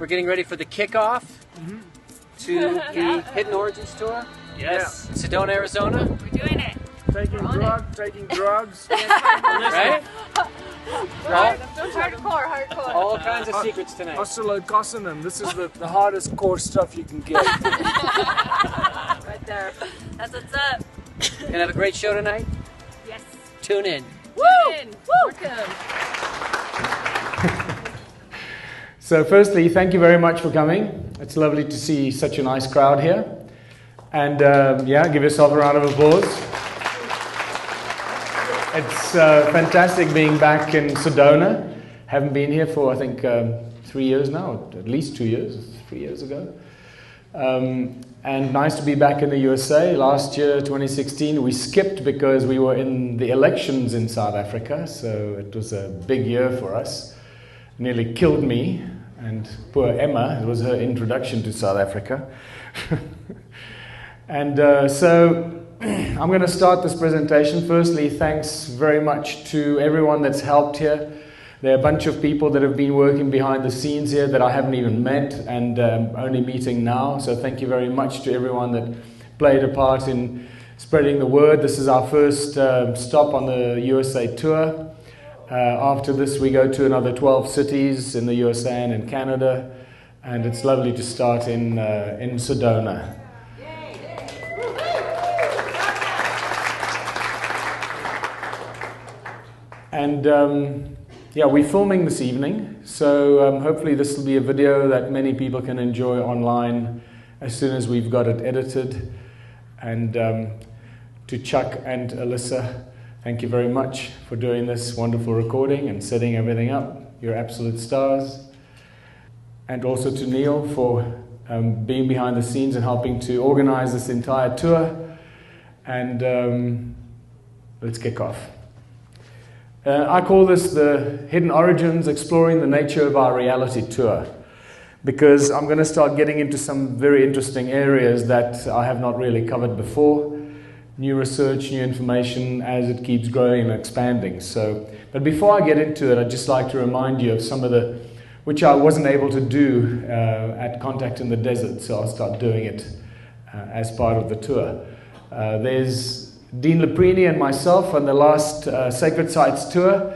We're getting ready for the kickoff to the Hidden Origins Tour. Yes. In Sedona, Arizona. We're doing it. Taking drugs. Right? Hardcore. All kinds of secrets tonight. Oscillocossinum. This is the hardest core stuff you can get. Right there. That's what's up. Gonna have a great show tonight. Yes. Tune in. Woo! Welcome. So firstly, thank you very much for coming. It's lovely to see such a nice crowd here. And yeah, give yourself a round of applause. It's fantastic being back in Sedona. Haven't been here for, I think, 3 years now, at least 2 years, 3 years ago. And nice to be back in the USA. Last year, 2016, we skipped because we were in the elections in South Africa, so it was a big year for us. Nearly killed me, and poor Emma, it was her introduction to South Africa. And so I'm going to start this presentation. Firstly, thanks very much to everyone that's helped here. There are a bunch of people that have been working behind the scenes here that I haven't even met and only meeting now. So thank you very much to everyone that played a part in spreading the word. This is our first stop on the USA tour. After this, we go to another 12 cities in the USA and in Canada. And it's lovely to start in Sedona. And yeah, we're filming this evening, so hopefully this will be a video that many people can enjoy online as soon as we've got it edited. And to Chuck and Alyssa, thank you very much for doing this wonderful recording and setting everything up. You're absolute stars. And also to Neil for being behind the scenes and helping to organize this entire tour. And let's kick off. I call this the Hidden Origins, Exploring the Nature of Our Reality Tour, because I'm going to start getting into some very interesting areas that I have not really covered before. New research, new information as it keeps growing and expanding. But before I get into it, I'd just like to remind you of some of the, which I wasn't able to do at Contact in the Desert, so I'll start doing it as part of the tour. There's Dean Laprini and myself on the last Sacred Sites tour.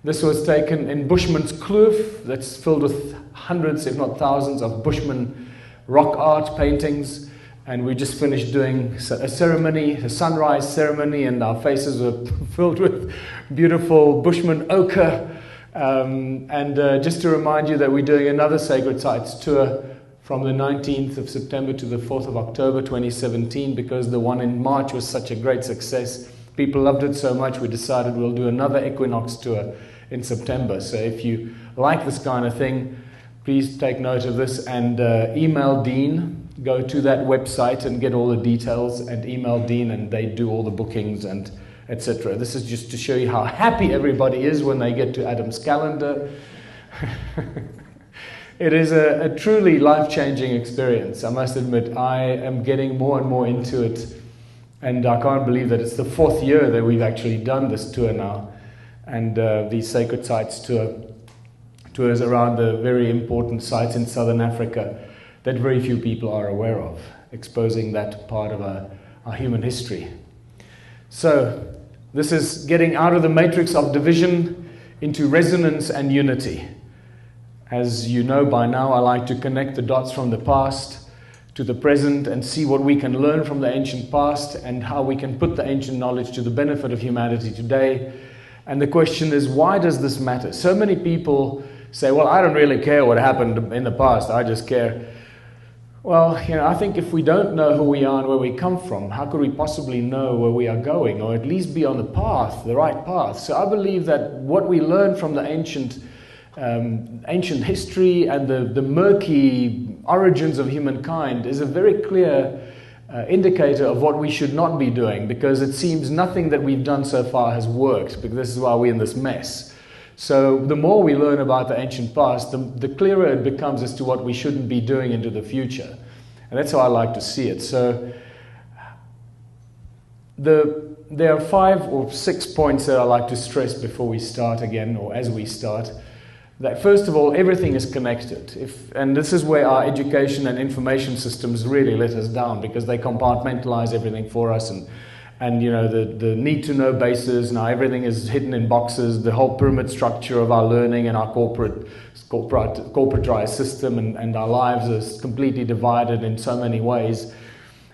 This was taken in Bushman's Kloof, that's filled with hundreds, if not thousands, of Bushman rock art paintings. And we just finished doing a ceremony, a sunrise ceremony, and our faces were filled with beautiful Bushman ochre. Just to remind you that we're doing another Sacred Sites tour from the 19th of September to the 4th of October 2017, because the one in March was such a great success. People loved it so much, we decided we'll do another Equinox tour in September. So if you like this kind of thing, please take note of this and email Dean. Go to that website and get all the details and email Dean, and they do all the bookings and etc. This is just to show you how happy everybody is when they get to Adam's calendar. It is a truly life-changing experience. I must admit, I am getting more and more into it, and I can't believe that it's the 4th year that we've actually done this tour now, and these Sacred Sites tours around the very important sites in Southern Africa that very few people are aware of, exposing that part of our human history. So this is getting out of the matrix of division into resonance and unity. As you know by now, I like to connect the dots from the past to the present and see what we can learn from the ancient past and how we can put the ancient knowledge to the benefit of humanity today. And the question is, why does this matter? So many people say, well, I don't really care what happened in the past, I just care. Well, you know, I think if we don't know who we are and where we come from, how could we possibly know where we are going, or at least be on the path, the right path? So I believe that what we learn from the ancient history and the murky origins of humankind is a very clear indicator of what we should not be doing, because it seems nothing that we've done so far has worked, because this is why we're in this mess. So the more we learn about the ancient past, the clearer it becomes as to what we shouldn't be doing into the future. And that's how I like to see it. So there are 5 or 6 points that I like to stress before we start again, or as we start. that first of all, everything is connected. And this is where our education and information systems really let us down, because they compartmentalize everything for us, and you know, the need to know basis, now everything is hidden in boxes, the whole pyramid structure of our learning and our corporatized system, and our lives is completely divided in so many ways.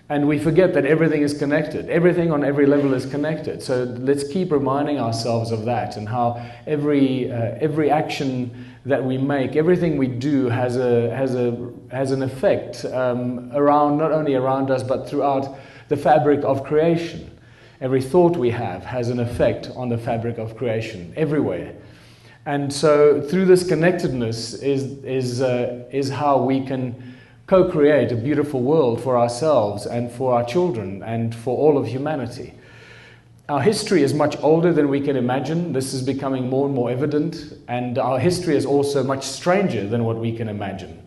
And we forget that everything is connected. Everything on every level is connected. So let's keep reminding ourselves of that, and how every action that we make, everything we do has an effect around, not only around us, but throughout the fabric of creation. Every thought we have has an effect on the fabric of creation everywhere. And so through this connectedness is how we can co-create a beautiful world for ourselves and for our children and for all of humanity. Our history is much older than we can imagine. This is becoming more and more evident, and our history is also much stranger than what we can imagine.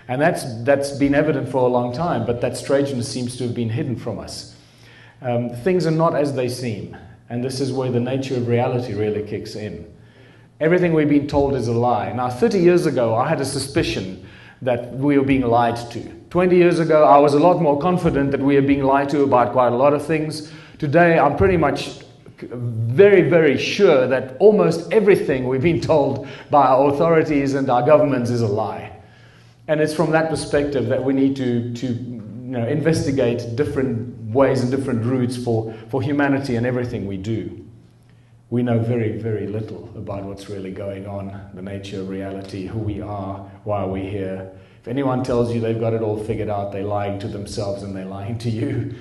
And that's been evident for a long time, but that strangeness seems to have been hidden from us. Things are not as they seem, and this is where the nature of reality really kicks in. Everything we've been told is a lie. Now, 30 years ago, I had a suspicion that we were being lied to. 20 years ago, I was a lot more confident that we are being lied to about quite a lot of things. Today, I'm pretty much very, very sure that almost everything we've been told by our authorities and our governments is a lie. And it's from that perspective that we need to investigate different ways and different routes for humanity and everything we do. We know very, very little about what's really going on, the nature of reality, who we are, why we're here. If anyone tells you they've got it all figured out, they're lying to themselves and they're lying to you.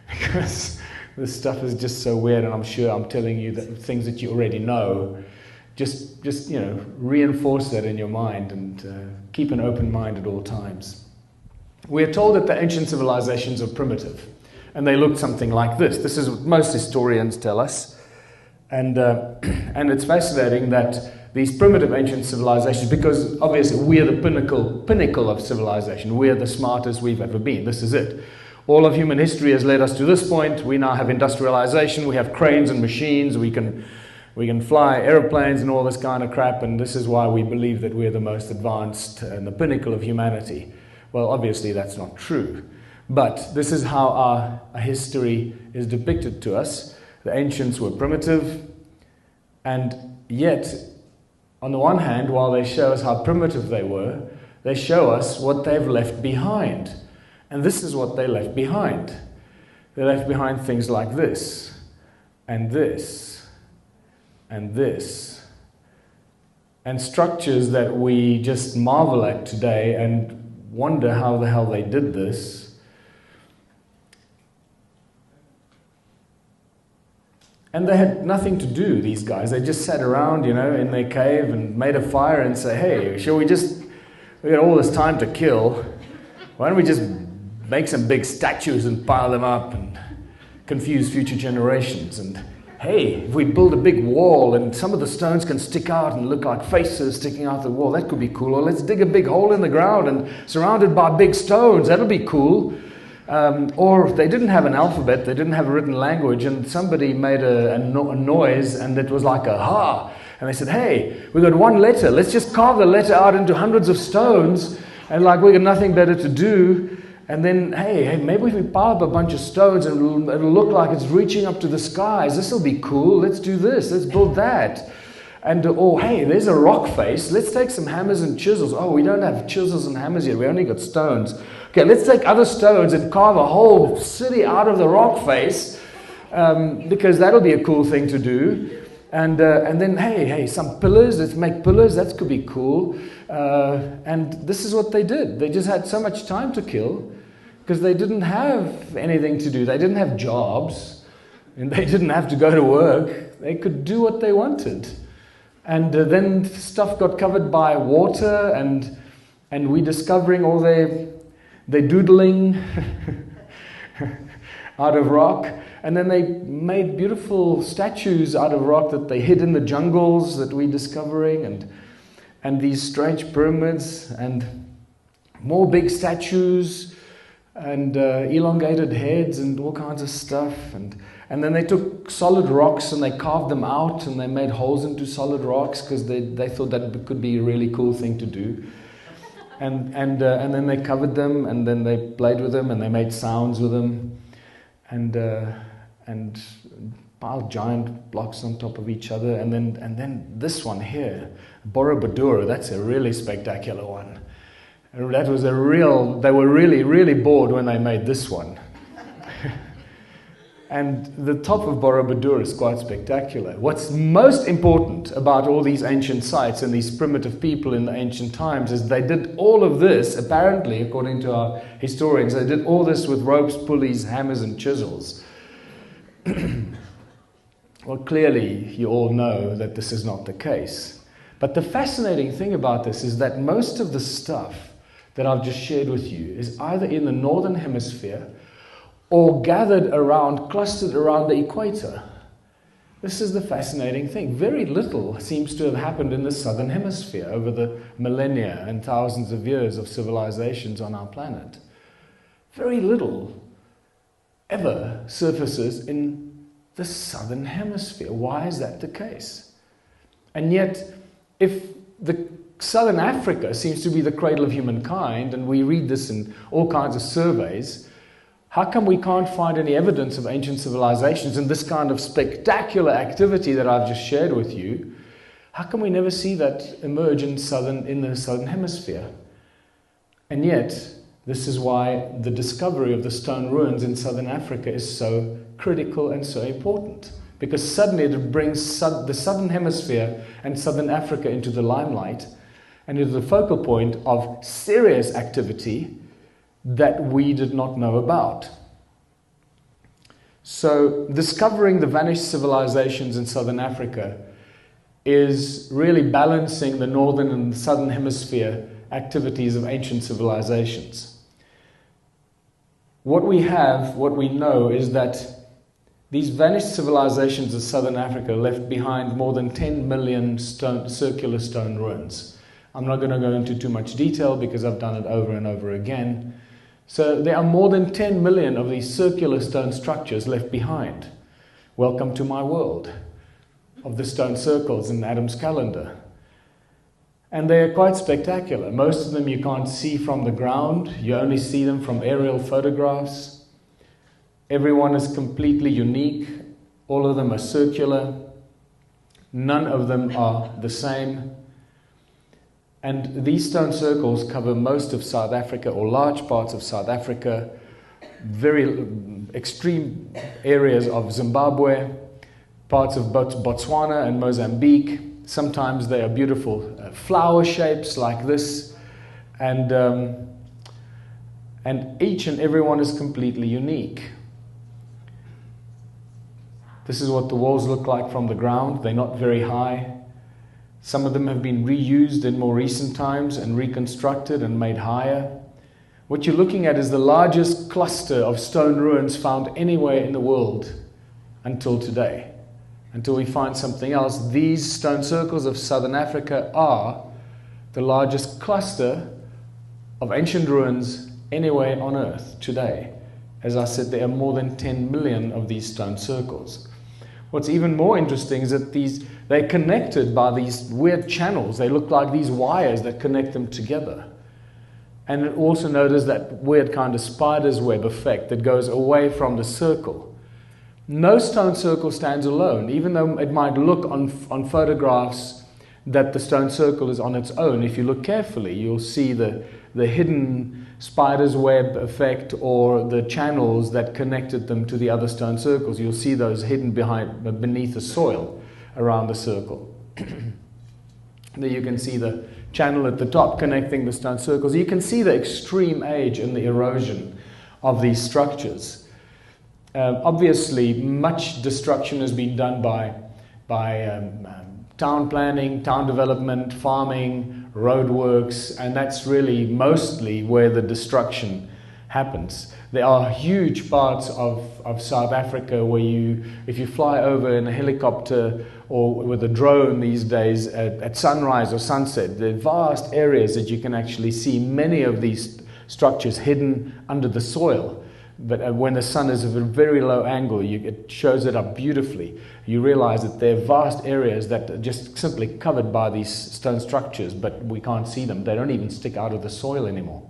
Because this stuff is just so weird, and I'm sure I'm telling you that things that you already know. Just reinforce that in your mind, and keep an open mind at all times. We are told that the ancient civilizations are primitive, and they looked something like this. This is what most historians tell us. And it's fascinating that these primitive ancient civilizations, because obviously we are the pinnacle of civilization. We are the smartest we've ever been. This is it. All of human history has led us to this point. We now have industrialization. We have cranes and machines. We can fly airplanes and all this kind of crap. And this is why we believe that we're the most advanced and the pinnacle of humanity. Well, obviously that's not true. But this is how our history is depicted to us. The ancients were primitive, and yet, on the one hand, while they show us how primitive they were, they show us what they've left behind. And this is what they left behind. They left behind things like this, and this, and this, and structures that we just marvel at today and wonder how the hell they did this. And they had nothing to do, these guys. They just sat around, in their cave and made a fire and say, hey, we got all this time to kill. Why don't we just make some big statues and pile them up and confuse future generations? And hey, if we build a big wall and some of the stones can stick out and look like faces sticking out the wall, that could be cool. Or let's dig a big hole in the ground and surrounded by big stones, that'll be cool. Or they didn't have an alphabet, they didn't have a written language, and somebody made a noise, and it was like a ha. And they said, hey, we got one letter, let's just carve the letter out into hundreds of stones, and we got nothing better to do. And then, hey, maybe if we pile up a bunch of stones and it'll look like it's reaching up to the skies, this'll be cool, let's do this, let's build that. And, hey, there's a rock face, let's take some hammers and chisels. Oh, we don't have chisels and hammers yet, we only got stones. Okay, let's take other stones and carve a whole city out of the rock face, because that'll be a cool thing to do. And then, hey, some pillars, let's make pillars, that could be cool. And this is what they did. They just had so much time to kill, because they didn't have anything to do. They didn't have jobs, and they didn't have to go to work. They could do what they wanted. And then stuff got covered by water, and we discovering all their doodling out of rock. And then they made beautiful statues out of rock that they hid in the jungles that we're discovering, and these strange pyramids, and more big statues, and elongated heads, and all kinds of stuff. And And then they took solid rocks and they carved them out and they made holes into solid rocks because they thought that could be a really cool thing to do. And then they covered them and then they played with them and they made sounds with them and piled giant blocks on top of each other. And then this one here, Borobudur, that's a really spectacular one. That was they were really, really bored when they made this one. And the top of Borobudur is quite spectacular. What's most important about all these ancient sites and these primitive people in the ancient times is they did all of this, apparently, according to our historians, they did all this with ropes, pulleys, hammers, and chisels. Well, clearly, you all know that this is not the case. But the fascinating thing about this is that most of the stuff that I've just shared with you is either in the northern hemisphere or gathered around, clustered around the equator. This is the fascinating thing. Very little seems to have happened in the southern hemisphere over the millennia and thousands of years of civilizations on our planet. Very little ever surfaces in the southern hemisphere. Why is that the case? And yet, if the southern Africa seems to be the cradle of humankind, and we read this in all kinds of surveys, how come we can't find any evidence of ancient civilizations and this kind of spectacular activity that I've just shared with you? How come we never see that emerge in the southern hemisphere? And yet, this is why the discovery of the stone ruins in southern Africa is so critical and so important. Because suddenly it brings the southern hemisphere and southern Africa into the limelight and into the focal point of serious activity that we did not know about. So discovering the vanished civilizations in southern Africa is really balancing the northern and the southern hemisphere activities of ancient civilizations. What we know is that these vanished civilizations of southern Africa left behind more than 10 million circular stone ruins. I'm not going to go into too much detail because I've done it over and over again. So there are more than 10 million of these circular stone structures left behind. Welcome to my world of the stone circles in Adam's calendar. And they are quite spectacular. Most of them you can't see from the ground. You only see them from aerial photographs. Everyone is completely unique. All of them are circular. None of them are the same. And these stone circles cover most of South Africa, or large parts of South Africa, very extreme areas of Zimbabwe, parts of Botswana and Mozambique. Sometimes they are beautiful flower shapes like this. And each and every one is completely unique. This is what the walls look like from the ground. They're not very high. Some of them have been reused in more recent times and reconstructed and made higher. What you're looking at is the largest cluster of stone ruins found anywhere in the world until today. Until we find something else, these stone circles of southern Africa are the largest cluster of ancient ruins anywhere on earth today. As I said, there are more than 10 million of these stone circles. What's even more interesting is that they're connected by these weird channels. They look like these wires that connect them together. And also notice that weird kind of spider's web effect that goes away from the circle. No stone circle stands alone, even though it might look on photographs that the stone circle is on its own. If you look carefully, you'll see the hidden spider's web effect or the channels that connected them to the other stone circles. You'll see those hidden beneath the soil around the circle. There you can see the channel at the top connecting the stone circles. You can see the extreme age and the erosion of these structures. Obviously, much destruction has been done by town planning, town development, farming, roadworks, and that's really mostly where the destruction happens. There are huge parts of South Africa where if you fly over in a helicopter or with a drone these days at sunrise or sunset, there are vast areas that you can actually see many of these structures hidden under the soil. But when the sun is at a very low angle, it shows it up beautifully. You realize that there are vast areas that are just simply covered by these stone structures, but we can't see them. They don't even stick out of the soil anymore.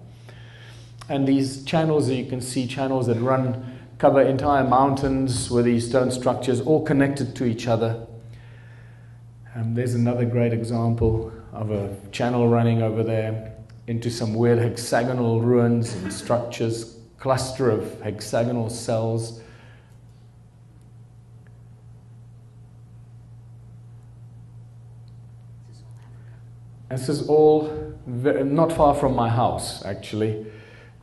And these channels, you can see channels that cover entire mountains with these stone structures all connected to each other. There's another great example of a channel running over there into some weird hexagonal ruins and structures, cluster of hexagonal cells. This is all not far from my house, actually.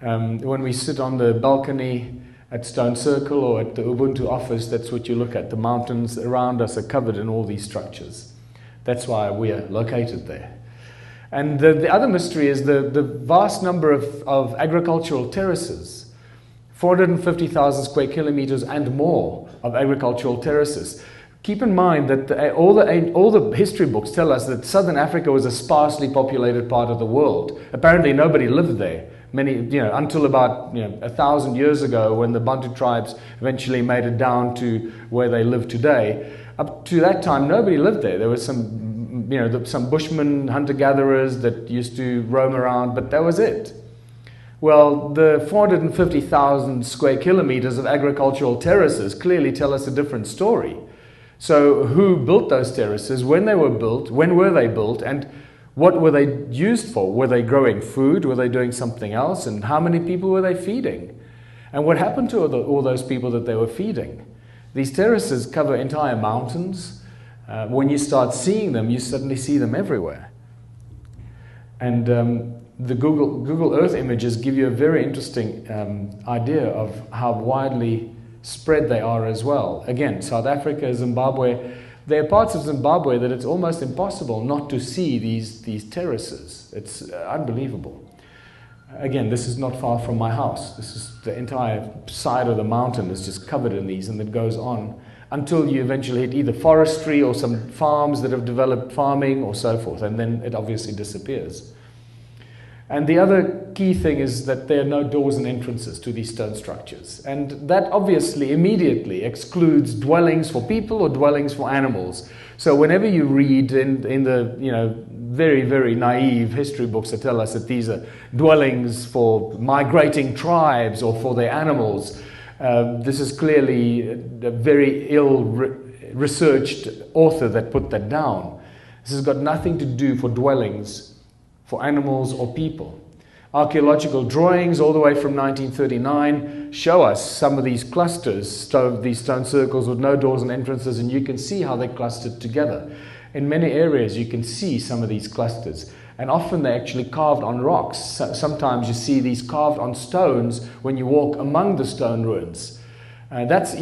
When we sit on the balcony at Stone Circle or at the Ubuntu office, that's what you look at. The mountains around us are covered in all these structures. That's why we are located there. And the other mystery is the vast number of agricultural terraces. 450,000 square kilometers and more of agricultural terraces. Keep in mind that all the history books tell us that Southern Africa was a sparsely populated part of the world. Apparently nobody lived there. Until about 1,000 years ago, when the Bantu tribes eventually made it down to where they live today. Up to that time, nobody lived there. There was some bushmen, hunter-gatherers that used to roam around, but that was it. Well, the 450,000 square kilometers of agricultural terraces clearly tell us a different story. So who built those terraces, when they were built, when were they built, and what were they used for? Were they growing food? Were they doing something else? And how many people were they feeding? And what happened to all those people that they were feeding? These terraces cover entire mountains. When you start seeing them, you suddenly see them everywhere. And the Google Earth images give you a very interesting idea of how widely spread they are as well. Again, South Africa, Zimbabwe, there are parts of Zimbabwe that it's almost impossible not to see these terraces. It's unbelievable. Again, this is not far from my house. This is the entire side of the mountain is just covered in these, and it goes on until you eventually hit either forestry or some farms that have developed farming or so forth, and then it obviously disappears. And the other key thing is that there are no doors and entrances to these stone structures. And that obviously immediately excludes dwellings for people or dwellings for animals. So whenever you read in the very, very naive history books that tell us that these are dwellings for migrating tribes or for their animals, this is clearly a very ill-researched author that put that down. This has got nothing to do for dwellings for animals or people. Archaeological drawings all the way from 1939 show us some of these clusters, these stone circles with no doors and entrances, and you can see how they're clustered together. In many areas you can see some of these clusters, and often they're actually carved on rocks. Sometimes you see these carved on stones when you walk among the stone ruins. That's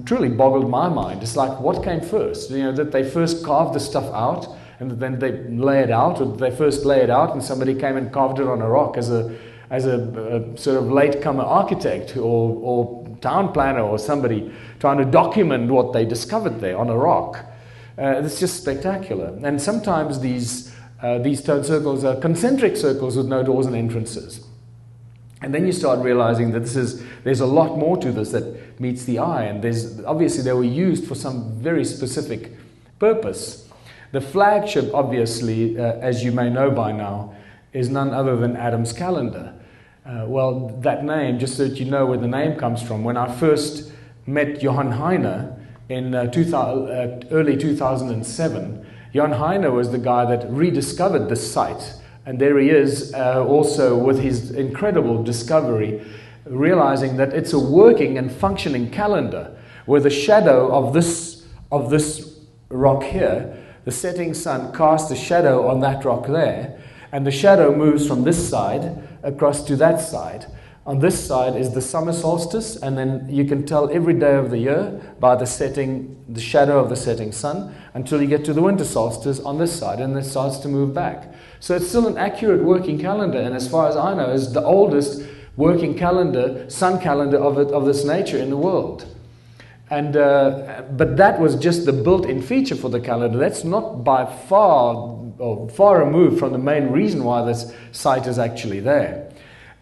truly boggled my mind. It's like, what came first? That they first carved the stuff out and then they lay it out, or they first lay it out and somebody came and carved it on a rock as a sort of latecomer architect or town planner or somebody trying to document what they discovered there on a rock. It's just spectacular. And sometimes these stone circles are concentric circles with no doors and entrances. And then you start realizing that there's a lot more to this that meets the eye, and obviously they were used for some very specific purpose. The flagship, obviously, as you may know by now, is none other than Adam's calendar. Well, that name, just so that you know where the name comes from, when I first met Johann Heine in early 2007, Johann Heine was the guy that rediscovered this site. And there he is, also with his incredible discovery, realizing that it's a working and functioning calendar, where the shadow of this rock here, the setting sun casts a shadow on that rock there, and the shadow moves from this side across to that side. On this side is the summer solstice, and then you can tell every day of the year by the shadow of the setting sun, until you get to the winter solstice on this side, and it starts to move back. So it's still an accurate working calendar, and as far as I know, is the oldest working calendar, sun calendar of this nature in the world. And but that was just the built-in feature for the calendar. That's not by far removed from the main reason why this site is actually there.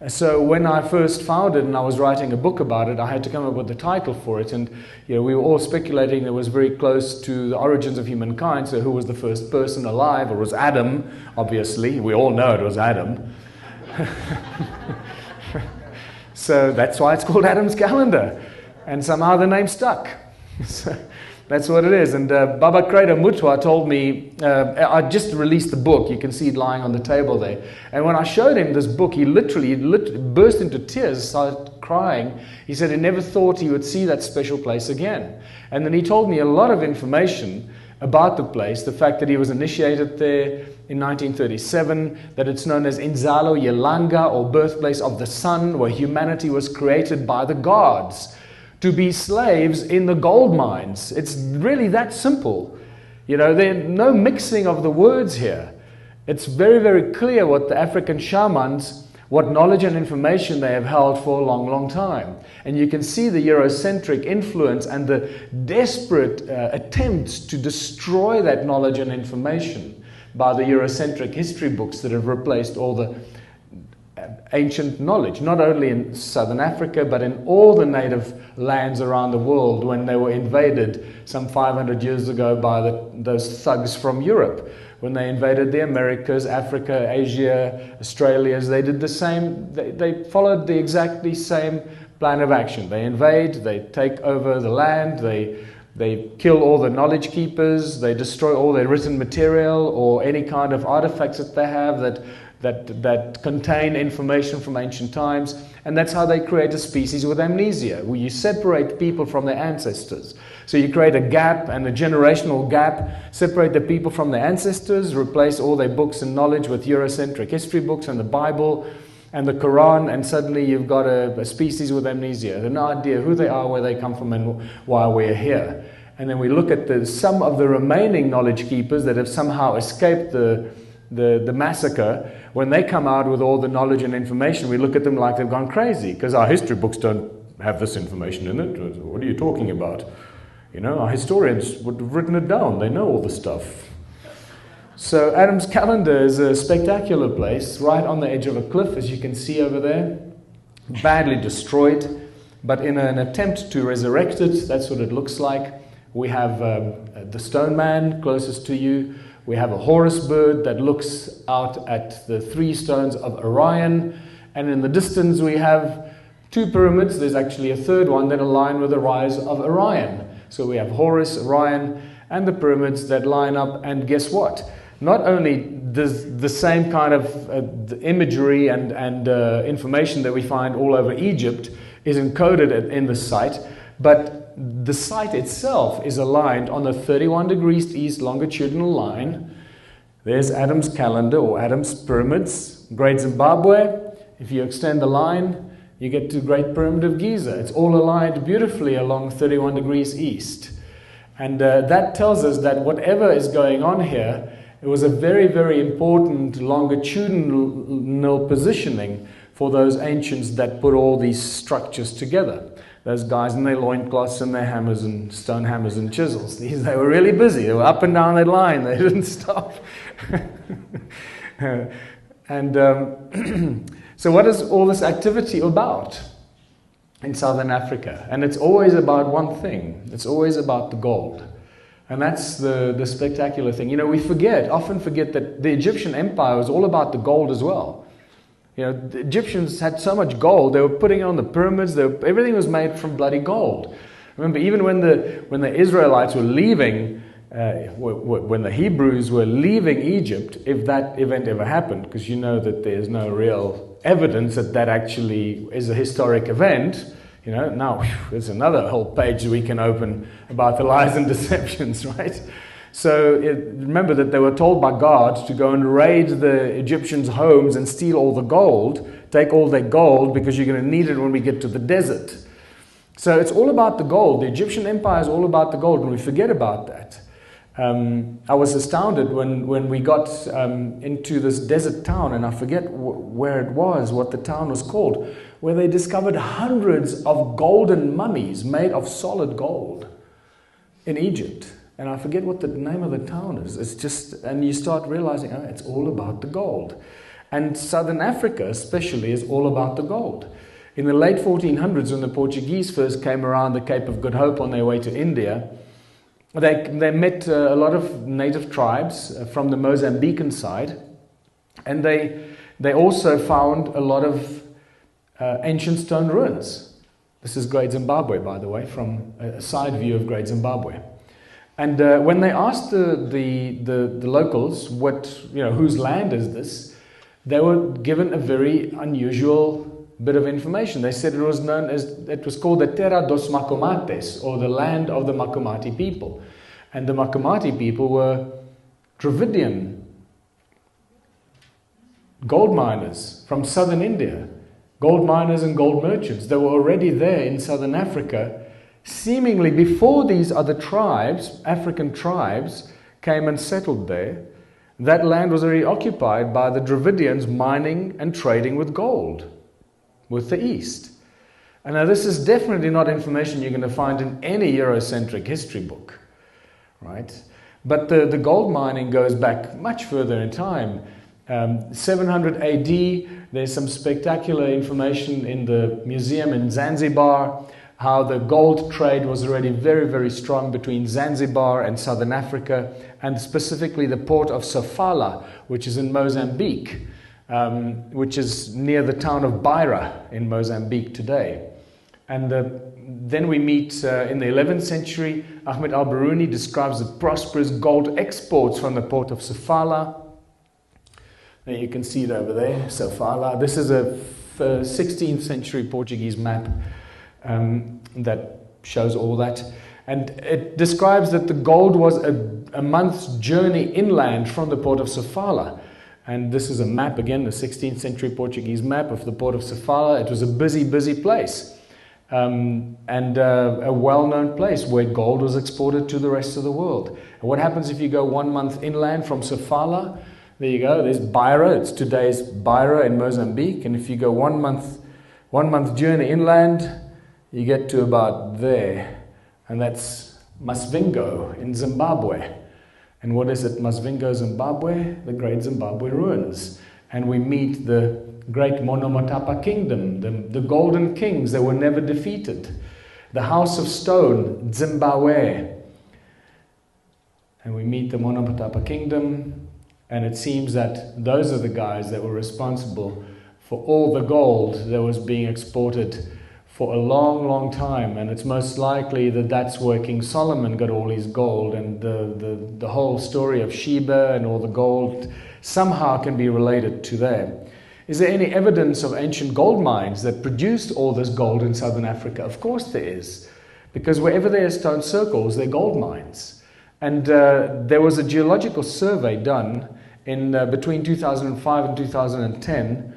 So when I first found it and I was writing a book about it, I had to come up with the title for it. And we were all speculating it was very close to the origins of humankind. So who was the first person alive? It was Adam, obviously. We all know it was Adam. So that's why it's called Adam's Calendar. And somehow the name stuck. So that's what it is. And Baba Credo Mutwa told me, I just released the book. You can see it lying on the table there. And when I showed him this book, he literally burst into tears, started crying. He said he never thought he would see that special place again. And then he told me a lot of information about the place, the fact that he was initiated there in 1937, that it's known as Inzalo Yelanga, or birthplace of the sun, where humanity was created by the gods to be slaves in the gold mines. It's really that simple. There's no mixing of the words here. It's very, very clear what the African shamans, what knowledge and information they have held for a long, long time. And you can see the Eurocentric influence and the desperate attempts to destroy that knowledge and information by the Eurocentric history books that have replaced all the ancient knowledge, not only in southern Africa, but in all the native lands around the world when they were invaded some 500 years ago by those thugs from Europe. When they invaded the Americas, Africa, Asia, Australia, they did the same. They followed the exactly same plan of action. They invade, they take over the land, they kill all the knowledge keepers, they destroy all their written material or any kind of artifacts that they have that contain information from ancient times, and that's how they create a species with amnesia, where you separate people from their ancestors. So you create a gap, and a generational gap, separate the people from their ancestors, replace all their books and knowledge with Eurocentric history books and the Bible and the Quran, and suddenly you've got a species with amnesia. They have no idea who they are, where they come from, and why we're here. And then we look at some of the remaining knowledge keepers that have somehow escaped the massacre. When they come out with all the knowledge and information, we look at them like they've gone crazy, because our history books don't have this information in it. What are you talking about? Our historians would have written it down. They know all the stuff. So Adam's Calendar is a spectacular place, right on the edge of a cliff, as you can see over there. Badly destroyed, but in an attempt to resurrect it, that's what it looks like. We have the Stone Man closest to you. We have a Horus bird that looks out at the 3 stones of Orion. And in the distance we have 2 pyramids. There's actually a third one that align with the rise of Orion. So we have Horus, Orion, and the pyramids that line up. And guess what? Not only does the same kind of imagery and information that we find all over Egypt is encoded in the site, but the site itself is aligned on the 31 degrees east longitudinal line. There's Adam's Calendar, or Adam's Pyramids, Great Zimbabwe. If you extend the line, you get to Great Pyramid of Giza. It's all aligned beautifully along 31 degrees east. And that tells us that whatever is going on here, it was a very, very important longitudinal positioning for those ancients that put all these structures together. Those guys in their loincloths and their hammers and stone hammers and chisels. They were really busy. They were up and down that line. They didn't stop. And so what is all this activity about in Southern Africa? And it's always about one thing. It's always about the gold. And that's the spectacular thing. We often forget that the Egyptian Empire was all about the gold as well. The Egyptians had so much gold, they were putting it on the pyramids, everything was made from bloody gold. Remember, even when the Israelites were leaving, when the Hebrews were leaving Egypt, if that event ever happened, because that there's no real evidence that actually is a historic event, now there's another whole page we can open about the lies and deceptions, right? So remember that they were told by God to go and raid the Egyptians' homes and steal all the gold, take all their gold, because you're going to need it when we get to the desert. So it's all about the gold. The Egyptian Empire is all about the gold, and we forget about that. I was astounded when we got into this desert town, and I forget where it was, what the town was called, where they discovered hundreds of golden mummies made of solid gold in Egypt. And I forget what the name of the town is. It's just, and you start realizing, it's all about the gold. And southern Africa especially is all about the gold. In the late 1400s, when the Portuguese first came around the Cape of Good Hope on their way to India, they met a lot of native tribes from the Mozambican side, and they also found a lot of ancient stone ruins. This is Great Zimbabwe, by the way, from a side view of Great Zimbabwe. And when they asked the locals whose land is this, they were given a very unusual bit of information. They said it was called the Terra dos Macomates, or the land of the Macomati people. And the Macomati people were Dravidian gold miners from southern India, gold miners and gold merchants. They were already there in southern Africa, seemingly before these other tribes, African tribes, came and settled there. That land was already occupied by the Dravidians mining and trading with gold, with the East. And now this is definitely not information you're going to find in any Eurocentric history book, right? But the gold mining goes back much further in time. 700 AD, there's some spectacular information in the museum in Zanzibar, how the gold trade was already very, very strong between Zanzibar and southern Africa, and specifically the port of Sofala, which is in Mozambique, which is near the town of Beira in Mozambique today. And then we meet in the 11th century, Ahmed al-Biruni describes the prosperous gold exports from the port of Sofala. There you can see it over there, Sofala. This is a 16th century Portuguese map that shows all that. And it describes that the gold was a month's journey inland from the port of Sofala. And this is a map, again, the 16th century Portuguese map of the port of Sofala. It was a busy, busy place. And a well-known place where gold was exported to the rest of the world. And what happens if you go 1 month inland from Sofala? There you go, there's Beira. It's today's Beira in Mozambique. And if you go 1 month journey inland, you get to about there. And that's Masvingo in Zimbabwe. And what is it, Masvingo, Zimbabwe? The Great Zimbabwe Ruins. And we meet the great Monomotapa Kingdom, the Golden Kings that were never defeated. The House of Stone, Zimbabwe. And we meet the Monomotapa Kingdom, and it seems that those are the guys that were responsible for all the gold that was being exported for a long, long time. And it's most likely that that's where King Solomon got all his gold, and the whole story of Sheba and all the gold somehow can be related to there. Is there any evidence of ancient gold mines that produced all this gold in southern Africa? Of course there is, because wherever there are stone circles, there are gold mines. And there was a geological survey done in between 2005 and 2010,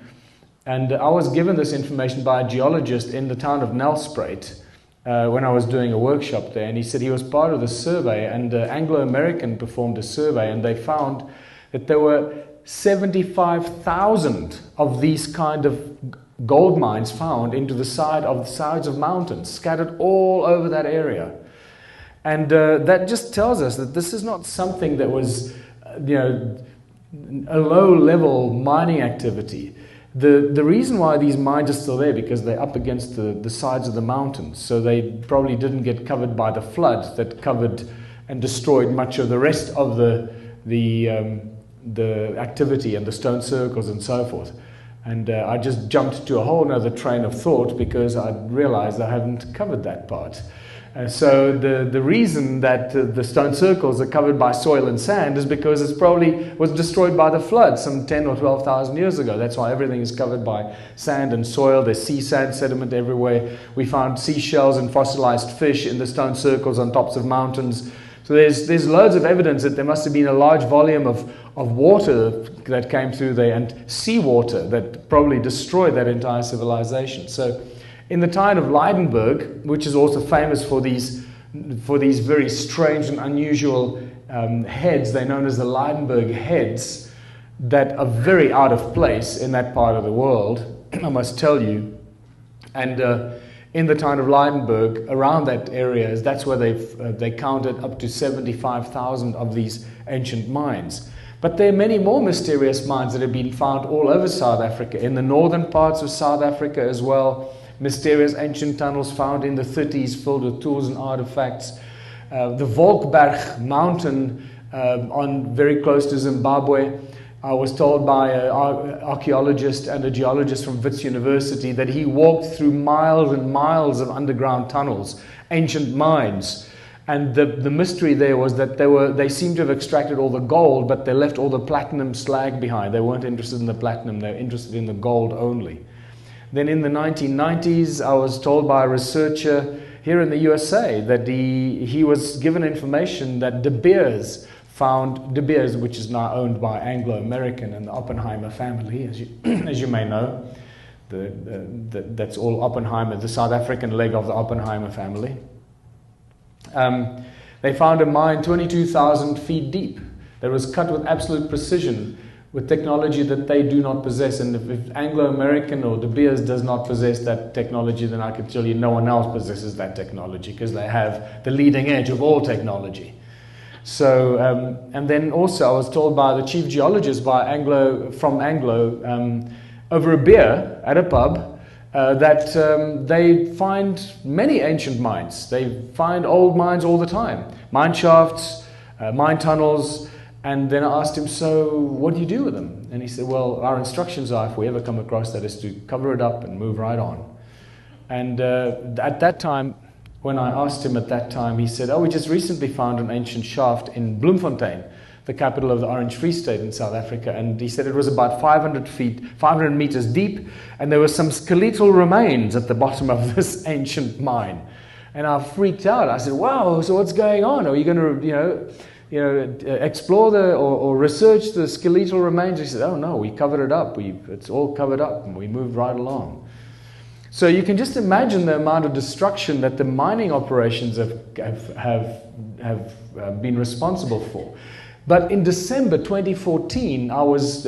and I was given this information by a geologist in the town of Nelspruit when I was doing a workshop there, and he said he was part of the survey, and Anglo-American performed a survey, and they found that there were 75,000 of these kind of gold mines found into the sides of mountains, scattered all over that area. And that just tells us that this is not something that was, a low-level mining activity. The reason why these mines are still there, because they're up against the sides of the mountains, so they probably didn't get covered by the flood that covered and destroyed much of the rest of the activity and the stone circles and so forth. And I just jumped to a whole other train of thought because I realized I haven't covered that part. So the reason that the stone circles are covered by soil and sand is because it probably was destroyed by the flood some 10 or 12,000 years ago. That's why everything is covered by sand and soil. There's sea sand sediment everywhere. We found seashells and fossilized fish in the stone circles on tops of mountains. So there's loads of evidence that there must have been a large volume of water that came through there, and seawater that probably destroyed that entire civilization. So in the town of Leidenburg, which is also famous for these very strange and unusual heads, they're known as the Leidenburg heads, that are very out of place in that part of the world, I must tell you. And in the town of Leidenburg, around that area. That's where they counted up to 75,000 of these ancient mines. But there are many more mysterious mines that have been found all over South Africa, in the northern parts of South Africa as well. Mysterious ancient tunnels found in the 30s filled with tools and artifacts. The Volkberg mountain very close to Zimbabwe. I was told by an archaeologist and a geologist from Wits University that he walked through miles and miles of underground tunnels, ancient mines. And the mystery there was that they seemed to have extracted all the gold, but they left all the platinum slag behind. They weren't interested in the platinum, they were interested in the gold only. Then in the 1990s, I was told by a researcher here in the USA that he was given information that De Beers, which is now owned by Anglo American and the Oppenheimer family, as you may know. That's all Oppenheimer, the South African leg of the Oppenheimer family. They found a mine 22,000 feet deep that was cut with absolute precision, with technology that they do not possess. And if Anglo American or De Beers does not possess that technology, then I can tell you no one else possesses that technology, because they have the leading edge of all technology. So, and then also I was told by the chief geologist from Anglo over a beer at a pub that they find many ancient mines. They find old mines all the time, mine shafts, mine tunnels. And then I asked him, so what do you do with them? And he said, well, our instructions are, if we ever come across that, is to cover it up and move right on. And at that time, when I asked him at that time, he said, oh, we just recently found an ancient shaft in Bloemfontein, the capital of the Orange Free State in South Africa. And he said it was about 500 meters deep, and there were some skeletal remains at the bottom of this ancient mine. And I freaked out. I said, wow, so what's going on? Are you going to, explore or research the skeletal remains? He said, oh no, we covered it up. It's all covered up, and we moved right along. So you can just imagine the amount of destruction that the mining operations have been responsible for. But in December 2014, I was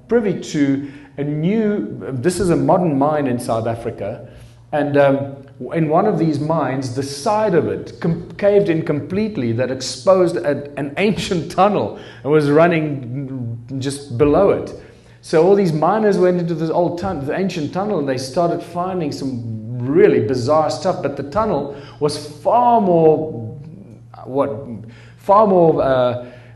privy to this is a modern mine in South Africa, and in one of these mines, the side of it caved in completely, that exposed an ancient tunnel and was running just below it. So all these miners went into this the ancient tunnel, and they started finding some really bizarre stuff. But the tunnel was far more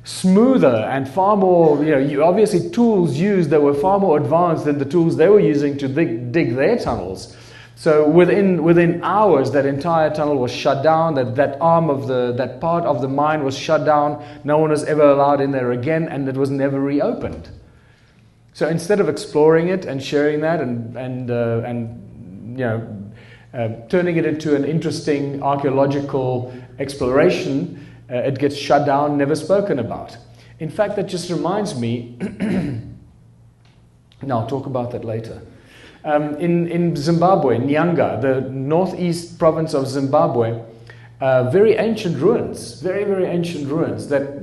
smoother and far more, obviously tools used that were far more advanced than the tools they were using to dig their tunnels. So within hours, that entire tunnel was shut down. That part of the mine was shut down. No one was ever allowed in there again, and it was never reopened. So instead of exploring it and sharing that and turning it into an interesting archaeological exploration, it gets shut down, never spoken about. In fact, that just reminds me. No, I'll talk about that later. In Zimbabwe, Nyanga, the northeast province of Zimbabwe, very ancient ruins, very, very ancient ruins that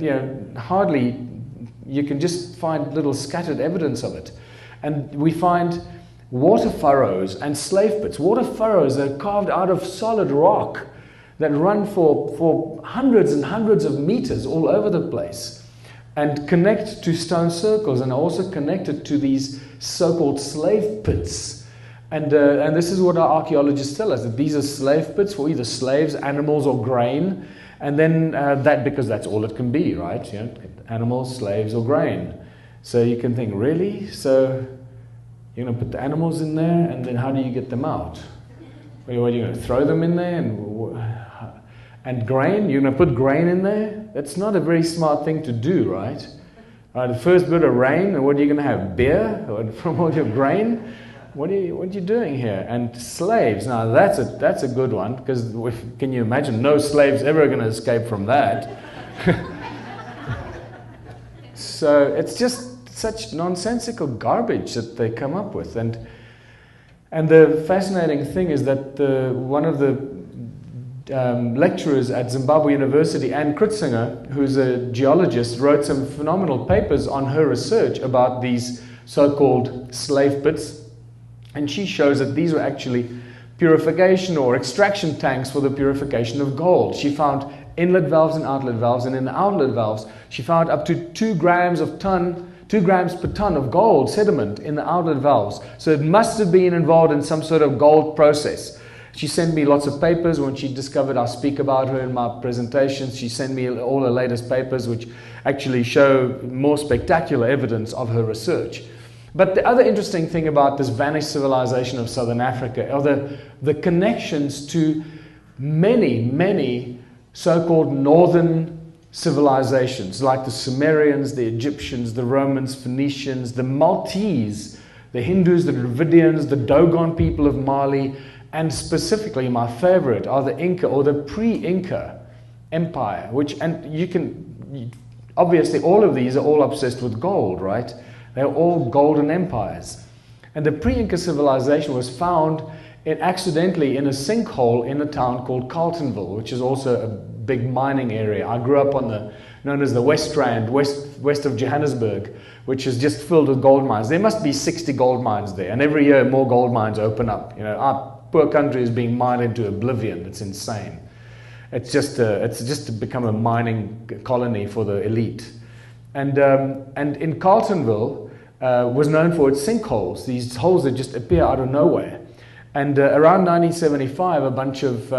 hardly. You can just find little scattered evidence of it. And we find water furrows and slave pits. Water furrows that are carved out of solid rock that run for hundreds and hundreds of meters all over the place, and connect to stone circles, and are also connected to these so-called slave pits. And this is what our archaeologists tell us, that these are slave pits for either slaves, animals, or grain. And then because that's all it can be, right? Animals, slaves, or grain. So you can think, really? So you're going to put the animals in there, and then how do you get them out? What are you going to throw them in there? And grain? You're going to put grain in there? That's not a very smart thing to do, right? The first bit of rain, and what are you going to have? Beer from all your grain? What are you doing here? And slaves. Now that's a good one, because can you imagine? No slaves ever going to escape from that. So it's just such nonsensical garbage that they come up with. And the fascinating thing is that one of the lecturers at Zimbabwe University, Anne Kritzinger, who's a geologist, wrote some phenomenal papers on her research about these so-called slave pits. And she shows that these were actually purification or extraction tanks for the purification of gold. She found inlet valves and outlet valves, and in the outlet valves she found up to 2 grams per ton of gold sediment in the outlet valves. So it must have been involved in some sort of gold process. She sent me lots of papers when she discovered I speak about her in my presentations. She sent me all her latest papers which actually show more spectacular evidence of her research. But the other interesting thing about this vanished civilization of Southern Africa are the connections to many so-called northern civilizations like the Sumerians, the Egyptians, the Romans, Phoenicians, the Maltese, the Hindus, the Dravidians, the Dogon people of Mali, and specifically my favorite are the Inca or the pre-Inca Empire, obviously all of these are all obsessed with gold, right? They're all golden empires. And the pre-Inca civilization was found accidentally in a sinkhole in a town called Carletonville, which is also a big mining area. I grew up known as the West Rand, west of Johannesburg, which is just filled with gold mines. There must be 60 gold mines there, and every year more gold mines open up. Our poor country is being mined into oblivion. It's insane. It's just to become a mining colony for the elite. And in Carletonville was known for its sinkholes, these holes that just appear out of nowhere. And around 1975, a bunch of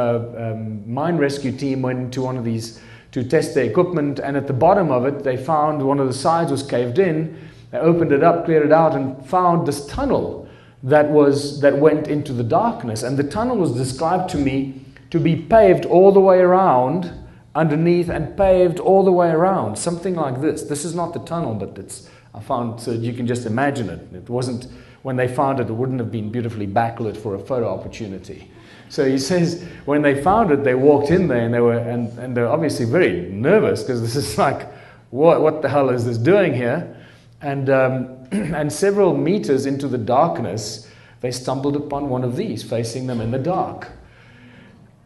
mine rescue team went into one of these to test their equipment, and at the bottom of it, they found one of the sides was caved in. They opened it up, cleared it out, and found this tunnel that went into the darkness. And the tunnel was described to me to be paved all the way around underneath and paved all the way around, something like this. This is not the tunnel, but I found, so you can just imagine it. It wasn't, when they found it, it wouldn't have been beautifully backlit for a photo opportunity. So he says when they found it, they walked in there and they were obviously very nervous because this is like, what the hell is this doing here? And several meters into the darkness, they stumbled upon one of these facing them in the dark.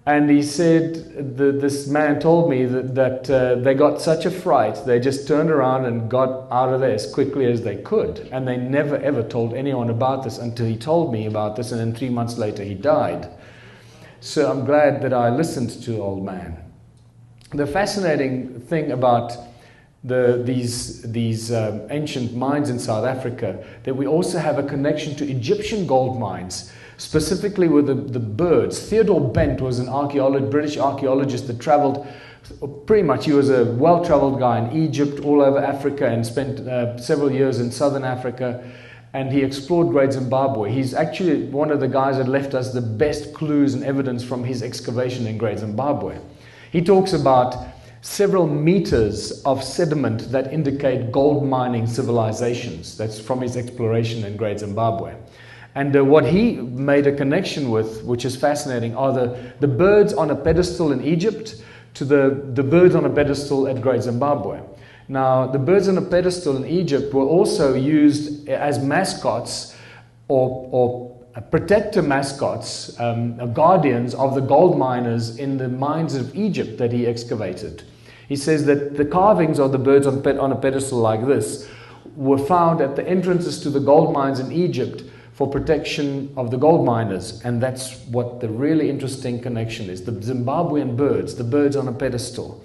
And he said, this man told me that they got such a fright, they just turned around and got out of there as quickly as they could. And they never ever told anyone about this until he told me about this, and then 3 months later he died. So I'm glad that I listened to the old man. The fascinating thing about these ancient mines in South Africa, that we also have a connection to Egyptian gold mines, specifically with the birds. Theodore Bent was an British archaeologist that traveled pretty much. He was a well-traveled guy in Egypt, all over Africa, and spent several years in southern Africa, and he explored Great Zimbabwe. He's actually one of the guys that left us the best clues and evidence from his excavation in Great Zimbabwe. He talks about several meters of sediment that indicate gold mining civilizations. That's from his exploration in Great Zimbabwe. And what he made a connection with, which is fascinating, are the birds on a pedestal in Egypt to the birds on a pedestal at Great Zimbabwe. Now, the birds on a pedestal in Egypt were also used as mascots or protector mascots, guardians of the gold miners in the mines of Egypt that he excavated. He says that the carvings of the birds on a pedestal like this were found at the entrances to the gold mines in Egypt for protection of the gold miners. And that's what the really interesting connection is. The Zimbabwean birds, the birds on a pedestal,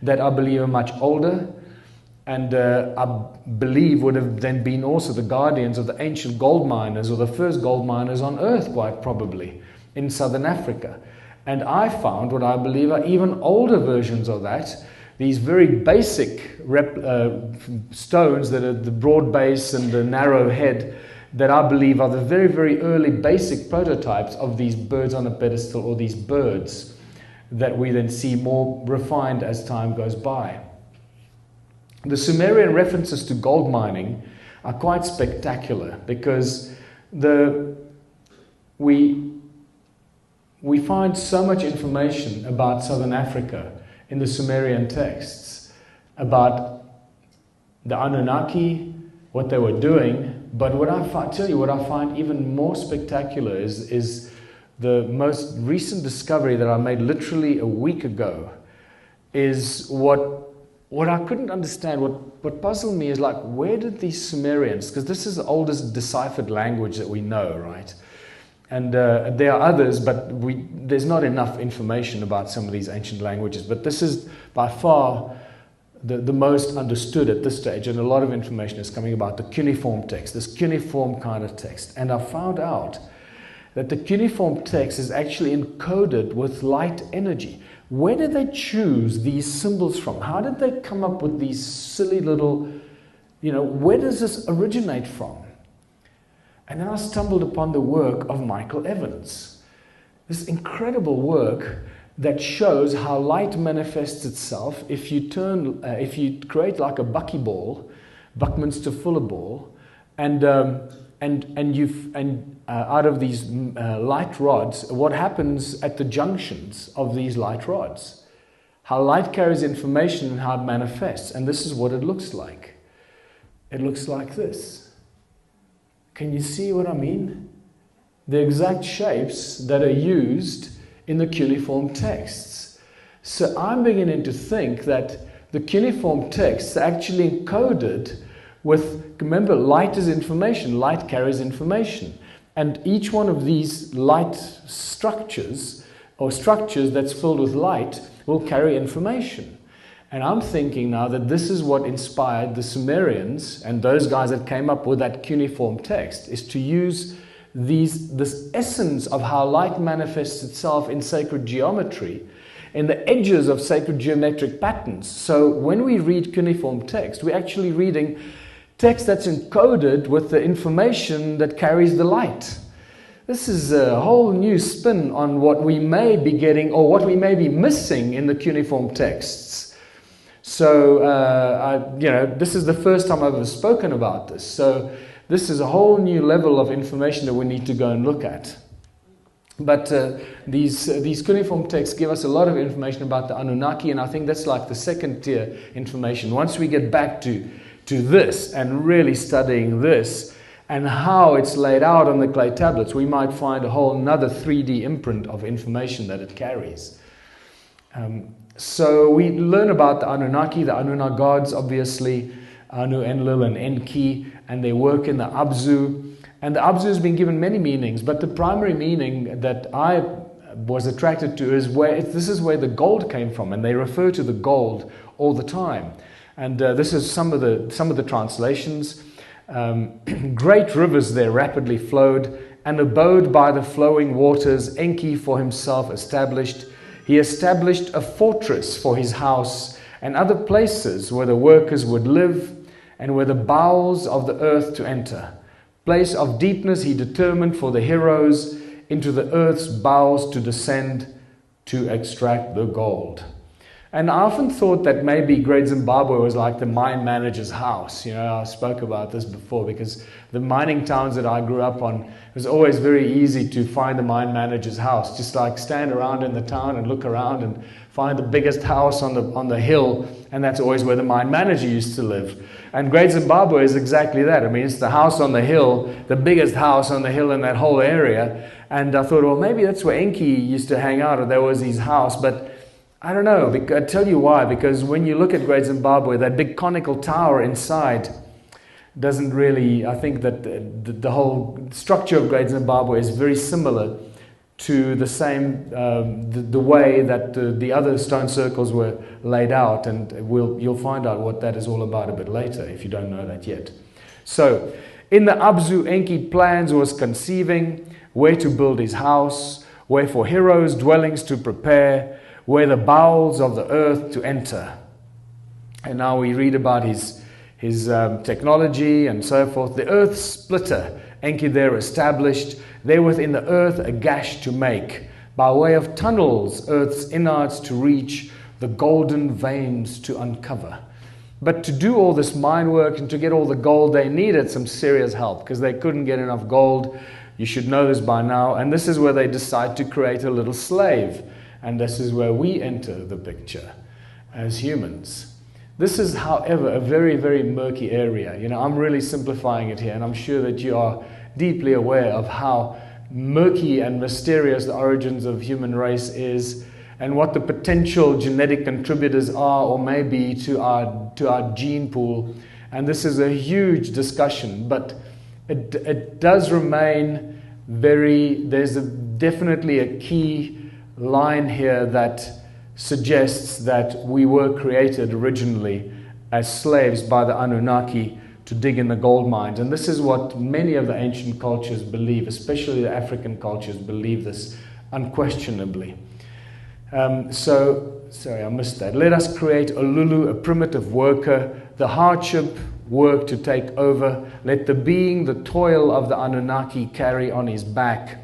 that I believe are much older, and I believe would have then been also the guardians of the ancient gold miners, or the first gold miners on earth, quite probably, in southern Africa. And I found what I believe are even older versions of that, these very basic stones that are the broad base and the narrow head, that I believe are the very, very early basic prototypes of these birds on a pedestal, or these birds that we then see more refined as time goes by. The Sumerian references to gold mining are quite spectacular, because we find so much information about southern Africa in the Sumerian texts, about the Anunnaki, what they were doing. But what I find even more spectacular is the most recent discovery that I made literally a week ago, is what I couldn't understand, what puzzled me is, like, where did these Sumerians, because this is the oldest deciphered language that we know, right? And there are others, but there's not enough information about some of these ancient languages. But this is by far the most understood at this stage, and a lot of information is coming about the cuneiform text, this cuneiform kind of text. And I found out that the cuneiform text is actually encoded with light energy. Where did they choose these symbols from? How did they come up with these silly little, where does this originate from? And then I stumbled upon the work of Michael Evans. This incredible work that shows how light manifests itself if you create like a buckyball, Buckminster Fuller ball, and out of these light rods, what happens at the junctions of these light rods? How light carries information and how it manifests. And this is what it looks like. It looks like this. Can you see what I mean? The exact shapes that are used in the cuneiform texts. So I'm beginning to think that the cuneiform texts are actually encoded with, remember, light is information, light carries information. And each one of these light structures, or structures that's filled with light, will carry information. And I'm thinking now that this is what inspired the Sumerians and those guys that came up with that cuneiform text, is to use this essence of how light manifests itself in sacred geometry, in the edges of sacred geometric patterns. So when we read cuneiform text, we're actually reading text that's encoded with the information that carries the light. This is a whole new spin on what we may be getting or what we may be missing in the cuneiform texts. So, this is the first time I've ever spoken about this. So this is a whole new level of information that we need to go and look at. But these cuneiform texts give us a lot of information about the Anunnaki, and I think that's like the second tier information. Once we get back to this and really studying this and how it's laid out on the clay tablets, we might find a whole another 3D imprint of information that it carries. So we learn about the Anunnaki, the Anunnaki gods, obviously, Anu, Enlil, and Enki, and they work in the Abzu. And the Abzu has been given many meanings, but the primary meaning that I was attracted to is this is where the gold came from, and they refer to the gold all the time. And this is some of the translations. Great rivers there rapidly flowed, and abode by the flowing waters Enki for himself established. He established a fortress for his house and other places where the workers would live and where the bowels of the earth to enter. Place of deepness he determined for the heroes, into the earth's bowels to descend to extract the gold. And I often thought that maybe Great Zimbabwe was like the mine manager's house. I spoke about this before, because the mining towns that I grew up on, it was always very easy to find the mine manager's house. Just like stand around in the town and look around and find the biggest house on the hill, and that's always where the mine manager used to live. And Great Zimbabwe is exactly that. I mean, it's the house on the hill, the biggest house on the hill in that whole area. And I thought, well, maybe that's where Enki used to hang out, or there was his house. But I don't know. I'll tell you why. Because when you look at Great Zimbabwe, that big conical tower inside doesn't really, I think that the whole structure of Great Zimbabwe is very similar to the same, the way that the other stone circles were laid out. And you'll find out what that is all about a bit later, if you don't know that yet. So, in the Abzu, Enki plans was conceiving where to build his house, where for heroes dwellings to prepare, where the bowels of the earth to enter. And now we read about his technology and so forth. The earth splitter, Enki there established, there within the earth a gash to make, by way of tunnels earth's innards to reach, the golden veins to uncover. But to do all this mine work and to get all the gold, they needed some serious help, because they couldn't get enough gold. You should know this by now. And this is where they decide to create a little slave. And this is where we enter the picture as humans. This is, however, a very, very murky area. I'm really simplifying it here, and I'm sure that you are deeply aware of how murky and mysterious the origins of human race is, and what the potential genetic contributors are or may be to our gene pool. And this is a huge discussion, but it does remain there's definitely a key line here that suggests that we were created originally as slaves by the Anunnaki to dig in the gold mines. And this is what many of the ancient cultures believe, especially the African cultures believe this unquestionably. Sorry, I missed that. Let us create a Lulu, a primitive worker, the hardship work to take over. Let the being, the toil of the Anunnaki carry on his back.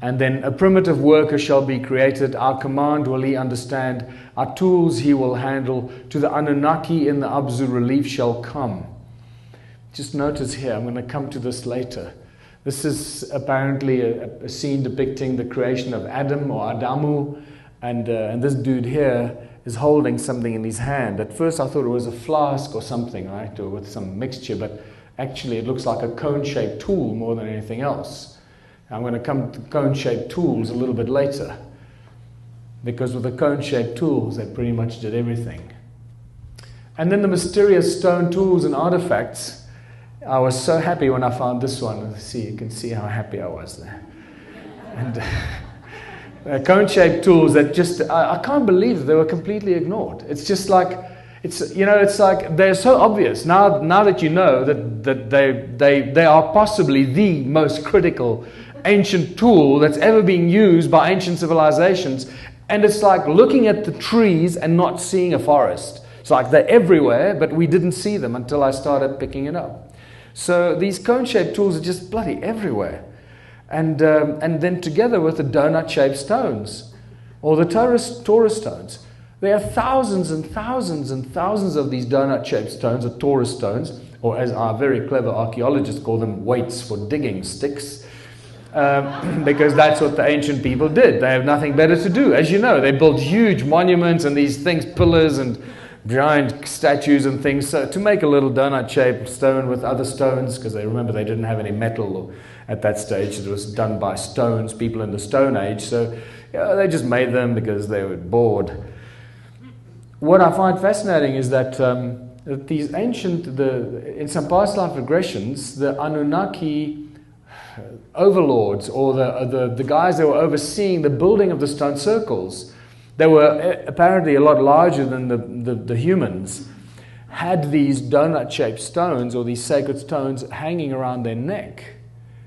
And then a primitive worker shall be created. Our command will he understand. Our tools he will handle. To the Anunnaki in the Abzu relief shall come. Just notice here, I'm going to come to this later. This is apparently a scene depicting the creation of Adam or Adamu. And this dude here is holding something in his hand. At first I thought it was a flask or something, right? Or with some mixture. But actually it looks like a cone-shaped tool more than anything else. I'm going to come to cone-shaped tools a little bit later, because with the cone-shaped tools, they pretty much did everything. And then the mysterious stone tools and artifacts. I was so happy when I found this one. See, you can see how happy I was there. And cone-shaped tools that just, I can't believe that they were completely ignored. It's just like, it's like they're so obvious now that you know that they are possibly the most critical ancient tool that's ever been used by ancient civilizations. And it's like looking at the trees and not seeing a forest. It's like they're everywhere, but we didn't see them until I started picking it up. So these cone-shaped tools are just bloody everywhere. And then together with the donut-shaped stones, or the Taurus stones, there are thousands and thousands and thousands of these donut-shaped stones, or Taurus stones, or as our very clever archaeologists call them, weights for digging sticks. Because that's what the ancient people did. They have nothing better to do. As you know, they built huge monuments and these things, pillars and giant statues and things, so to make a little donut-shaped stone with other stones, because they didn't have any metal at that stage. It was done by stones, people in the Stone Age. So they just made them because they were bored. What I find fascinating is that these ancient, in some past life regressions, the Anunnaki overlords, or the guys that were overseeing the building of the stone circles, they were apparently a lot larger than the humans, had these donut-shaped stones, or these sacred stones, hanging around their neck.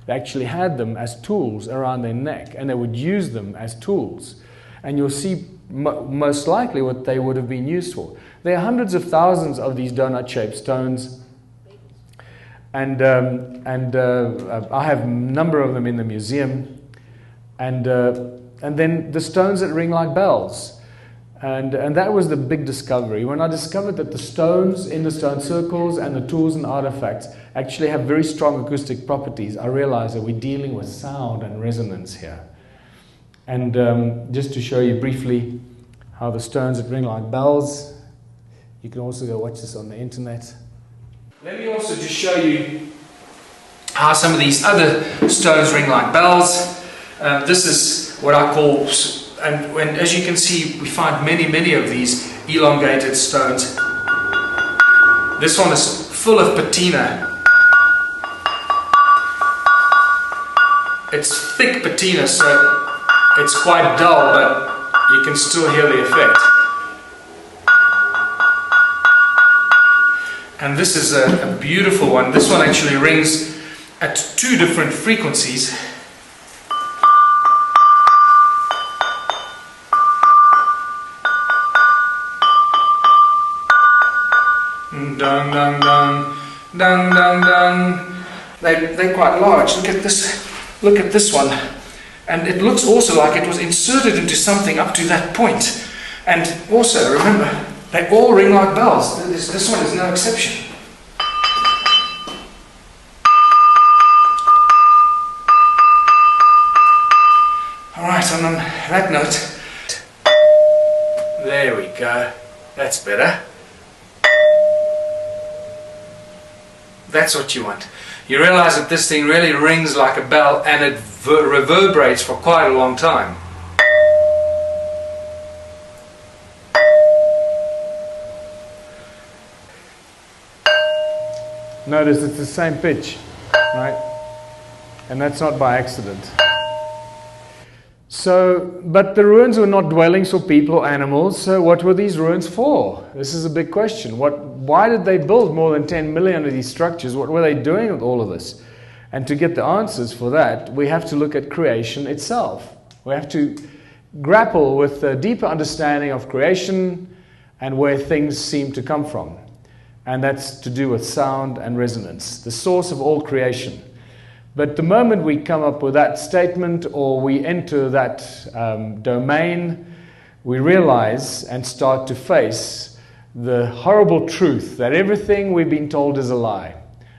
They actually had them as tools around their neck, and they would use them as tools. And you'll see most likely what they would have been used for. There are hundreds of thousands of these donut-shaped stones. And I have a number of them in the museum, and then the stones that ring like bells, and that was the big discovery. When I discovered that the stones in the stone circles and the tools and artifacts actually have very strong acoustic properties, I realized that we're dealing with sound and resonance here. And just to show you briefly how the stones that ring like bells, you can also go watch this on the internet. Let me also just show you how some of these other stones ring like bells. This is what I call, and as you can see, we find many of these elongated stones. This one is full of patina. It's thick patina, so it's quite dull, but you can still hear the effect. And this is a beautiful one. This one actually rings at 2 different frequencies. Dun dun dun, dun dun dun. They're quite large. Look at this. Look at this one. And it looks also like it was inserted into something up to that point. And also, remember, they all ring like bells. This one is no exception. Alright, and on that note, there we go. That's better. That's what you want. You realize that this thing really rings like a bell, and it reverberates for quite a long time. Notice it's the same pitch, right? And that's not by accident. So, but the ruins were not dwellings for people or animals, so what were these ruins for? This is a big question. Why did they build more than 10 million of these structures? What were they doing with all of this? And to get the answers for that, we have to look at creation itself. We have to grapple with a deeper understanding of creation and where things seem to come from. And that's to do with sound and resonance, the source of all creation. But the moment we come up with that statement or we enter that domain, we realize and start to face the horrible truth that everything we've been told is a lie.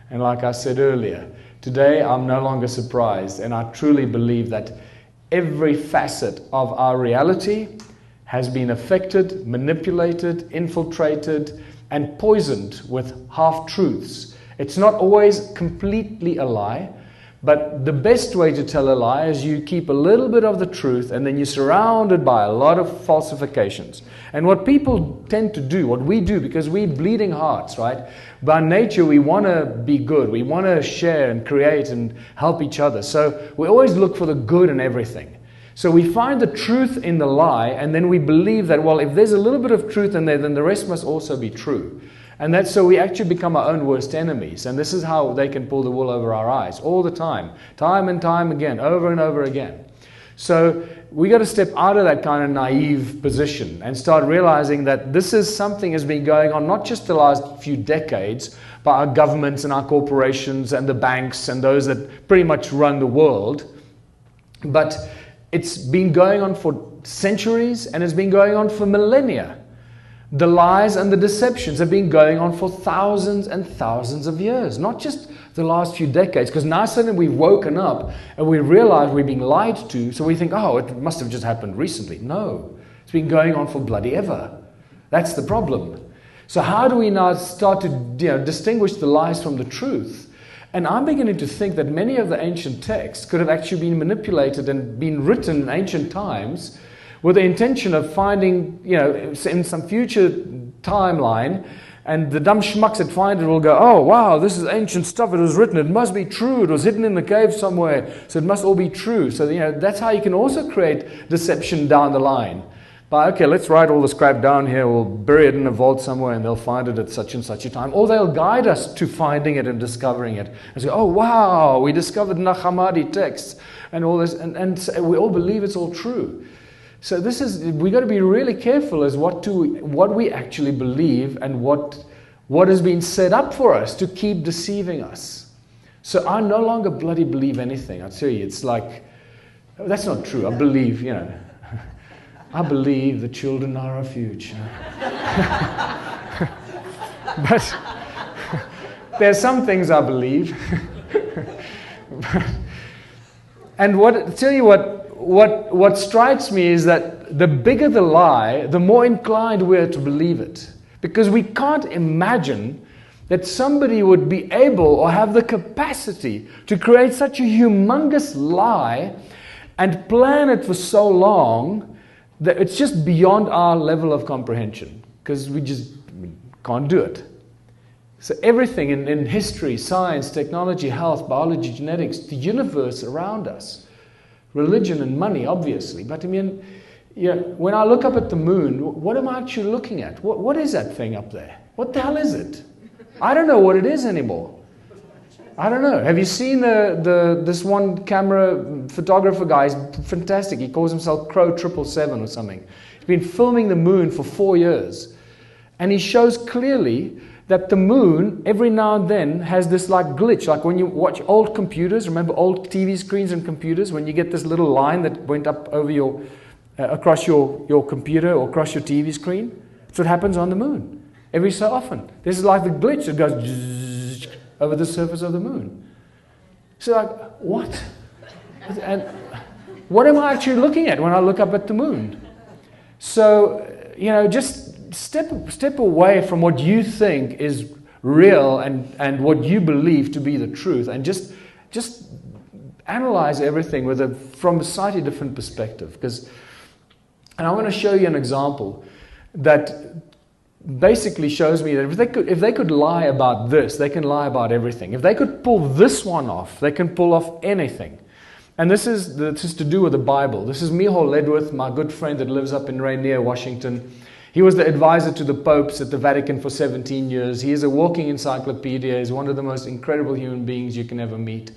And like I said earlier, today I'm no longer surprised, and I truly believe that every facet of our reality has been affected, manipulated, infiltrated, and poisoned with half-truths. It's not always completely a lie, but the best way to tell a lie is you keep a little bit of the truth and then you're surrounded by a lot of falsifications. And what people tend to do, what we do, because we're bleeding hearts, right? By nature, we want to be good. We want to share and create and help each other. So we always look for the good in everything. So we find the truth in the lie, and then we believe that, well, if there's a little bit of truth in there, then the rest must also be true. And that's so we actually become our own worst enemies. And this is how they can pull the wool over our eyes all the time and time again, over and over again. So we got to step out of that kind of naive position and start realizing that this is something has been going on not just the last few decades, but our governments and our corporations and the banks and those that pretty much run the world. But it's been going on for centuries and it's been going on for millennia. The lies and the deceptions have been going on for thousands and thousands of years, not just the last few decades, because now suddenly we've woken up and we realize we're being lied to, so we think, oh, it must have just happened recently. No, it's been going on for bloody ever. That's the problem. So how do we now start to distinguish the lies from the truth? And I'm beginning to think that many of the ancient texts could have actually been manipulated and been written in ancient times with the intention of finding, in some future timeline, and the dumb schmucks that find it will go, oh, wow, this is ancient stuff. It was written. It must be true. It was hidden in the cave somewhere. So it must all be true. So, that's how you can also create deception down the line. By, okay, let's write all this crap down here. We'll bury it in a vault somewhere and they'll find it at such and such a time. Or they'll guide us to finding it and discovering it. And say, oh, wow, we discovered Nag Hammadi texts and all this. And we all believe it's all true. So we got to be really careful as what we actually believe and what has been set up for us to keep deceiving us. So I no longer bloody believe anything. I tell you, it's like, that's not true. I believe, I believe the children are our future. But there's some things I believe. And what strikes me is that the bigger the lie, the more inclined we are to believe it. Because we can't imagine that somebody would be able or have the capacity to create such a humongous lie and plan it for so long that it's just beyond our level of comprehension. Because we just can't do it. So everything in history, science, technology, health, biology, genetics, the universe around us, religion and money, obviously. But when I look up at the moon, what am I actually looking at? What is that thing up there? What the hell is it? I don't know what it is anymore. I don't know. Have you seen this one camera photographer guy? He's fantastic. He calls himself Crow 777 or something. He's been filming the moon for 4 years. And he shows clearly that the moon, every now and then, has this like glitch. Like when you watch old computers, remember old TV screens and computers, when you get this little line that went up over across your computer or across your TV screen? That's what happens on the moon. Every so often. This is like the glitch that goes zzz, over the surface of the moon. So like, what? And what am I actually looking at when I look up at the moon? So, just step away from what you think is real and what you believe to be the truth, and just analyze everything from a slightly different perspective. And I want to show you an example that basically shows me that if they could lie about this, they can lie about everything. If they could pull this one off, they can pull off anything. And this is to do with the Bible. This is Micheal Ledworth, my good friend that lives up in Rainier, Washington. He was the advisor to the popes at the Vatican for 17 years. He is a walking encyclopedia. He's one of the most incredible human beings you can ever meet.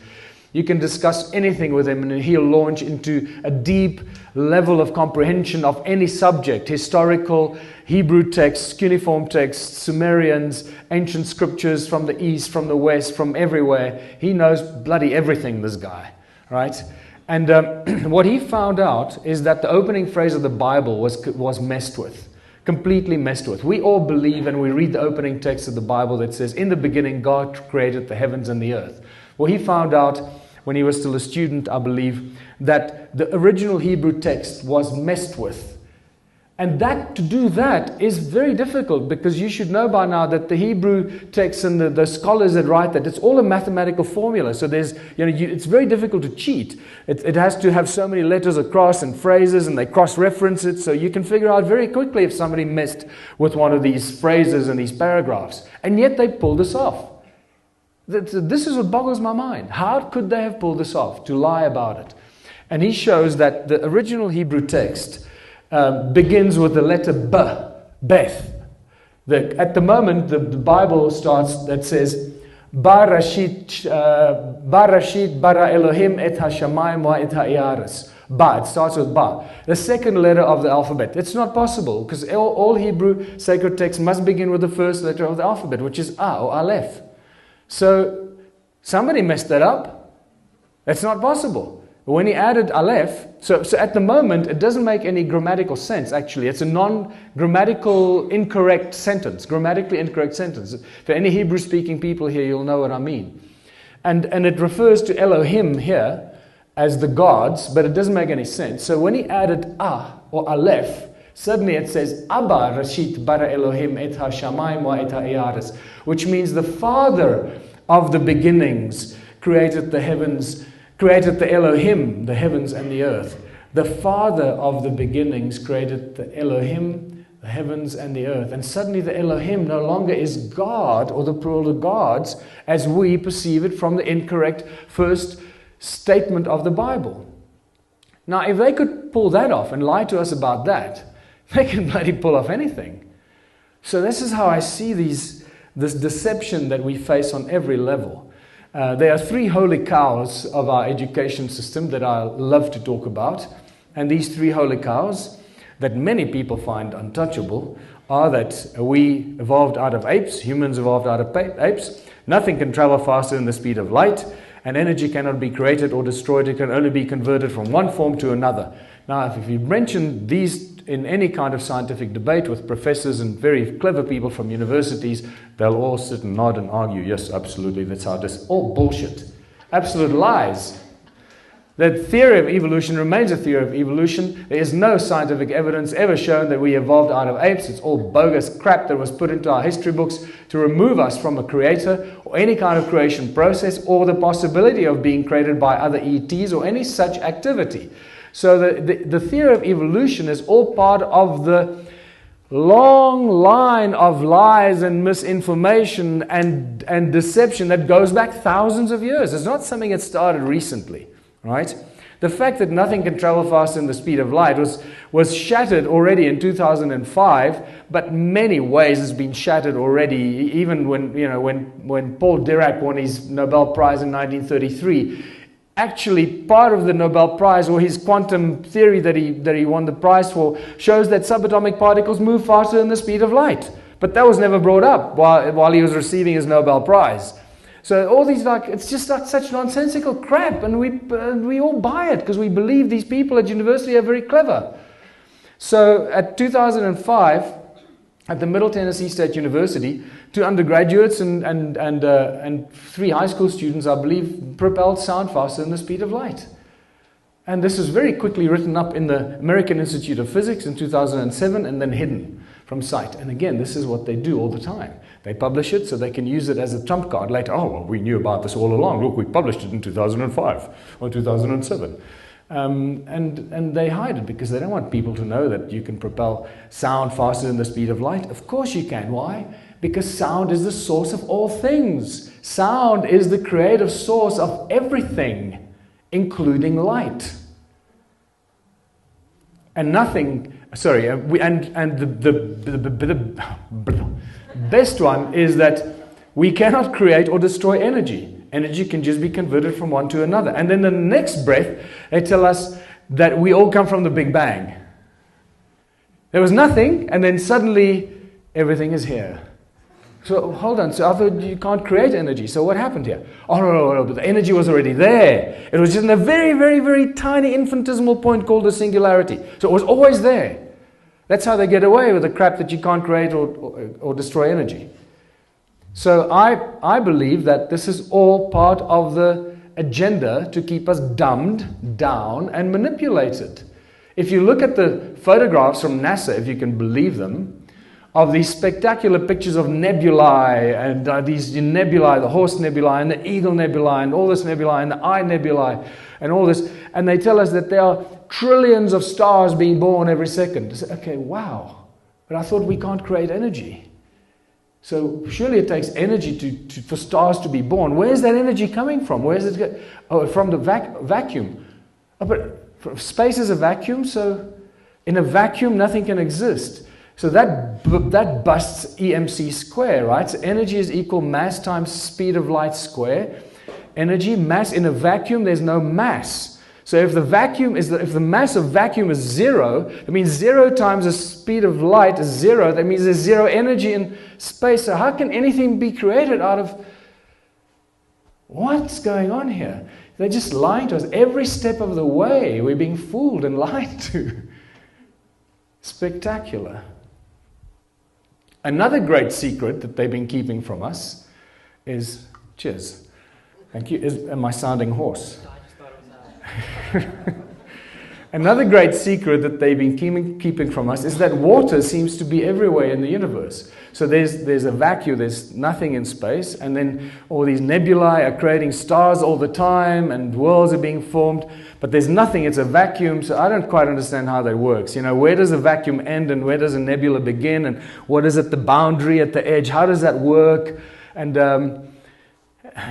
You can discuss anything with him and he'll launch into a deep level of comprehension of any subject: historical, Hebrew texts, cuneiform texts, Sumerians, ancient scriptures from the east, from the west, from everywhere. He knows bloody everything, this guy, right? And what he found out is that the opening phrase of the Bible was messed with, completely messed with. We all believe, and we read the opening text of the Bible that says, "In the beginning God created the heavens and the earth." Well, he found out when he was still a student, I believe, that the original Hebrew text was messed with. And to do that is very difficult, because you should know by now that the Hebrew text and the scholars that write that, it's all a mathematical formula. So it's very difficult to cheat. It has to have so many letters across and phrases, and they cross-reference it. So you can figure out very quickly if somebody messed with one of these phrases and these paragraphs. And yet they pulled this off. This is what boggles my mind. How could they have pulled this off, to lie about it? And he shows that the original Hebrew text begins with the letter B, Beth. At the moment, the Bible starts, that says, Barashit bara Elohim et hashamayim wa et ha'yaris. Ba, it starts with Ba, the second letter of the alphabet. It's not possible, because all Hebrew sacred texts must begin with the first letter of the alphabet, which is A, or Aleph. So somebody messed that up. That's not possible. When he added Aleph, so at the moment, it doesn't make any grammatical sense, actually. It's a non-grammatical incorrect sentence, grammatically incorrect sentence. For any Hebrew-speaking people here, you'll know what I mean. And it refers to Elohim here as the gods, but it doesn't make any sense. So when he added A, or Aleph, suddenly it says, Abba Rashit bara Elohim et ha-shamayim wa et ha-yaris, which means the Father of the beginnings created the heavens, created the Elohim, the heavens and the earth. The Father of the beginnings created the Elohim, the heavens and the earth. And suddenly the Elohim no longer is God, or the plural of gods, as we perceive it from the incorrect first statement of the Bible. Now, if they could pull that off and lie to us about that, they can bloody pull off anything. So this is how I see this deception that we face on every level. There are three holy cows of our education system that I love to talk about. And these three holy cows that many people find untouchable are that we evolved out of apes, humans evolved out of apes. Nothing can travel faster than the speed of light, and energy cannot be created or destroyed. It can only be converted from one form to another. Now, if you mention these in any kind of scientific debate with professors and very clever people from universities, they'll all sit and nod and argue, yes, absolutely, that's how it is. All bullshit. Absolute lies. The theory of evolution remains a theory of evolution. There is no scientific evidence ever shown that we evolved out of apes. It's all bogus crap that was put into our history books to remove us from a creator or any kind of creation process or the possibility of being created by other ETs or any such activity. So the theory of evolution is all part of the long line of lies and misinformation and deception that goes back thousands of years. It's not something that started recently, right? The fact that nothing can travel faster than the speed of light was shattered already in 2005, but many ways has been shattered already. Even when Paul Dirac won his Nobel Prize in 1933. Actually, part of the Nobel Prize, or his quantum theory that he won the prize for, shows that subatomic particles move faster than the speed of light. But that was never brought up while he was receiving his Nobel Prize. So all these, it's just like such nonsensical crap, and we all buy it because we believe these people at university are very clever. So at 2005, at the Middle Tennessee State University, 2 undergraduates and 3 high school students, I believe, propelled sound faster than the speed of light. And this was very quickly written up in the American Institute of Physics in 2007 and then hidden from sight. And again, this is what they do all the time. They publish it so they can use it as a trump card later. Oh, well, we knew about this all along. Look, we published it in 2005 or 2007. And they hide it because they don't want people to know that you can propel sound faster than the speed of light. Of course you can. Why? Because sound is the source of all things. Sound is the creative source of everything, including light. And nothing, sorry, the best one is that we cannot create or destroy energy. Energy can just be converted from one to another. And then the next breath, they tell us that we all come from the Big Bang. There was nothing, and then suddenly everything is here. So hold on, so I thought you can't create energy. So what happened here? Oh, no, but the energy was already there. It was just in a very, very, very tiny infinitesimal point called the singularity. So it was always there. That's how they get away with the crap that you can't create or destroy energy. So I believe that this is all part of the agenda to keep us dumbed down and manipulated. If you look at the photographs from NASA, if you can believe them, of these spectacular pictures of nebulae and these nebulae, the Horse Nebulae and the Eagle Nebulae and all this nebulae and the Eye Nebulae and all this, and they tell us that there are trillions of stars being born every second. Okay, wow, but I thought we can't create energy. So surely it takes energy for stars to be born. Where's that energy coming from? Where's it go? Oh, from the vacuum. Oh, but space is a vacuum, so in a vacuum nothing can exist. So that busts EMC square, right? So energy is equal mass times speed of light square. Energy, mass, in a vacuum there's no mass. So if the mass of vacuum is zero, it means 0 times the speed of light is 0. That means there's zero energy in space. So how can anything be created out of... What's going on here? They're just lying to us. Every step of the way, we're being fooled and lied to. Spectacular. Another great secret that they've been keeping from us is... Cheers. Thank you. Am I sounding hoarse? Another great secret that they've been keeping from us is that water seems to be everywhere in the universe. So there's a vacuum, there's nothing in space, and then all these nebulae are creating stars all the time, and worlds are being formed, but there's nothing, it's a vacuum, so I don't quite understand how that works. You know, where does a vacuum end, and where does a nebula begin, and what is at the boundary, at the edge, how does that work? And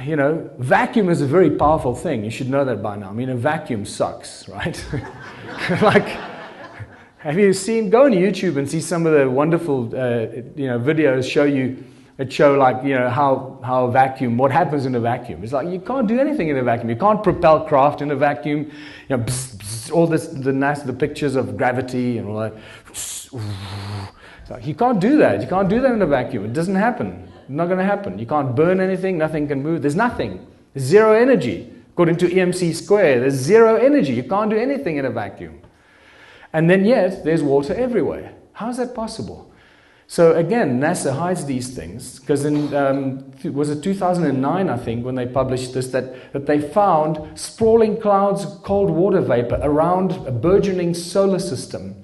you know, vacuum is a very powerful thing. You should know that by now. I mean, a vacuum sucks, right? Like, have you seen? Go on YouTube and see some of the wonderful, videos show like, you know, how a vacuum, what happens in a vacuum. It's like you can't do anything in a vacuum. You can't propel craft in a vacuum. You know, all this, the pictures of gravity and all that. It's like, you can't do that. You can't do that in a vacuum. It doesn't happen. It's not going to happen. You can't burn anything. Nothing can move. There's nothing. There's zero energy. According to EMC square, there's zero energy. You can't do anything in a vacuum. And then yet, there's water everywhere. How is that possible? So again, NASA hides these things because in, was it 2009, I think, when they published this, that they found sprawling clouds of cold water vapor around a burgeoning solar system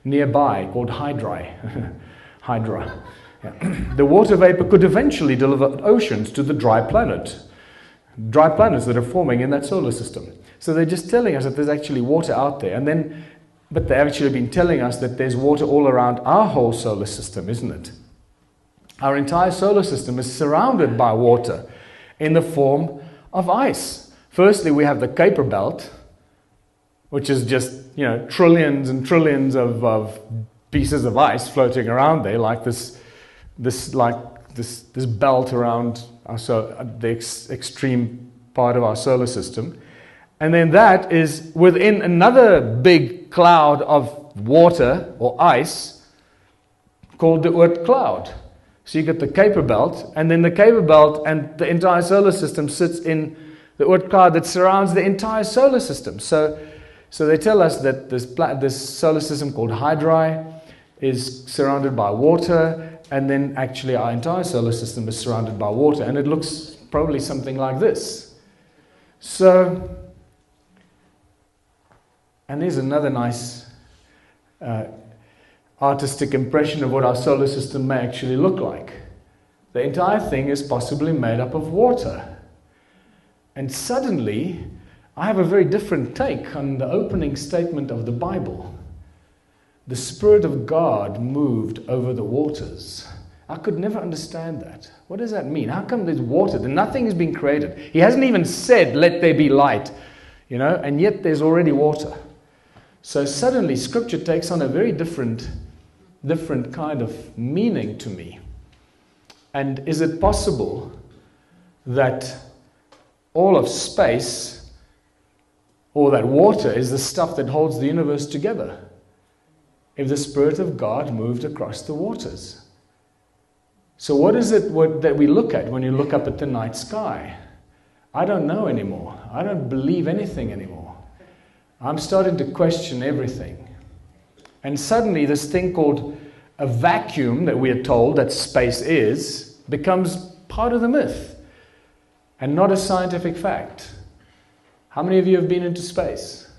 nearby called Hydra. Hydra. Yeah. The water vapor could eventually deliver oceans to the dry planets that are forming in that solar system. So they're just telling us that there's actually water out there, but they've actually been telling us that there's water all around our whole solar system, isn't it? Our entire solar system is surrounded by water in the form of ice. Firstly, we have the Kuiper Belt, which is just, you know, trillions and trillions of pieces of ice floating around there, like this belt around the extreme part of our solar system. And then that is within another big cloud of water or ice called the Oort cloud. So you get the Kuiper Belt, and then the Kuiper Belt and the entire solar system sits in the Oort cloud that surrounds the entire solar system. So they tell us that this solar system called Hydra is surrounded by water, and then actually our entire solar system is surrounded by water, and it looks probably something like this. So, and there's another nice artistic impression of what our solar system may actually look like. The entire thing is possibly made up of water. And suddenly, I have a very different take on the opening statement of the Bible. The Spirit of God moved over the waters. I could never understand that. What does that mean? How come there's water? Nothing has been created. He hasn't even said, let there be light, and yet there's already water. So suddenly Scripture takes on a very different kind of meaning to me. And is it possible that all of space, or that water, is the stuff that holds the universe together? If the Spirit of God moved across the waters. So what is it that we look at when you look up at the night sky? I don't know anymore. I don't believe anything anymore. I'm starting to question everything. And suddenly this thing called a vacuum that we are told that space is becomes part of the myth and not a scientific fact. How many of you have been into space?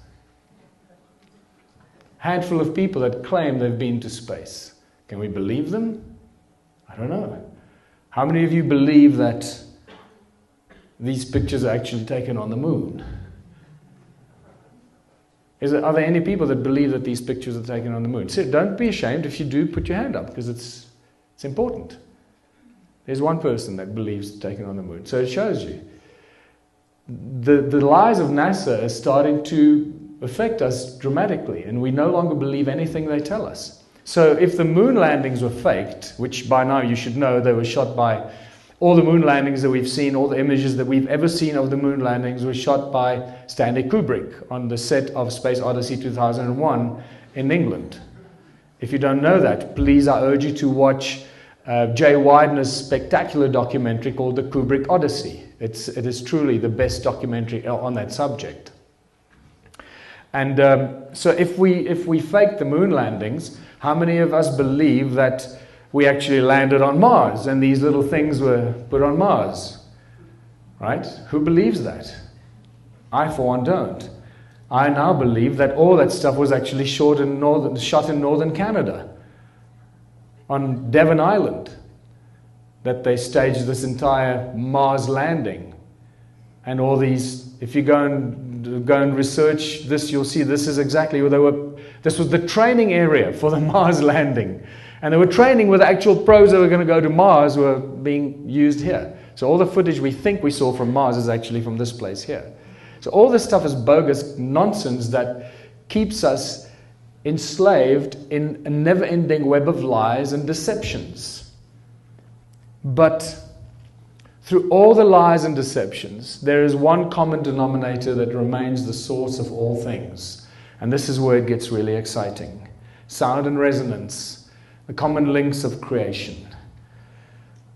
Handful of people that claim they've been to space. Can we believe them? I don't know. How many of you believe that these pictures are actually taken on the moon? Are there any people that believe that these pictures are taken on the moon? So don't be ashamed. If you do, put your hand up, because it's important. There's one person that believes taken on the moon. So it shows you. The lies of NASA are starting to affect us dramatically, and we no longer believe anything they tell us. So if the moon landings were faked, which by now you should know they were shot by all the moon landings that we've seen, all the images that we've ever seen of the moon landings were shot by Stanley Kubrick on the set of Space Odyssey 2001 in England. If you don't know that, please, I urge you to watch Jay Weidner's spectacular documentary called The Kubrick Odyssey. It is truly the best documentary on that subject. And so if we fake the moon landings, how many of us believe that we actually landed on Mars and these little things were put on Mars? Right? Who believes that? I, for one, don't. I now believe that all that stuff was actually shot in northern Canada, on Devon Island, that they staged this entire Mars landing. And all these, if you go and research this, you'll see this is exactly where they were. This was the training area for the Mars landing. And they were training with the actual pros that were going to go to Mars were being used here. So all the footage we think we saw from Mars is actually from this place here. So all this stuff is bogus nonsense that keeps us enslaved in a never-ending web of lies and deceptions. But through all the lies and deceptions, there is one common denominator that remains the source of all things. And this is where it gets really exciting. Sound and resonance, the common links of creation.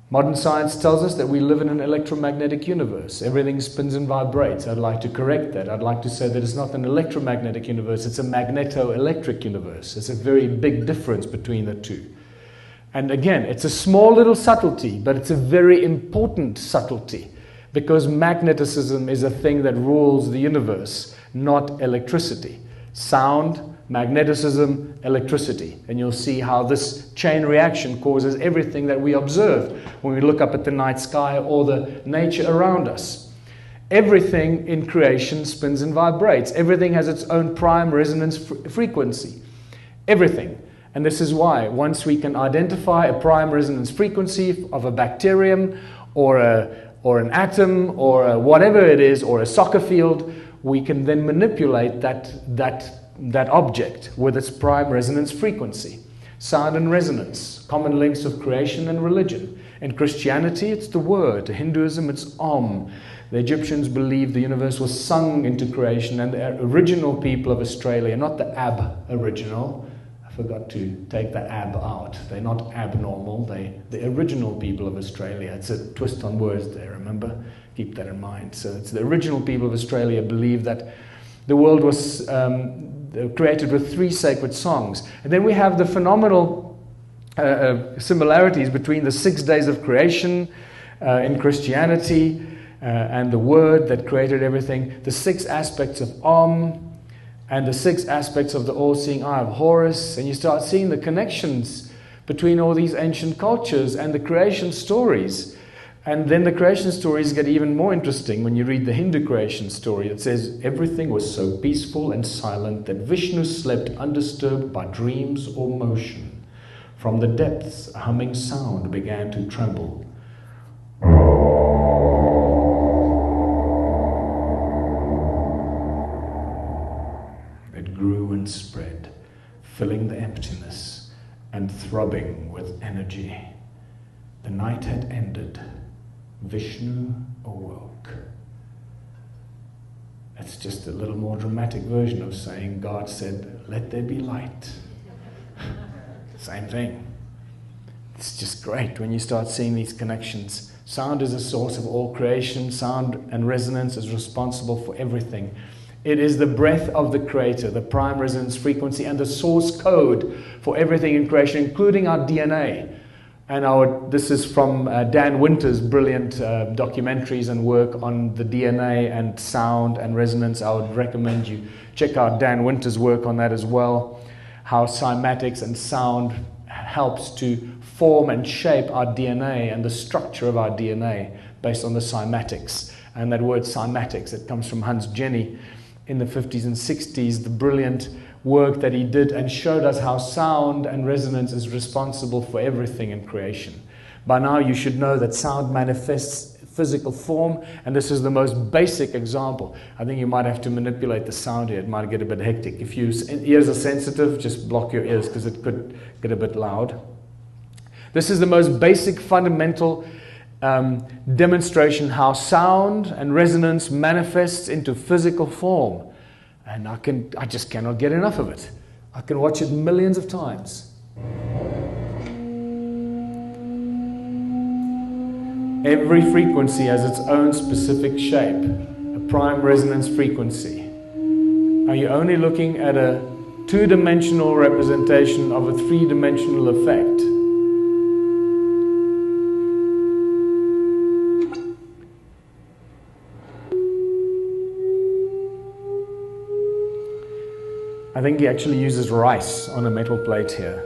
Modern science tells us that we live in an electromagnetic universe. Everything spins and vibrates. I'd like to correct that. I'd like to say that it's not an electromagnetic universe, it's a magneto-electric universe. There's a very big difference between the two. And again, it's a small little subtlety, but it's a very important subtlety, because magnetism is a thing that rules the universe, not electricity. Sound, magneticism, electricity. And you'll see how this chain reaction causes everything that we observe when we look up at the night sky or the nature around us. Everything in creation spins and vibrates. Everything has its own prime resonance frequency. Everything. And this is why once we can identify a prime resonance frequency of a bacterium or an atom or whatever it is, or a soccer field, we can then manipulate that object with its prime resonance frequency. Sound and resonance, common links of creation and religion. In Christianity, it's the word. In Hinduism, it's Om. The Egyptians believed the universe was sung into creation, and the original people of Australia, not the Aboriginal, I forgot to take the ab out. They're not abnormal. The original people of Australia. It's a twist on words there, remember? Keep that in mind. So it's the original people of Australia believed that the world was created with 3 sacred songs. And then we have the phenomenal similarities between the 6 days of creation in Christianity and the word that created everything, the 6 aspects of Om, and the 6 aspects of the all-seeing eye of Horus, and you start seeing the connections between all these ancient cultures and the creation stories. And then the creation stories get even more interesting when you read the Hindu creation story. It says, everything was so peaceful and silent that Vishnu slept undisturbed by dreams or motion. From the depths, a humming sound began to tremble. It grew and spread, filling the emptiness and throbbing with energy. The night had ended. Vishnu awoke. It's just a little more dramatic version of saying God said, let there be light. Same thing. It's just great when you start seeing these connections. Sound is a source of all creation. Sound and resonance is responsible for everything. It is the breath of the Creator, the prime resonance frequency, and the source code for everything in creation, including our DNA. And this is from Dan Winter's brilliant documentaries and work on the DNA and sound and resonance. I would recommend you check out Dan Winter's work on that as well. How cymatics and sound helps to form and shape our DNA and the structure of our DNA based on the cymatics. And that word cymatics, it comes from Hans Jenny in the 50s and 60s, the brilliant work that he did and showed us how sound and resonance is responsible for everything in creation. By now you should know that sound manifests physical form, and this is the most basic example. I think you might have to manipulate the sound here. It might get a bit hectic. If your ears are sensitive, just block your ears because it could get a bit loud. This is the most basic, fundamental demonstration how sound and resonance manifests into physical form. And I just cannot get enough of it. I can watch it millions of times. Every frequency has its own specific shape, a prime resonance frequency. Are you only looking at a two-dimensional representation of a three-dimensional effect? I think he actually uses rice on a metal plate here.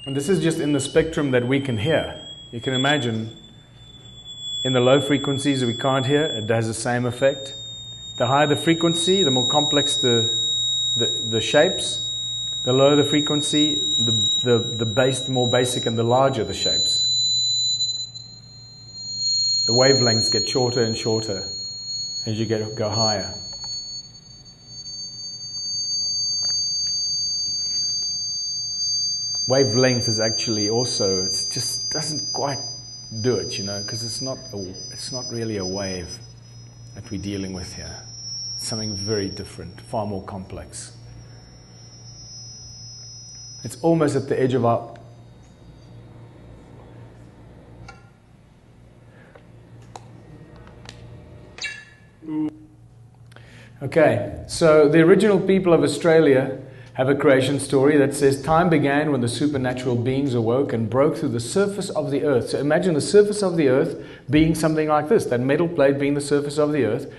And this is just in the spectrum that we can hear. You can imagine in the low frequencies we can't hear, it has the same effect. The higher the frequency, the more complex the shapes. The lower the frequency, the more basic and the larger the shapes. The wavelengths get shorter and shorter as you go higher. Wavelength is actually also, it just doesn't quite do it, you know, because it's not really a wave that we're dealing with here. It's something very different, far more complex. It's almost at the edge of our... Okay, so the original people of Australia have a creation story that says time began when the supernatural beings awoke and broke through the surface of the earth. So imagine the surface of the earth being something like this, that metal plate being the surface of the earth,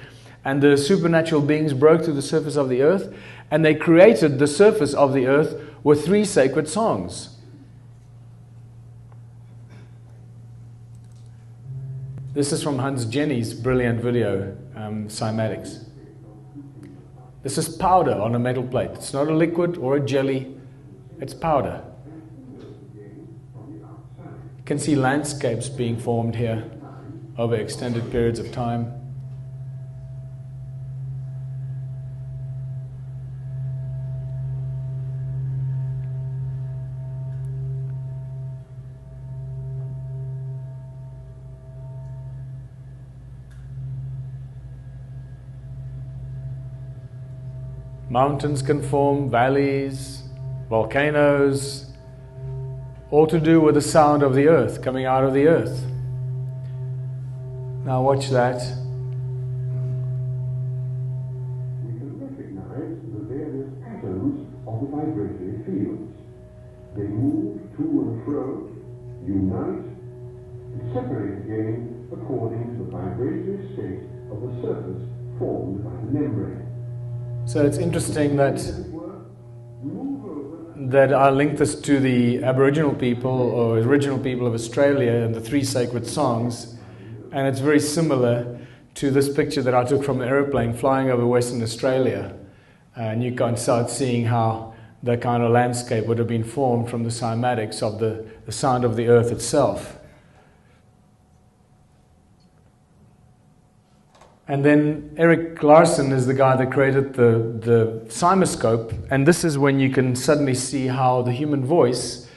and the supernatural beings broke through the surface of the earth, and they created the surface of the earth with 3 sacred songs. This is from Hans Jenny's brilliant video, Cymatics. This is powder on a metal plate. It's not a liquid or a jelly, it's powder. You can see landscapes being formed here over extended periods of time. Mountains can form, valleys, volcanoes, all to do with the sound of the earth, coming out of the earth. Now watch that. We can recognize the various patterns of the vibratory fields. They move to and fro, unite, and separate again according to the vibratory state of the surface formed by the membrane. So it's interesting that I link this to the Aboriginal people or original people of Australia and the three sacred songs, and it's very similar to this picture that I took from an aeroplane flying over Western Australia, and you can start seeing how the kind of landscape would have been formed from the cymatics of the sound of the earth itself. And then Erik Larson is the guy that created the cymoscope, and this is when you can suddenly see how the human voice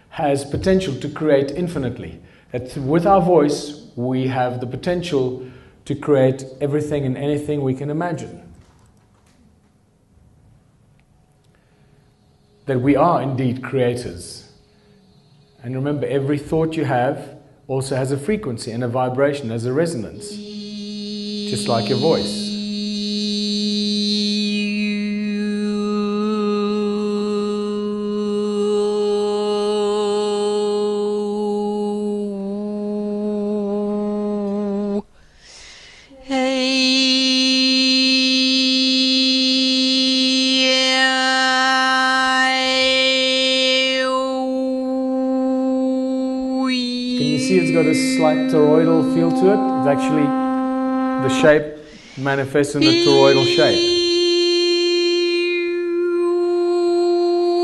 has potential to create infinitely. That with our voice, we have the potential to create everything and anything we can imagine. That we are indeed creators. And remember, every thought you have also has a frequency and a vibration, as a resonance. Just like your voice. Can you see it's got a slight toroidal feel to it? It's actually the shape manifests in a toroidal shape.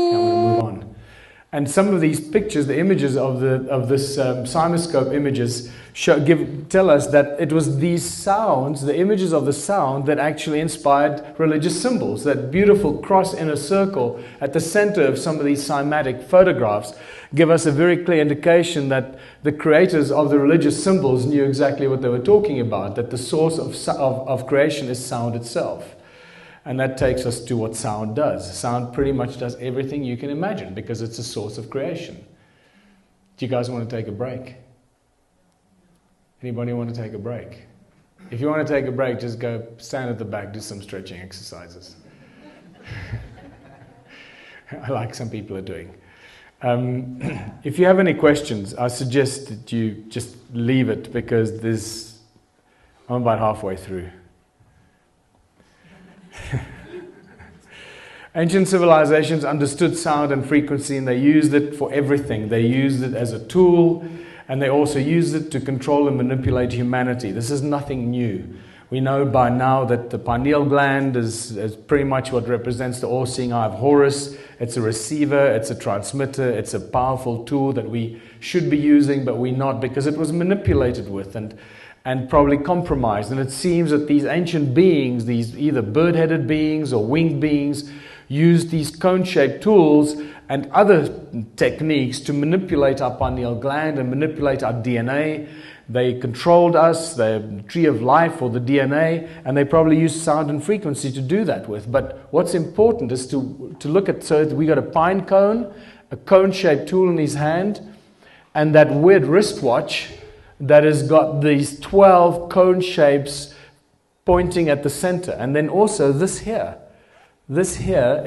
Okay, I'm going to move on. And some of these pictures, the images of this cymoscope images, tell us that it was these sounds, the images of the sound, that actually inspired religious symbols. That beautiful cross in a circle at the center of some of these cymatic photographs give us a very clear indication that the creators of the religious symbols knew exactly what they were talking about, that the source of creation is sound itself. And that takes us to what sound does. Sound pretty much does everything you can imagine because it's a source of creation. Do you guys want to take a break? Anybody want to take a break? If you want to take a break, just go stand at the back, do some stretching exercises. Like some people are doing. If you have any questions, I suggest that you just leave it because I'm about halfway through. Ancient civilizations understood sound and frequency, and they used it for everything. They used it as a tool, and they also used it to control and manipulate humanity. This is nothing new. We know by now that the pineal gland is pretty much what represents the all-seeing eye of Horus. It's a receiver, it's a transmitter, it's a powerful tool that we should be using, but we're not, because it was manipulated with and probably compromised. And it seems that these ancient beings, these either bird-headed beings or winged beings, used these cone-shaped tools and other techniques to manipulate our pineal gland and manipulate our DNA. They controlled us, the tree of life or the DNA, and they probably used sound and frequency to do that with. But what's important is to look at, so we got a pine cone, a cone-shaped tool in his hand, and that weird wristwatch that has got these 12 cone shapes pointing at the center. And then also this here. This here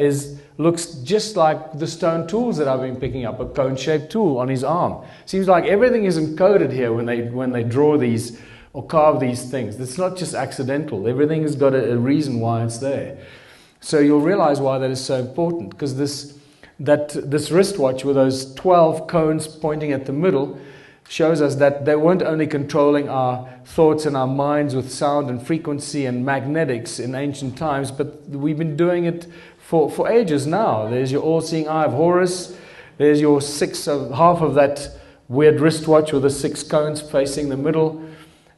looks just like the stone tools that I've been picking up, a cone-shaped tool on his arm. Seems like everything is encoded here when they draw these or carve these things. It's not just accidental. Everything has got a reason why it's there. So you'll realize why that is so important, because this wristwatch with those 12 cones pointing at the middle shows us that they weren't only controlling our thoughts and our minds with sound and frequency and magnetics in ancient times, but we've been doing it for ages now. There's your all-seeing eye of Horus. There's your half of that weird wristwatch with the 6 cones facing the middle,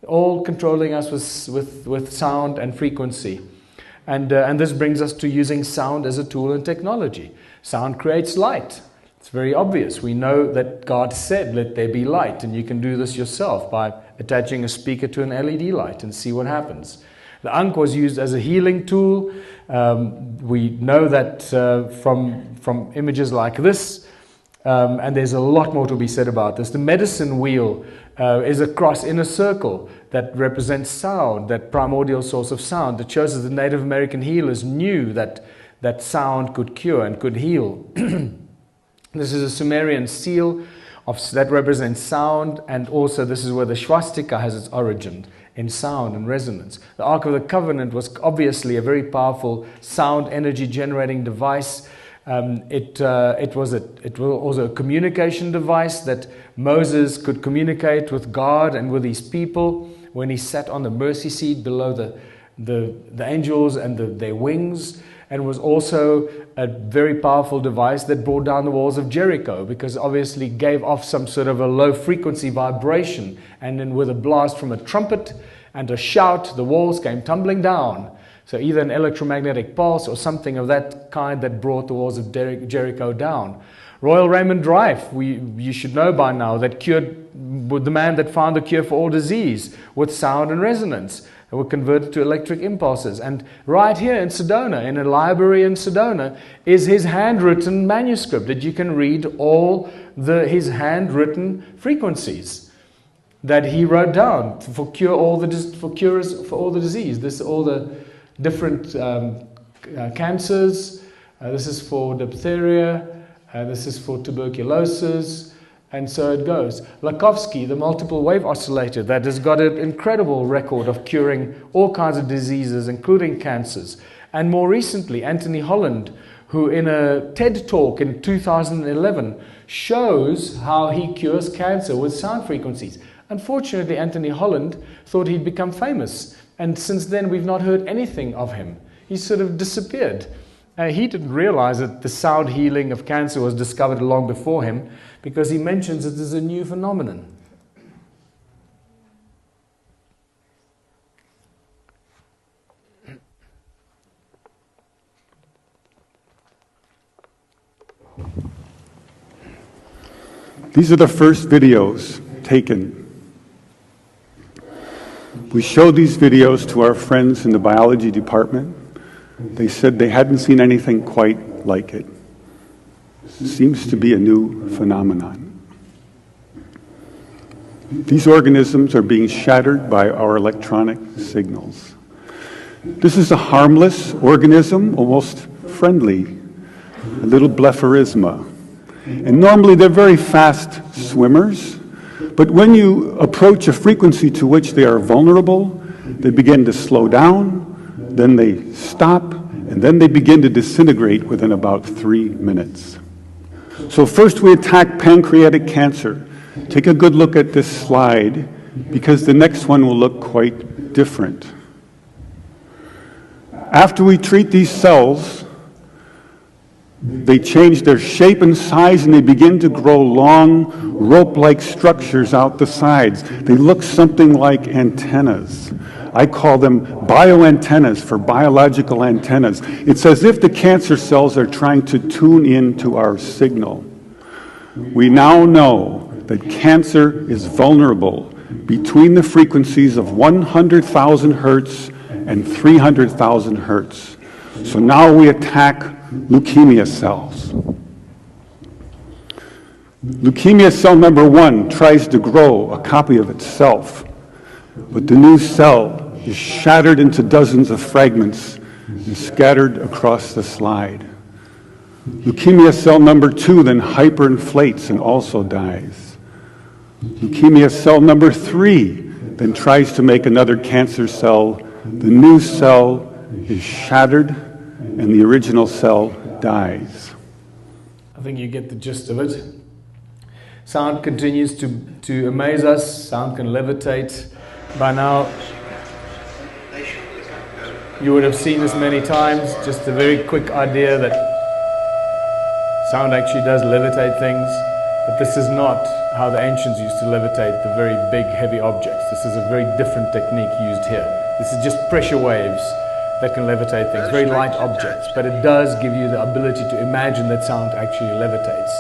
all controlling us with sound and frequency. And this brings us to using sound as a tool in technology. Sound creates light. It's very obvious. We know that God said, let there be light, and you can do this yourself by attaching a speaker to an LED light and see what happens. The ankh was used as a healing tool. We know that from images like this, and there's a lot more to be said about this. The medicine wheel is a cross in a circle that represents sound, that primordial source of sound, that shows that the Native American healers knew that sound could cure and could heal. This is a Sumerian seal that represents sound, and also this is where the swastika has its origin, in sound and resonance. The Ark of the Covenant was obviously a very powerful sound energy generating device. It was also a communication device that Moses could communicate with God and with his people when he sat on the mercy seat below the angels and their wings, and was also a very powerful device that brought down the walls of Jericho, because obviously gave off some sort of a low frequency vibration, and then with a blast from a trumpet and a shout, the walls came tumbling down. So either an electromagnetic pulse or something of that kind that brought the walls of Jericho down. Royal Raymond Rife, you should know by now, that cured the man that found the cure for all disease with sound and resonance. They were converted to electric impulses. And right here in Sedona, in a library in Sedona, is his handwritten manuscript that you can read all his handwritten frequencies that he wrote down for cures for all the disease. This all the different cancers. This is for diphtheria. This is for tuberculosis. And so it goes. Lakovsky, the multiple wave oscillator, that has got an incredible record of curing all kinds of diseases, including cancers. And more recently, Anthony Holland, who in a TED talk in 2011 shows how he cures cancer with sound frequencies. Unfortunately, Anthony Holland thought he'd become famous. And since then, we've not heard anything of him. He sort of disappeared. He didn't realize that the sound healing of cancer was discovered long before him, because he mentions it as a new phenomenon. These are the first videos taken. We showed these videos to our friends in the biology department. They said they hadn't seen anything quite like it. Seems to be a new phenomenon. These organisms are being shattered by our electronic signals. This is a harmless organism, almost friendly, a little Blepharisma. And normally they're very fast swimmers, but when you approach a frequency to which they are vulnerable, they begin to slow down, then they stop, and then they begin to disintegrate within about 3 minutes. So first we attack pancreatic cancer. Take a good look at this slide, because the next one will look quite different. After we treat these cells, they change their shape and size, and they begin to grow long, rope-like structures out the sides. They look something like antennas. I call them bioantennas for biological antennas. It's as if the cancer cells are trying to tune in to our signal. We now know that cancer is vulnerable between the frequencies of 100,000 hertz and 300,000 hertz. So now we attack leukemia cells. Leukemia cell number 1 tries to grow a copy of itself, but the new cell is shattered into dozens of fragments and scattered across the slide. Leukemia cell number 2 then hyperinflates and also dies. Leukemia cell number 3 then tries to make another cancer cell. The new cell is shattered and the original cell dies. I think you get the gist of it. Sound continues to amaze us. Sound can levitate. By now, you would have seen this many times. Just a very quick idea that sound actually does levitate things. But this is not how the ancients used to levitate the very big, heavy objects. This is a very different technique used here. This is just pressure waves that can levitate things, very light objects. But it does give you the ability to imagine that sound actually levitates.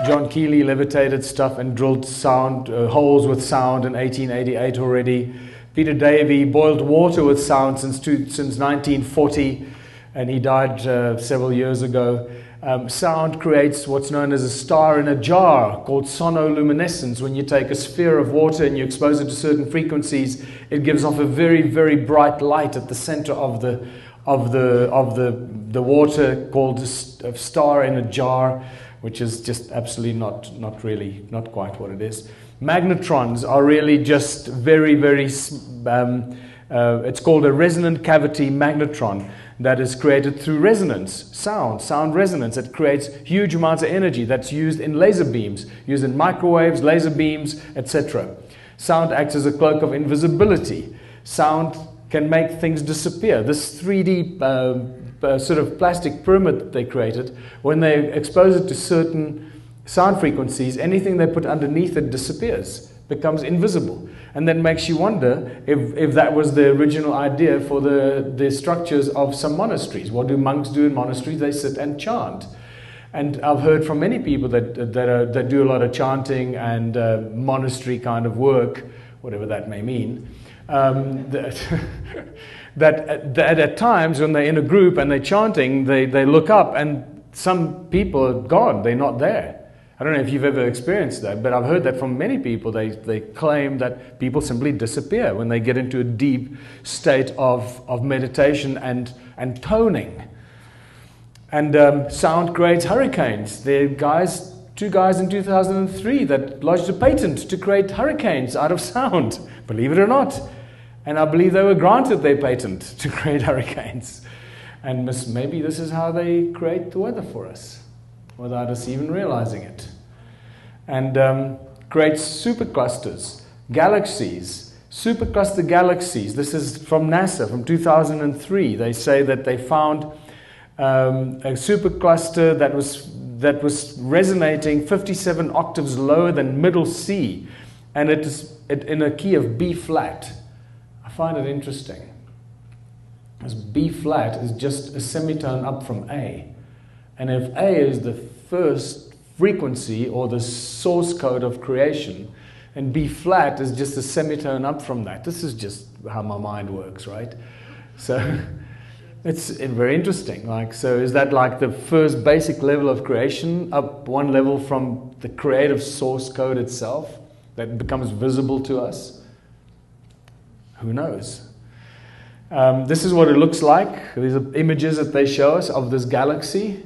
John Keeley levitated stuff and drilled sound holes with sound in 1888 already. Peter Davey boiled water with sound since 1940, and he died several years ago. Sound creates what's known as a star in a jar, called sonoluminescence. When you take a sphere of water and you expose it to certain frequencies, it gives off a very, very bright light at the center of the water, called a star in a jar, which is just absolutely not quite what it is. Magnetrons are really just very, very, it's called a resonant cavity magnetron that is created through resonance, sound resonance. It creates huge amounts of energy that's used in laser beams, used in microwaves, laser beams, etc. Sound acts as a cloak of invisibility. Sound can make things disappear. This 3D sort of plastic pyramid that they created, when they expose it to certain sound frequencies, anything they put underneath it disappears, becomes invisible. And that makes you wonder if that was the original idea for the structures of some monasteries. What do monks do in monasteries? They sit and chant. And I've heard from many people that do a lot of chanting and monastery kind of work, whatever that may mean, that at times when they're in a group and they're chanting, they look up and some people are gone, they're not there. I don't know if you've ever experienced that, but I've heard that from many people. They claim that people simply disappear when they get into a deep state of meditation and toning. And sound creates hurricanes. There are two guys in 2003 that lodged a patent to create hurricanes out of sound, believe it or not. And I believe they were granted their patent to create hurricanes. And maybe this is how they create the weather for us, without us even realizing it. And creates superclusters, galaxies, supercluster galaxies. This is from NASA, from 2003. They say that they found a supercluster that was resonating 57 octaves lower than middle C, and it is in a key of B flat. I find it interesting, because B flat is just a semitone up from A. And if A is the first frequency or the source code of creation, and B flat is just a semitone up from that. This is just how my mind works, right? So it's very interesting. So is that like the first basic level of creation, up one level from the creative source code itself that becomes visible to us? Who knows? This is what it looks like. These are images that they show us of this galaxy,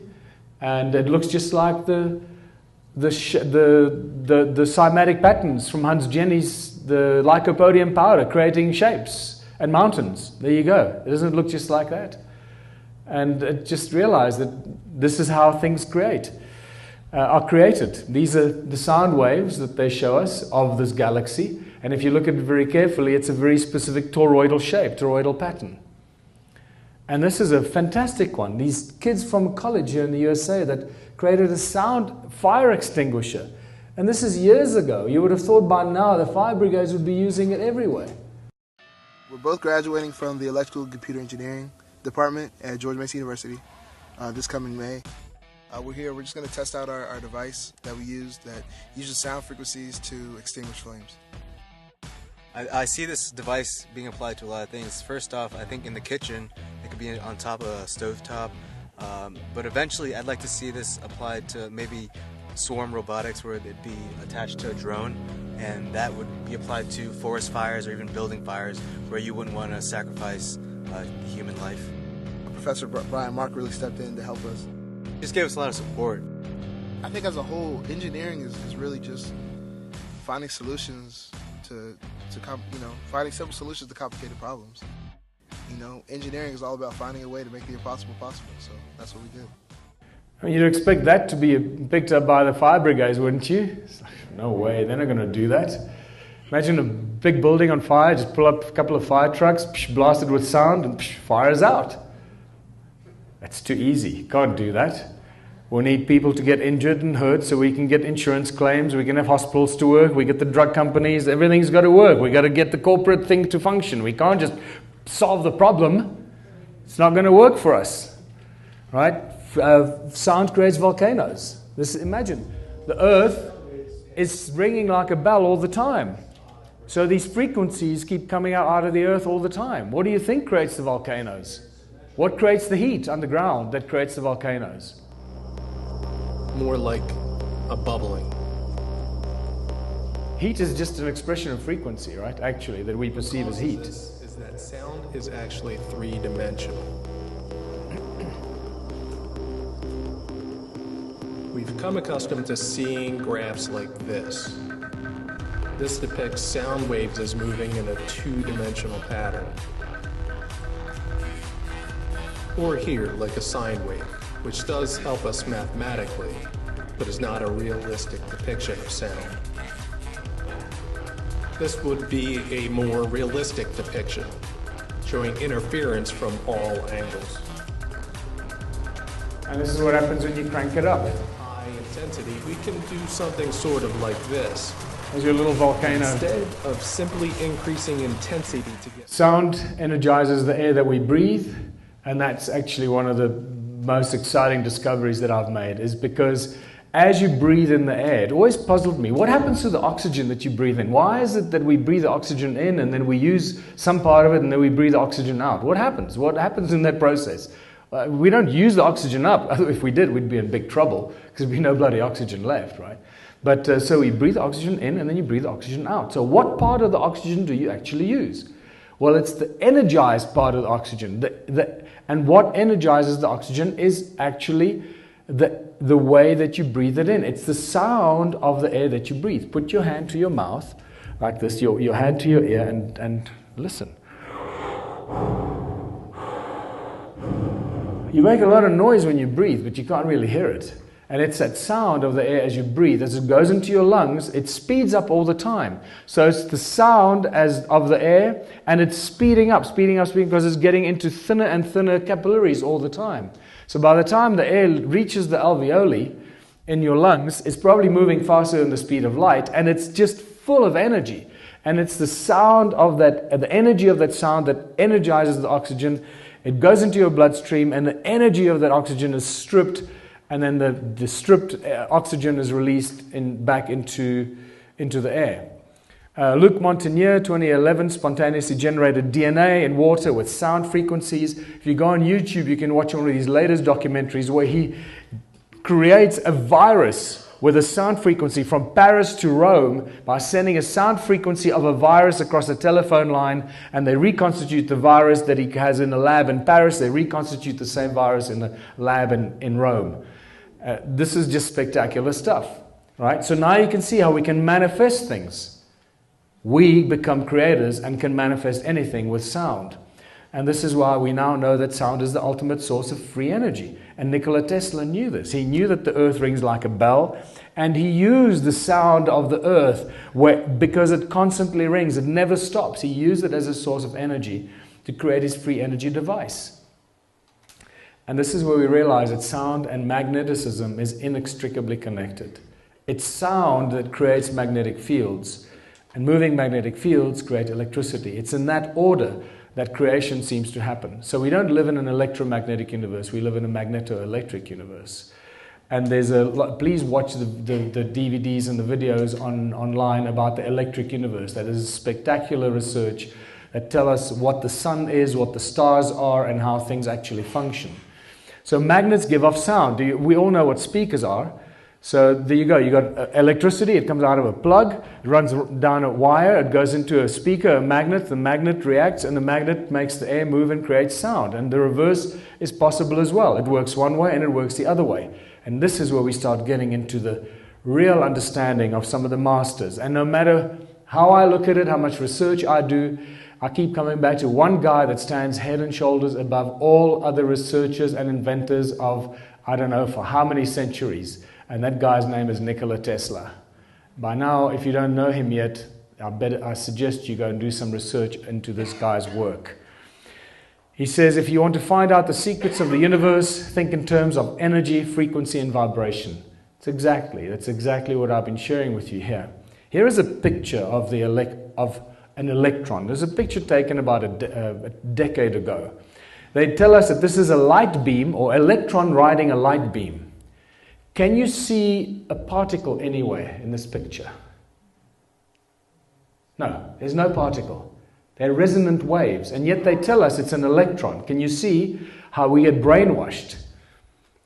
and it looks just like the cymatic patterns from Hans Jenny's the lycopodium powder, creating shapes and mountains. There you go. Doesn't it look just like that? And just realize that this is how things are created. These are the sound waves that they show us of this galaxy. And if you look at it very carefully, it's a very specific toroidal shape, toroidal pattern. And this is a fantastic one. These kids from college here in the USA that created a sound fire extinguisher. And this is years ago. You would have thought by now the fire brigades would be using it everywhere. We're both graduating from the Electrical and Computer Engineering department at George Mason University this coming May. We're just going to test out our device that we use that uses sound frequencies to extinguish flames. I see this device being applied to a lot of things. First off, I think in the kitchen, it could be on top of a stovetop. But eventually, I'd like to see this applied to maybe swarm robotics, where it'd be attached to a drone, and that would be applied to forest fires or even building fires, where you wouldn't want to sacrifice human life. Professor Brian Mark really stepped in to help us. He just gave us a lot of support. I think as a whole, engineering is really just finding solutions finding simple solutions to complicated problems. Engineering is all about finding a way to make the impossible possible, so that's what we did. I mean, you'd expect that to be picked up by the fire brigades, wouldn't you? It's like, no way, they're not going to do that. Imagine a big building on fire, just pull up a couple of fire trucks, blast it with sound, and fire's out. That's too easy. Can't do that. We need people to get injured and hurt so we can get insurance claims, we can have hospitals to work, we get the drug companies, everything's got to work. We got to get the corporate thing to function. We can't just solve the problem. It's not going to work for us, right? Sound creates volcanoes. Imagine, the earth is ringing like a bell all the time. So these frequencies keep coming out of the earth all the time. What do you think creates the volcanoes? What creates the heat underground that creates the volcanoes? More like a bubbling. Heat is just an expression of frequency, right? Actually, that we perceive as heat. Is that sound is actually three-dimensional. We've come accustomed to seeing graphs like this. This depicts sound waves as moving in a two-dimensional pattern. Or here, like a sine wave, which does help us mathematically, but is not a realistic depiction of sound. This would be a more realistic depiction, showing interference from all angles. And this is what happens when you crank it up. High intensity, we can do something sort of like this. There's your little volcano. Instead of simply increasing intensity to get... Sound energizes the air that we breathe, and that's actually one of the most exciting discoveries that I've made, is because as you breathe in the air, it always puzzled me, what happens to the oxygen that you breathe in? Why is it that we breathe the oxygen in and then we use some part of it and then we breathe the oxygen out? What happens? What happens in that process? We don't use the oxygen up. If we did, we'd be in big trouble because there'd be no bloody oxygen left, right? But so we breathe the oxygen in and then you breathe the oxygen out. So what part of the oxygen do you actually use? Well, it's the energized part of the oxygen. And what energizes the oxygen is actually the way that you breathe it in. It's the sound of the air that you breathe. Put your hand to your mouth like this, your hand to your ear, and listen. You make a lot of noise when you breathe, but you can't really hear it. And it's that sound of the air as you breathe. As it goes into your lungs, it speeds up all the time. So it's the sound of the air, and it's speeding up, because it's getting into thinner and thinner capillaries all the time. So by the time the air reaches the alveoli in your lungs, it's probably moving faster than the speed of light, and it's just full of energy. And it's the sound of that, the energy of that sound that energizes the oxygen. It goes into your bloodstream, and the energy of that oxygen is stripped, and then the stripped oxygen is released back into the air. Luc Montagnier, 2011, spontaneously generated DNA in water with sound frequencies. If you go on YouTube, you can watch one of these latest documentaries where he creates a virus with a sound frequency from Paris to Rome by sending a sound frequency of a virus across a telephone line, and they reconstitute the virus that he has in a lab in Paris. They reconstitute the same virus in the lab in Rome. This is just spectacular stuff, right? So now you can see how we can manifest things. We become creators and can manifest anything with sound. And this is why we now know that sound is the ultimate source of free energy. And Nikola Tesla knew this. He knew that the earth rings like a bell, and he used the sound of the earth because it constantly rings, it never stops. He used it as a source of energy to create his free energy device. And this is where we realize that sound and magnetism is inextricably connected. It's sound that creates magnetic fields, and moving magnetic fields create electricity. It's in that order that creation seems to happen. So we don't live in an electromagnetic universe, we live in a magneto-electric universe. And there's please watch the DVDs and the videos online about the electric universe. That is spectacular research that tell us what the sun is, what the stars are, and how things actually function. So magnets give off sound. We all know what speakers are. So there you go. You got electricity. It comes out of a plug. It runs down a wire. It goes into a speaker, a magnet. The magnet reacts, and the magnet makes the air move and creates sound. And the reverse is possible as well. It works one way and it works the other way. And this is where we start getting into the real understanding of some of the masters. And no matter how I look at it, how much research I do, I keep coming back to one guy that stands head and shoulders above all other researchers and inventors of, I don't know, for how many centuries. And that guy's name is Nikola Tesla. By now, if you don't know him yet, I suggest you go and do some research into this guy's work. He says, if you want to find out the secrets of the universe, think in terms of energy, frequency, and vibration. That's exactly what I've been sharing with you here. Here is a picture of an electron. There's a picture taken about a decade ago. They tell us that this is a light beam, or electron riding a light beam. Can you see a particle anywhere in this picture? No, there's no particle. They're resonant waves, and yet they tell us it's an electron. Can you see how we get brainwashed?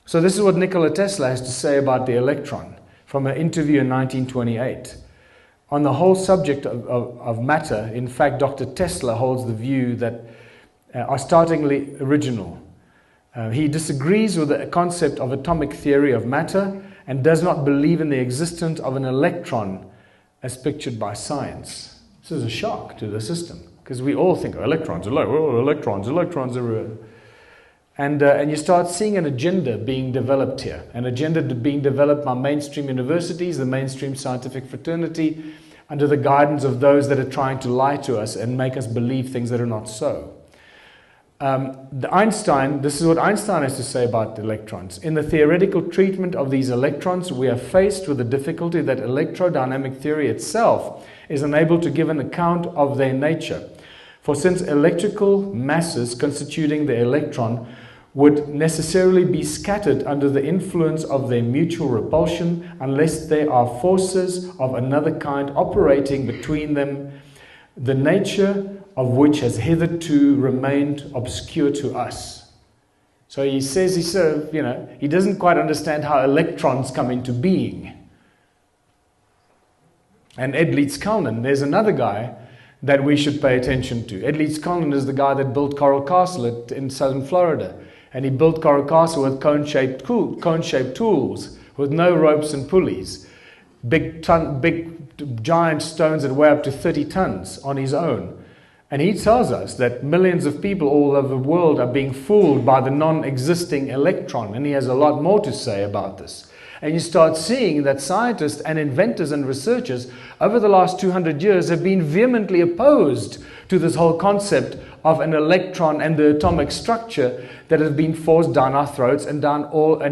So this is what Nikola Tesla has to say about the electron from an interview in 1928. On the whole subject of matter, in fact, Dr. Tesla holds the view that are startlingly original. He disagrees with the concept of atomic theory of matter and does not believe in the existence of an electron as pictured by science. This is a shock to the system because we all think, oh, electrons are real. And you start seeing an agenda being developed here, an agenda being developed by mainstream universities, the mainstream scientific fraternity, under the guidance of those that are trying to lie to us and make us believe things that are not so. This is what Einstein has to say about the electrons. In the theoretical treatment of these electrons, we are faced with the difficulty that electrodynamic theory itself is unable to give an account of their nature. For since electrical masses constituting the electron would necessarily be scattered under the influence of their mutual repulsion unless there are forces of another kind operating between them, the nature of which has hitherto remained obscure to us. So he says he doesn't quite understand how electrons come into being. And Ed Leeds-Kalnin, there's another guy that we should pay attention to. Ed Leeds-Kalnin is the guy that built Coral Castle in southern Florida. And he built Coral Castle with cone-shaped tools, with no ropes and pulleys. Big giant stones that weigh up to 30 tons on his own. And he tells us that millions of people all over the world are being fooled by the non-existing electron. And he has a lot more to say about this. And you start seeing that scientists and inventors and researchers over the last 200 years have been vehemently opposed to this whole concept of an electron and the atomic structure that has been forced down our throats and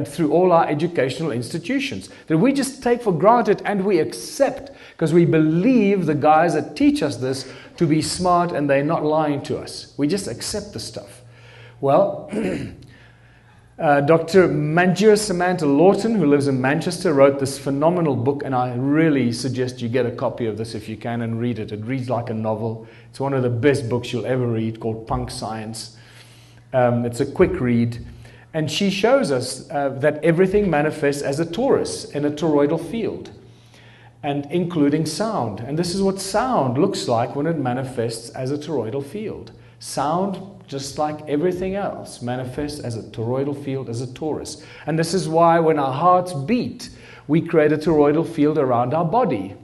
through all our educational institutions. That we just take for granted and we accept because we believe the guys that teach us this to be smart and they're not lying to us. We just accept the stuff. Well, Dr. Manjula Samantha Lawton, who lives in Manchester, wrote this phenomenal book, and I really suggest you get a copy of this if you can and read it. It reads like a novel. It's one of the best books you'll ever read, called Punk Science. It's a quick read. And she shows us that everything manifests as a torus in a toroidal field, and including sound. And this is what sound looks like when it manifests as a toroidal field. Sound, just like everything else, manifests as a toroidal field, as a torus. And this is why when our hearts beat, we create a toroidal field around our body.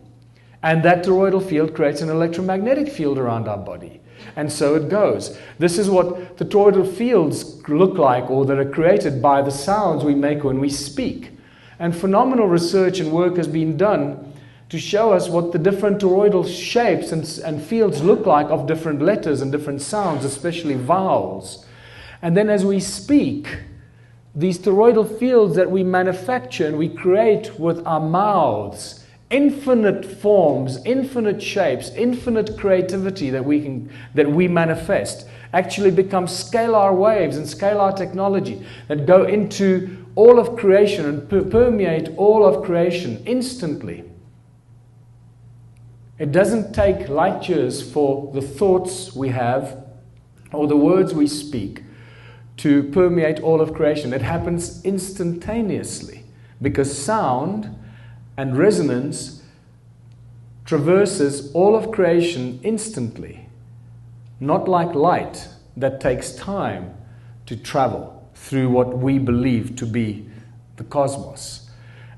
And that toroidal field creates an electromagnetic field around our body. And so it goes. This is what the toroidal fields look like, or that are created by the sounds we make when we speak. And phenomenal research and work has been done to show us what the different toroidal shapes and fields look like of different letters and different sounds, especially vowels. And then as we speak, these toroidal fields that we manufacture and we create with our mouths, infinite forms, infinite shapes, infinite creativity that we manifest, actually become scalar waves and scalar technology that go into all of creation and permeate all of creation instantly. It doesn't take light years for the thoughts we have or the words we speak to permeate all of creation. It happens instantaneously because sound and resonance traverses all of creation instantly, not like light that takes time to travel through what we believe to be the cosmos.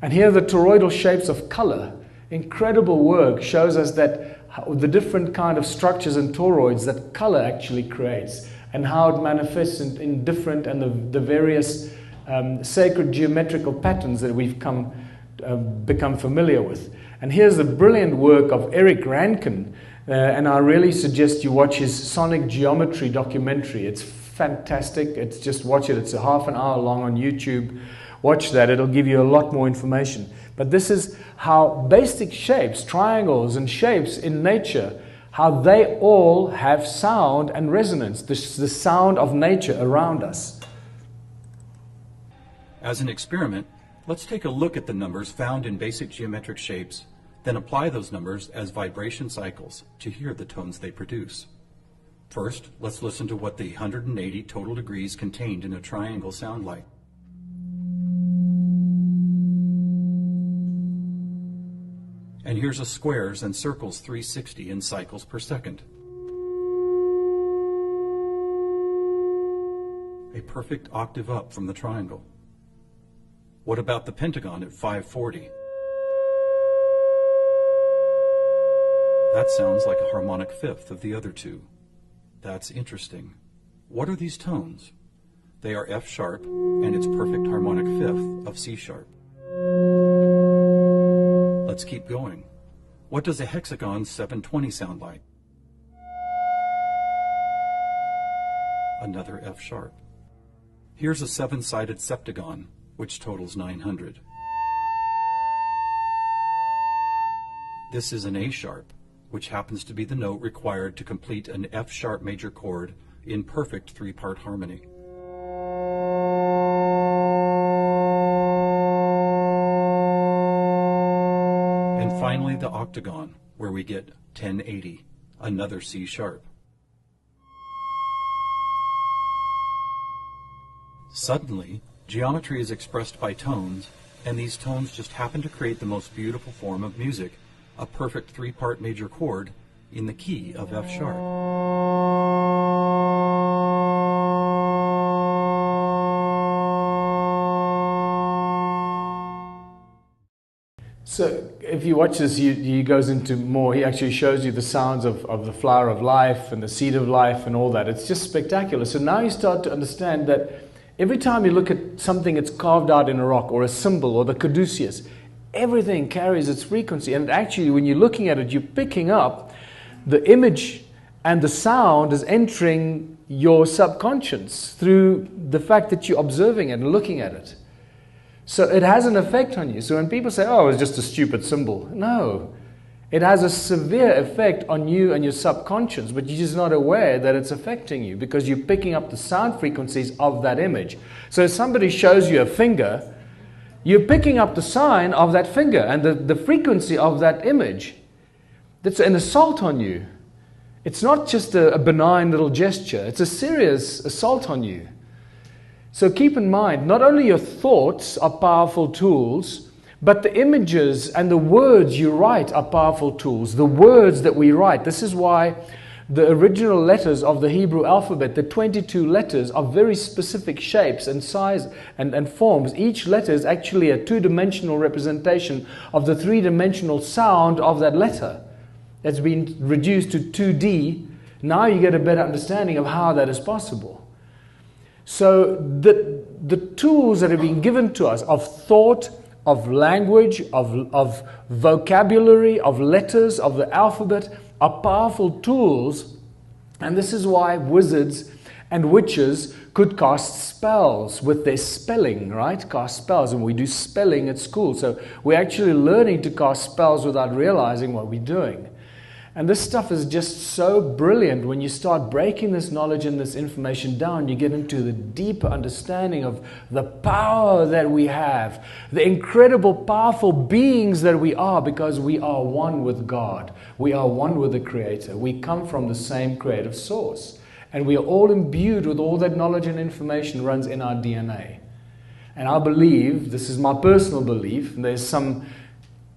And here the toroidal shapes of color. Incredible work shows us that the different kind of structures and toroids that color actually creates, and how it manifests in different and the various sacred geometrical patterns that we've become familiar with. And here's the brilliant work of Eric Rankin, and I really suggest you watch his Sonic Geometry documentary. It's fantastic. It's just watch it. It's a half an hour long on YouTube. Watch that. It'll give you a lot more information. But this is how basic shapes, triangles and shapes in nature, how they all have sound and resonance, the sound of nature around us. As an experiment, let's take a look at the numbers found in basic geometric shapes Then apply those numbers as vibration cycles to hear the tones they produce. First, let's listen to what the 180 total degrees contained in a triangle sound like. And here's a squares and circles 360 in cycles per second. A perfect octave up from the triangle. What about the pentagon at 540? That sounds like a harmonic fifth of the other two. That's interesting. What are these tones? They are F sharp and its perfect harmonic fifth of C sharp. Let's keep going. What does a hexagon 720 sound like? Another F sharp. Here's a 7-sided septagon, which totals 900. This is an A sharp, which happens to be the note required to complete an F sharp major chord in perfect 3-part harmony. And finally the octagon, where we get 1080, another C sharp. Suddenly, geometry is expressed by tones, and these tones just happen to create the most beautiful form of music, a perfect 3-part major chord in the key of F sharp. So if you watch this, he goes into more, he actually shows you the sounds of the flower of life and the seed of life and all that. It's just spectacular. So now you start to understand that every time you look at something that's carved out in a rock or a symbol or the caduceus, everything carries its frequency. And actually, when you're looking at it, you're picking up the image and the sound is entering your subconscious through the fact that you're observing it and looking at it. So it has an effect on you. So when people say, oh, it's just a stupid symbol. No. It has a severe effect on you and your subconscious, but you're just not aware that it's affecting you because you're picking up the sound frequencies of that image. So if somebody shows you a finger, you're picking up the sign of that finger and the frequency of that image. That's an assault on you. It's not just a benign little gesture. It's a serious assault on you. So keep in mind, not only your thoughts are powerful tools, but the images and the words you write are powerful tools. The words that we write. This is why the original letters of the Hebrew alphabet, the 22 letters, are very specific shapes and size and forms. Each letter is actually a 2-dimensional representation of the 3-dimensional sound of that letter. That's been reduced to 2D. Now you get a better understanding of how that is possible. So the tools that have been given to us of thought, of language, of vocabulary, of letters, of the alphabet are powerful tools. And this is why wizards and witches could cast spells with their spelling, right? Cast spells, and we do spelling at school. So we're actually learning to cast spells without realizing what we're doing. And this stuff is just so brilliant. When you start breaking this knowledge and this information down, you get into the deeper understanding of the power that we have, the incredible, powerful beings that we are, because we are one with God. We are one with the Creator. We come from the same creative source. And we are all imbued with all that knowledge and information runs in our DNA. And I believe, this is my personal belief, and there's some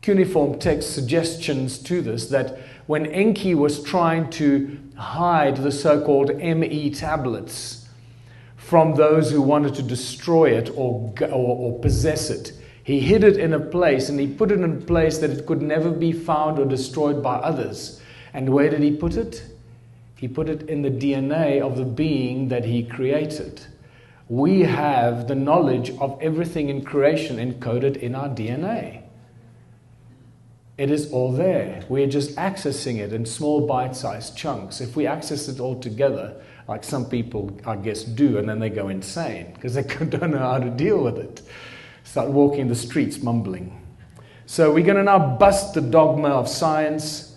cuneiform text suggestions to this, that when Enki was trying to hide the so-called ME tablets from those who wanted to destroy it or possess it, he hid it in a place, and he put it in a place that it could never be found or destroyed by others. And where did he put it? He put it in the DNA of the being that he created. We have the knowledge of everything in creation encoded in our DNA. It is all there. We're just accessing it in small bite-sized chunks. If we access it all together, like some people, I guess, do, and then they go insane because they don't know how to deal with it. Start walking the streets mumbling. So we're going to now bust the dogma of science.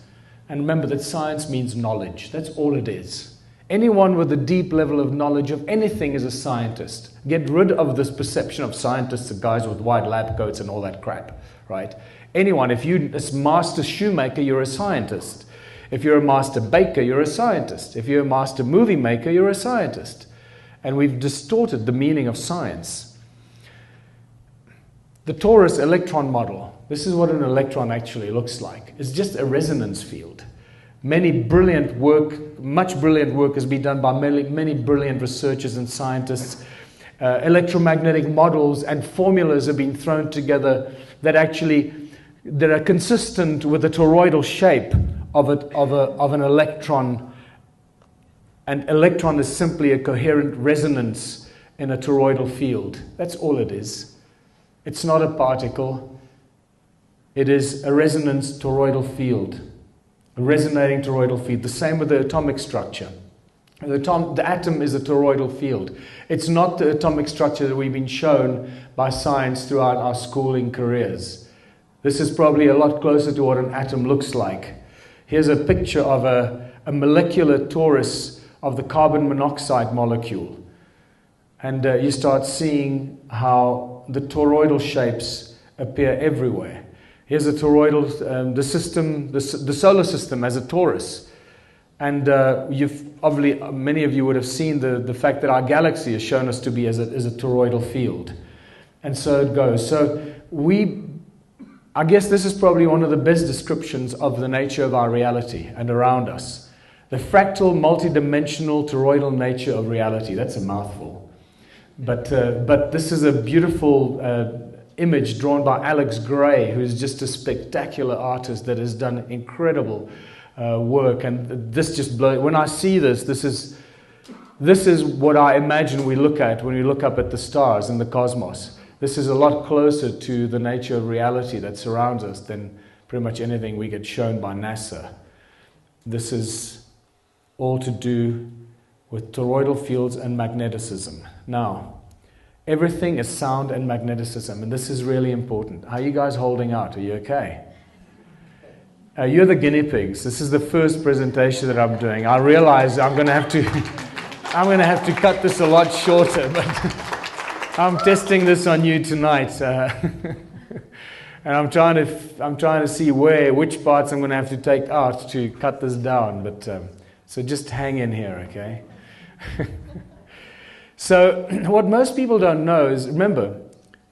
And remember that science means knowledge. That's all it is. Anyone with a deep level of knowledge of anything is a scientist. Get rid of this perception of scientists as guys with white lab coats and all that crap, right? Anyone, if you're a master shoemaker, you're a scientist. If you're a master baker, you're a scientist. If you're a master movie maker, you're a scientist. And we've distorted the meaning of science. The torus electron model, this is what an electron actually looks like. It's just a resonance field. Much brilliant work has been done by many brilliant researchers and scientists. Electromagnetic models and formulas have been thrown together that are consistent with the toroidal shape of an electron. An electron is simply a coherent resonance in a toroidal field. That's all it is. It's not a particle. It is a resonance toroidal field, a resonating toroidal field. The same with the atomic structure. The atom is a toroidal field. It's not the atomic structure that we've been shown by science throughout our schooling careers. This is probably a lot closer to what an atom looks like. Here's a picture of a molecular torus of the carbon monoxide molecule. And you start seeing how the toroidal shapes appear everywhere. Here's a toroidal, the solar system as a torus. And many of you would have seen the fact that our galaxy has shown us to be as a toroidal field. And so it goes. So I guess this is probably one of the best descriptions of the nature of our reality and around us. The fractal, multidimensional, toroidal nature of reality. That's a mouthful. But this is a beautiful image drawn by Alex Gray, who's just a spectacular artist that has done incredible work. And this just blows. When I see this is what I imagine we look at when we look up at the stars and the cosmos. This is a lot closer to the nature of reality that surrounds us than pretty much anything we get shown by NASA. This is all to do with toroidal fields and magneticism. Now, everything is sound and magneticism, and this is really important. How are you guys holding out? Are you okay? You're the guinea pigs. This is the first presentation that I'm doing. I realize I'm going to have to cut this a lot shorter, but I'm testing this on you tonight, and I'm trying to see which parts I'm going to have to take out to cut this down. But so just hang in here, okay? So what most people don't know is, remember,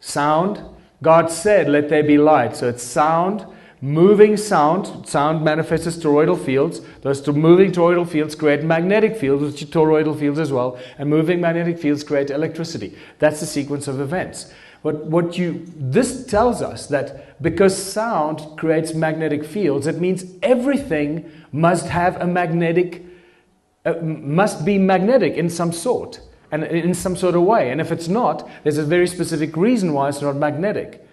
sound. God said, "Let there be light." So it's sound, moving sound. Sound manifests as toroidal fields. Those moving toroidal fields create magnetic fields, which are toroidal fields as well. And moving magnetic fields create electricity. That's the sequence of events. This tells us that because sound creates magnetic fields, it means everything must have must be magnetic in some sort. And in some sort of way. And if it's not, there's a very specific reason why it's not magnetic.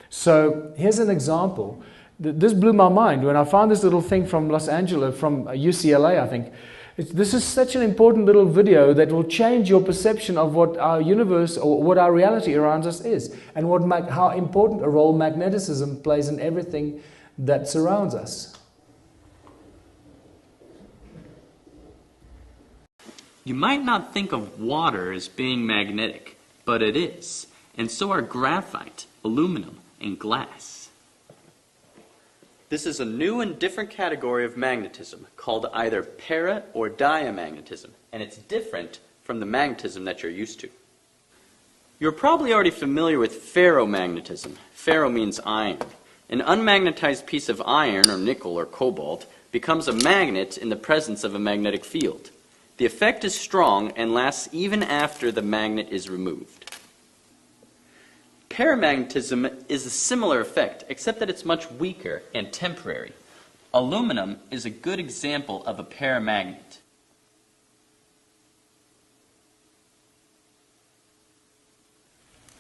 So here's an example. This blew my mind when I found this little thing from Los Angeles, from UCLA, I think. This is such an important little video that will change your perception of what our universe or what our reality around us is, and how important a role magneticism plays in everything that surrounds us. You might not think of water as being magnetic, but it is, and so are graphite, aluminum, and glass. This is a new and different category of magnetism called either para or diamagnetism, and it's different from the magnetism that you're used to. You're probably already familiar with ferromagnetism. Ferro means iron. An unmagnetized piece of iron, or nickel or cobalt, becomes a magnet in the presence of a magnetic field. The effect is strong and lasts even after the magnet is removed. Paramagnetism is a similar effect, except that it's much weaker and temporary. Aluminum is a good example of a paramagnet.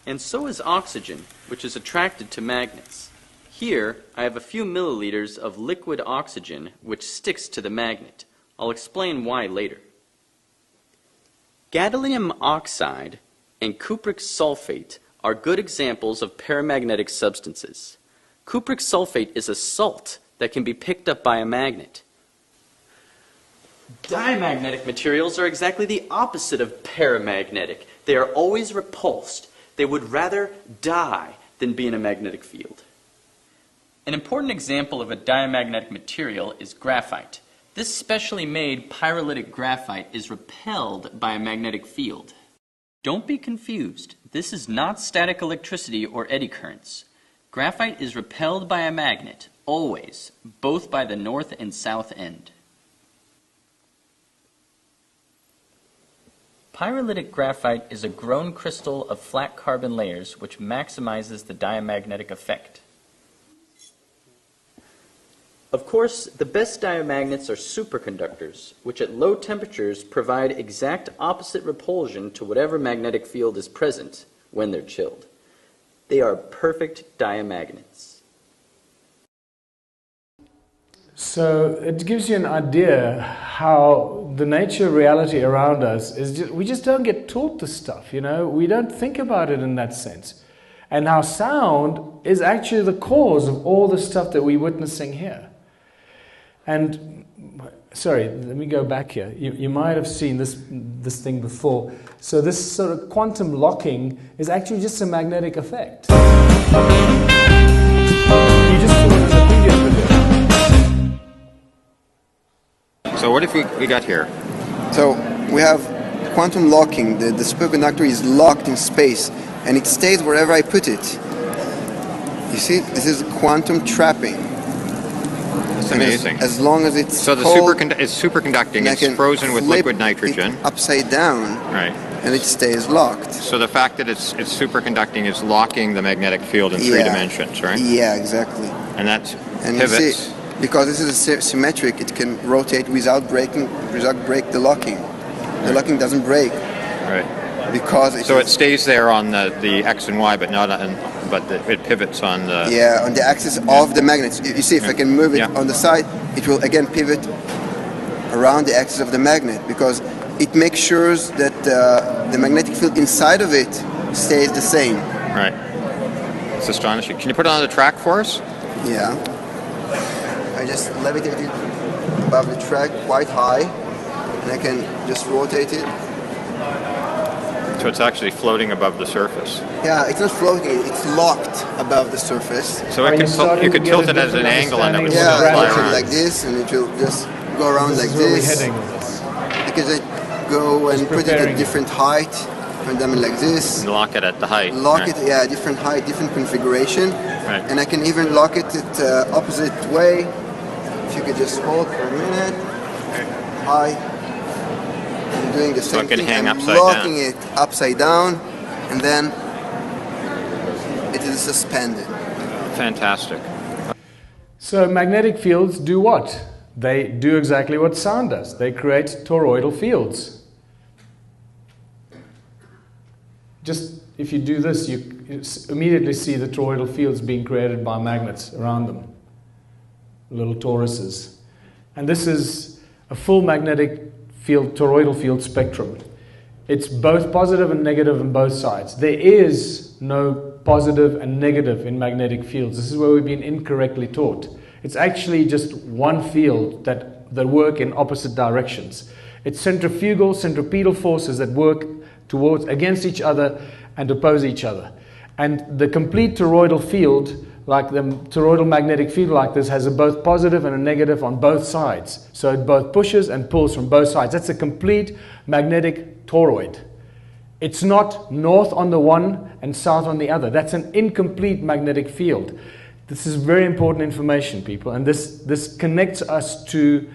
And so is oxygen, which is attracted to magnets. Here, I have a few milliliters of liquid oxygen, which sticks to the magnet. I'll explain why later. Gadolinium oxide and cupric sulfate are good examples of paramagnetic substances. Cupric sulfate is a salt that can be picked up by a magnet. Diamagnetic materials are exactly the opposite of paramagnetic. They are always repulsed. They would rather die than be in a magnetic field. An important example of a diamagnetic material is graphite. This specially made pyrolytic graphite is repelled by a magnetic field. Don't be confused. This is not static electricity or eddy currents. Graphite is repelled by a magnet, always, both by the north and south end. Pyrolytic graphite is a grown crystal of flat carbon layers which maximizes the diamagnetic effect. Of course, the best diamagnets are superconductors, which at low temperatures provide exact opposite repulsion to whatever magnetic field is present when they're chilled. They are perfect diamagnets. So it gives you an idea how the nature of reality around us is just, we just don't get taught this stuff, you know, we don't think about it in that sense. And how sound is actually the cause of all the stuff that we're witnessing here. And, sorry, let me go back here. You might have seen this thing before. So this sort of quantum locking is actually just a magnetic effect. You just saw it in the previous video. So what if we got here? So we have quantum locking. The superconductor is locked in space, and it stays wherever I put it. You see, this is quantum trapping. That's amazing. As long as it's so the cold, it's superconducting. It's frozen with liquid nitrogen. Upside down. Right. And it stays locked. So the fact that it's superconducting is locking the magnetic field in 3 dimensions, right? Yeah, exactly. And that pivots. You see, because this is symmetric, it can rotate without break the locking. The locking doesn't break. Right. Because it stays there on the X and Y, but not on, it pivots on the... Yeah, on the axis of the magnets. You see, if I can move it on the side, it will again pivot around the axis of the magnet, because it makes sure that the magnetic field inside of it stays the same. Right. It's astonishing. Can you put it on the track for us? Yeah. I just levitate it above the track quite high, and I can just rotate it. So it's actually floating above the surface. Yeah, it's not floating, it's locked above the surface. So you could tilt it at an angle and it would still fly around. Like this, and it will just go around like this. You can just go and put it at different height, put them like this. And lock it at the height. Lock it, yeah, different height, different configuration. Right. And I can even lock it at opposite way. If you could just hold for a minute. High. I'm doing the same thing. I'm locking it upside down, and then it is suspended. Fantastic. So magnetic fields do what? They do exactly what sound does. They create toroidal fields. Just if you do this, you immediately see the toroidal fields being created by magnets around them, little toruses. And this is a full magnetic field, toroidal field spectrum. It's both positive and negative on both sides. There is no positive and negative in magnetic fields. This is where we've been incorrectly taught. It's actually just one field that work in opposite directions. It's centripetal forces that work against each other and oppose each other. And the complete toroidal field, like the toroidal magnetic field like this, has a both positive and a negative on both sides. So it both pushes and pulls from both sides. That's a complete magnetic toroid. It's not north on the one and south on the other. That's an incomplete magnetic field. This is very important information, people, and this connects us to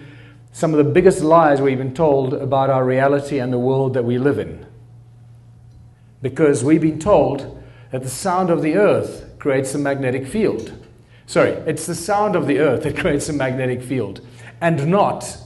some of the biggest lies we've been told about our reality and the world that we live in. Because we've been told that the sound of the earth creates a magnetic field. Sorry, it's the sound of the earth that creates a magnetic field, and not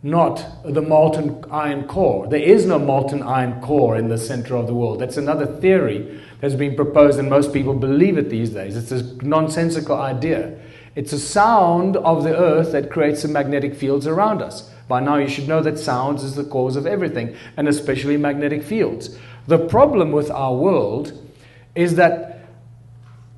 the molten iron core. There is no molten iron core in the center of the world. That's another theory that's been proposed, and most people believe it these days. It's a nonsensical idea. It's a sound of the earth that creates the magnetic fields around us. By now you should know that sound is the cause of everything, and especially magnetic fields. The problem with our world is that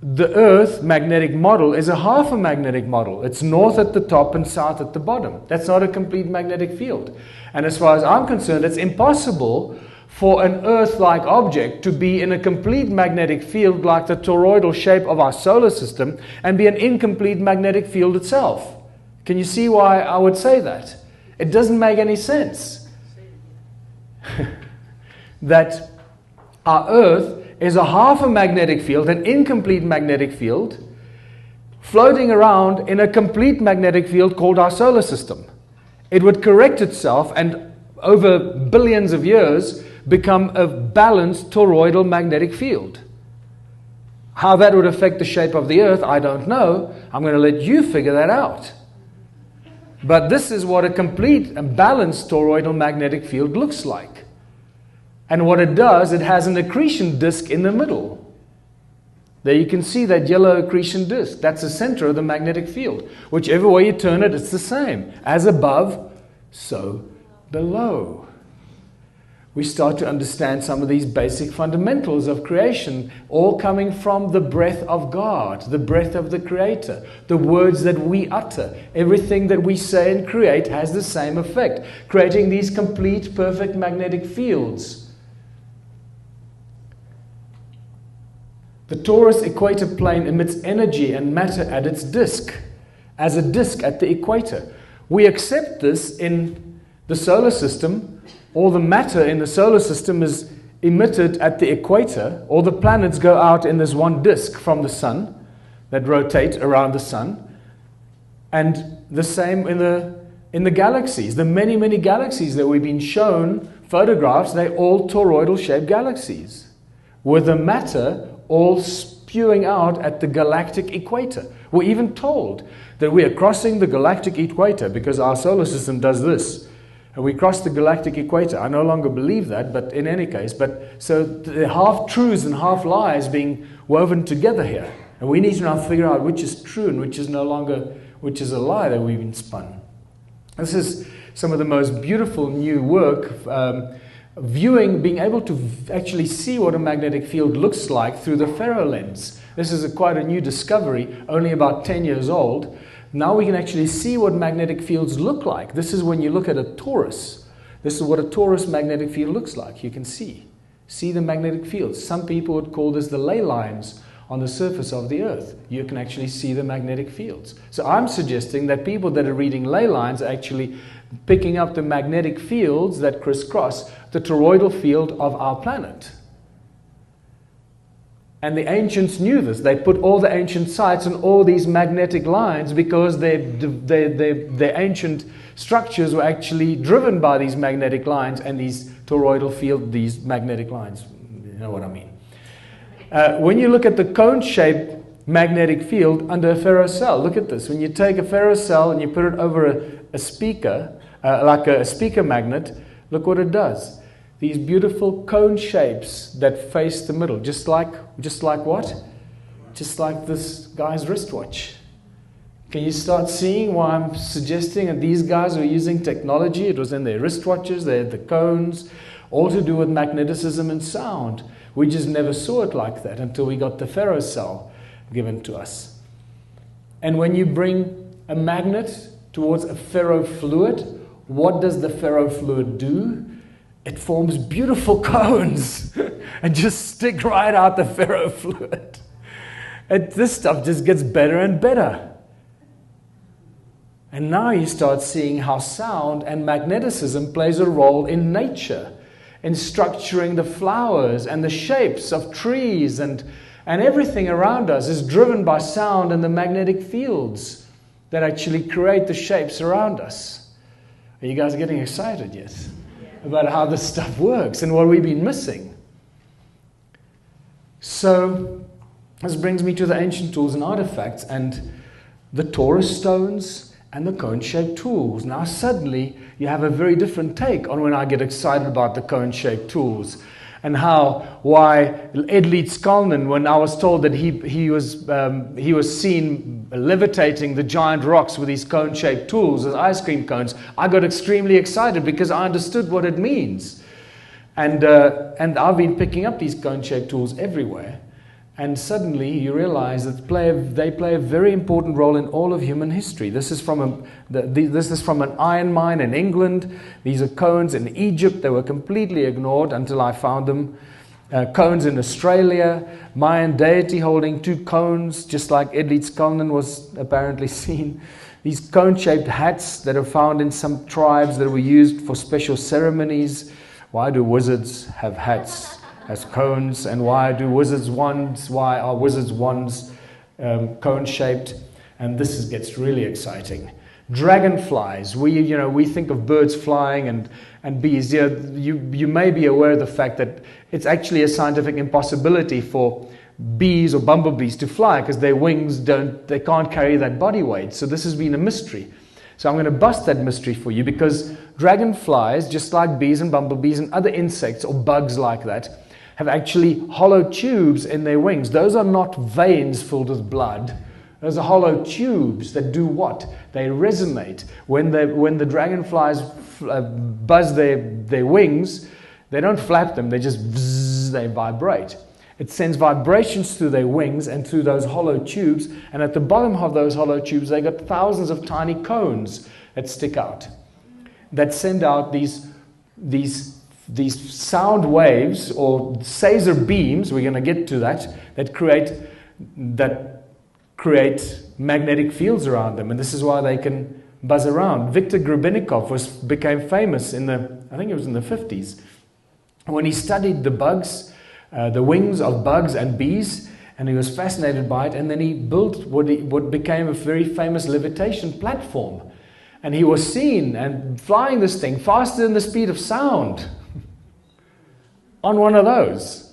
the Earth magnetic model is a half a magnetic model. It's north at the top and south at the bottom. That's not a complete magnetic field. And as far as I'm concerned, it's impossible for an Earth-like object to be in a complete magnetic field like the toroidal shape of our solar system and be an incomplete magnetic field itself. Can you see why I would say that? It doesn't make any sense. That our Earth is a half a magnetic field, an incomplete magnetic field, floating around in a complete magnetic field called our solar system. It would correct itself and over billions of years become a balanced toroidal magnetic field. How that would affect the shape of the Earth, I don't know. I'm going to let you figure that out. But this is what a complete and balanced toroidal magnetic field looks like. And what it does, it has an accretion disk in the middle. There you can see that yellow accretion disk. That's the center of the magnetic field. Whichever way you turn it, it's the same. As above, so below. We start to understand some of these basic fundamentals of creation, all coming from the breath of God, the breath of the Creator, the words that we utter. Everything that we say and create has the same effect, creating these complete, perfect magnetic fields. The torus equator plane emits energy and matter at its disk, as a disk at the equator. We accept this in the solar system. All the matter in the solar system is emitted at the equator. All the planets go out in this one disk from the sun that rotate around the sun. And the same in the galaxies. The many, many galaxies that we've been shown photographs, they're all toroidal shaped galaxies, with the matter all spewing out at the galactic equator. We're even told that we are crossing the galactic equator because our solar system does this. And we cross the galactic equator. I no longer believe that, but in any case. So the half-truths and half-lies being woven together here. And we need to now figure out which is true and which is no longer, which is a lie that we've been spun. This is some of the most beautiful new work, being able to actually see what a magnetic field looks like through the Faro lens. This is quite a new discovery, only about 10 years old. Now we can actually see what magnetic fields look like. This is when you look at a torus. This is what a torus magnetic field looks like. You can see the magnetic fields. Some people would call this the ley lines on the surface of the Earth. You can actually see the magnetic fields. So I'm suggesting that people that are reading ley lines are actually picking up the magnetic fields that crisscross the toroidal field of our planet. And the ancients knew this. They put all the ancient sites on all these magnetic lines because their ancient structures were actually driven by these magnetic lines and these toroidal field, these magnetic lines. You know what I mean. When you look at the cone-shaped magnetic field under a ferrocell, look at this. When you take a ferrocell and you put it over a speaker, like a speaker magnet, look what it does. These beautiful cone shapes that face the middle, just like what? Just like this guy's wristwatch. Can you start seeing why I'm suggesting that these guys are using technology? It was in their wristwatches, they had the cones, all to do with magneticism and sound. We just never saw it like that until we got the ferrocell given to us. And when you bring a magnet towards a ferrofluid, what does the ferrofluid do? It forms beautiful cones and just stick right out the ferrofluid. This stuff just gets better and better. And now you start seeing how sound and magneticism plays a role in nature, in structuring the flowers and the shapes of trees, and everything around us is driven by sound and the magnetic fields that actually create the shapes around us. Are you guys getting excited yet about how this stuff works and what we've been missing? So this brings me to the ancient tools and artifacts and the torus stones and the cone-shaped tools. Now suddenly you have a very different take on when I get excited about the cone-shaped tools, and why Ed Leeds-Kalnin, when I was told that he was seen levitating the giant rocks with these cone-shaped tools as ice cream cones, I got extremely excited because I understood what it means. And I've been picking up these cone-shaped tools everywhere. And suddenly you realize that they play a very important role in all of human history. This is from an iron mine in England. These are cones in Egypt. They were completely ignored until I found them. Cones in Australia, Mayan deity holding 2 cones, just like Edlitz Kalnin was apparently seen. These cone-shaped hats that are found in some tribes that were used for special ceremonies. Why do wizards have hats as cones, and why are wizards' wands cone-shaped? And this gets really exciting. Dragonflies. We think of birds flying and bees. You may be aware of the fact that it's actually a scientific impossibility for bees or bumblebees to fly because their wings they can't carry that body weight. So this has been a mystery. So I'm going to bust that mystery for you, because dragonflies, just like bees and bumblebees and other insects or bugs like that, have actually hollow tubes in their wings. Those are not veins filled with blood. Those are hollow tubes that do what? They resonate. When the dragonflies buzz their wings, they don't flap them, they just bzzz, they vibrate. It sends vibrations through their wings and through those hollow tubes, and at the bottom of those hollow tubes they got thousands of tiny cones that stick out, that send out these sound waves or Caesar beams, we're going to get to that create magnetic fields around them, and this is why they can buzz around. Viktor Grebennikov became famous I think it was in the 50s, when he studied the bugs, the wings of bugs and bees, and he was fascinated by it, and then he built what became a very famous levitation platform, and he was seen and flying this thing faster than the speed of sound on one of those,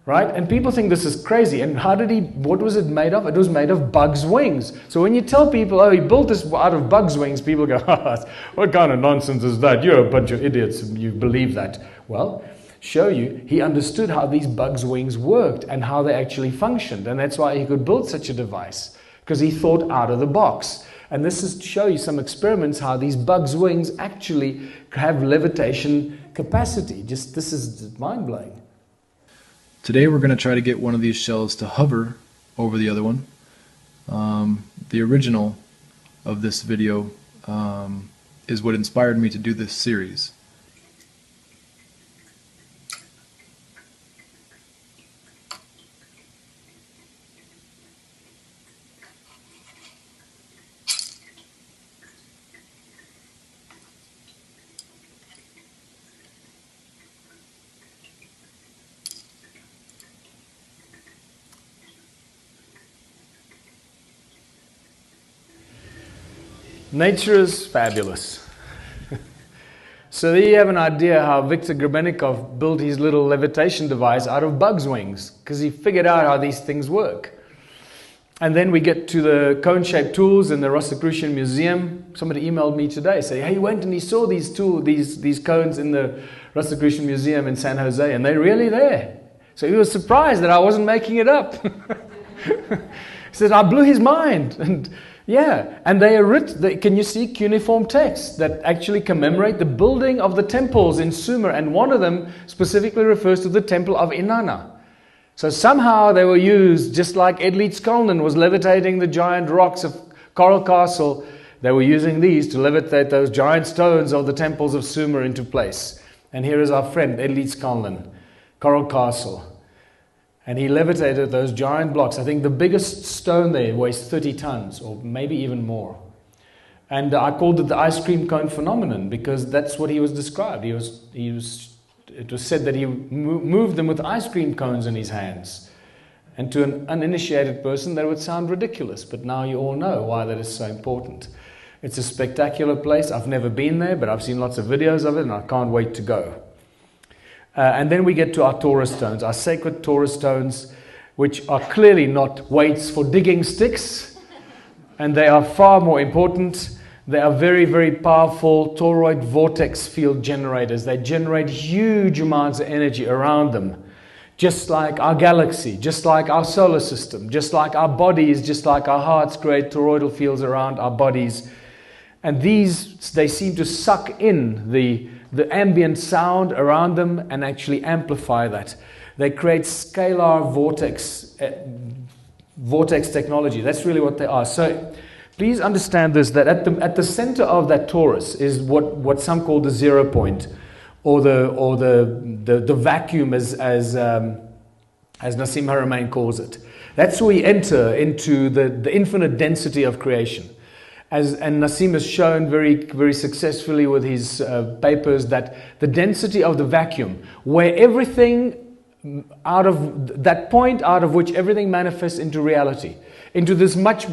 right? And people think this is crazy. And what was it made of? It was made of bugs' wings. So when you tell people, oh, he built this out of bugs' wings, people go, what kind of nonsense is that? You're a bunch of idiots, you believe that. Well, show you, he understood how these bugs' wings worked and how they actually functioned. And that's why he could build such a device, because he thought out of the box. And this is to show you some experiments how these bugs' wings actually have levitation capacity. This is mind-blowing. Today we're going to try to get one of these shells to hover over the other one. The original of this video is what inspired me to do this series. Nature is fabulous. So there you have an idea how Viktor Grebennikov built his little levitation device out of bugs' wings, because he figured out how these things work. And then we get to the cone-shaped tools in the Rosicrucian Museum. Somebody emailed me today, saying, hey, he went and he saw these cones in the Rosicrucian Museum in San Jose, and they're really there. So he was surprised that I wasn't making it up. He said, I blew his mind. And yeah, and they are written, can you see cuneiform texts that actually commemorate the building of the temples in Sumer, and one of them specifically refers to the temple of Inanna. So somehow they were used, just like Edlitz Kalnin was levitating the giant rocks of Coral Castle, they were using these to levitate those giant stones of the temples of Sumer into place. And here is our friend Edlitz Kalnin, Coral Castle. And he levitated those giant blocks. I think the biggest stone there weighs 30 tons, or maybe even more. And I called it the ice cream cone phenomenon, because that's what he was described. It was said that he moved them with ice cream cones in his hands. And to an uninitiated person, that would sound ridiculous. But now you all know why that is so important. It's a spectacular place. I've never been there, but I've seen lots of videos of it, and I can't wait to go. And then we get to our Torah stones, our sacred Torah stones, which are clearly not weights for digging sticks, and they are far more important. They are very, very powerful toroid vortex field generators. They generate huge amounts of energy around them, just like our galaxy, just like our solar system, just like our bodies, just like our hearts create toroidal fields around our bodies. And they seem to suck in the ambient sound around them and actually amplify that. They create scalar vortex technology. That's really what they are. So please understand this, that at the center of that torus is what some call the 0 point, or the vacuum, as Nassim Haramein calls it. That's where we enter into the infinite density of creation. And Nassim has shown very, very successfully with his papers that the density of the vacuum, where everything out of that point out of which everything manifests into reality, into this much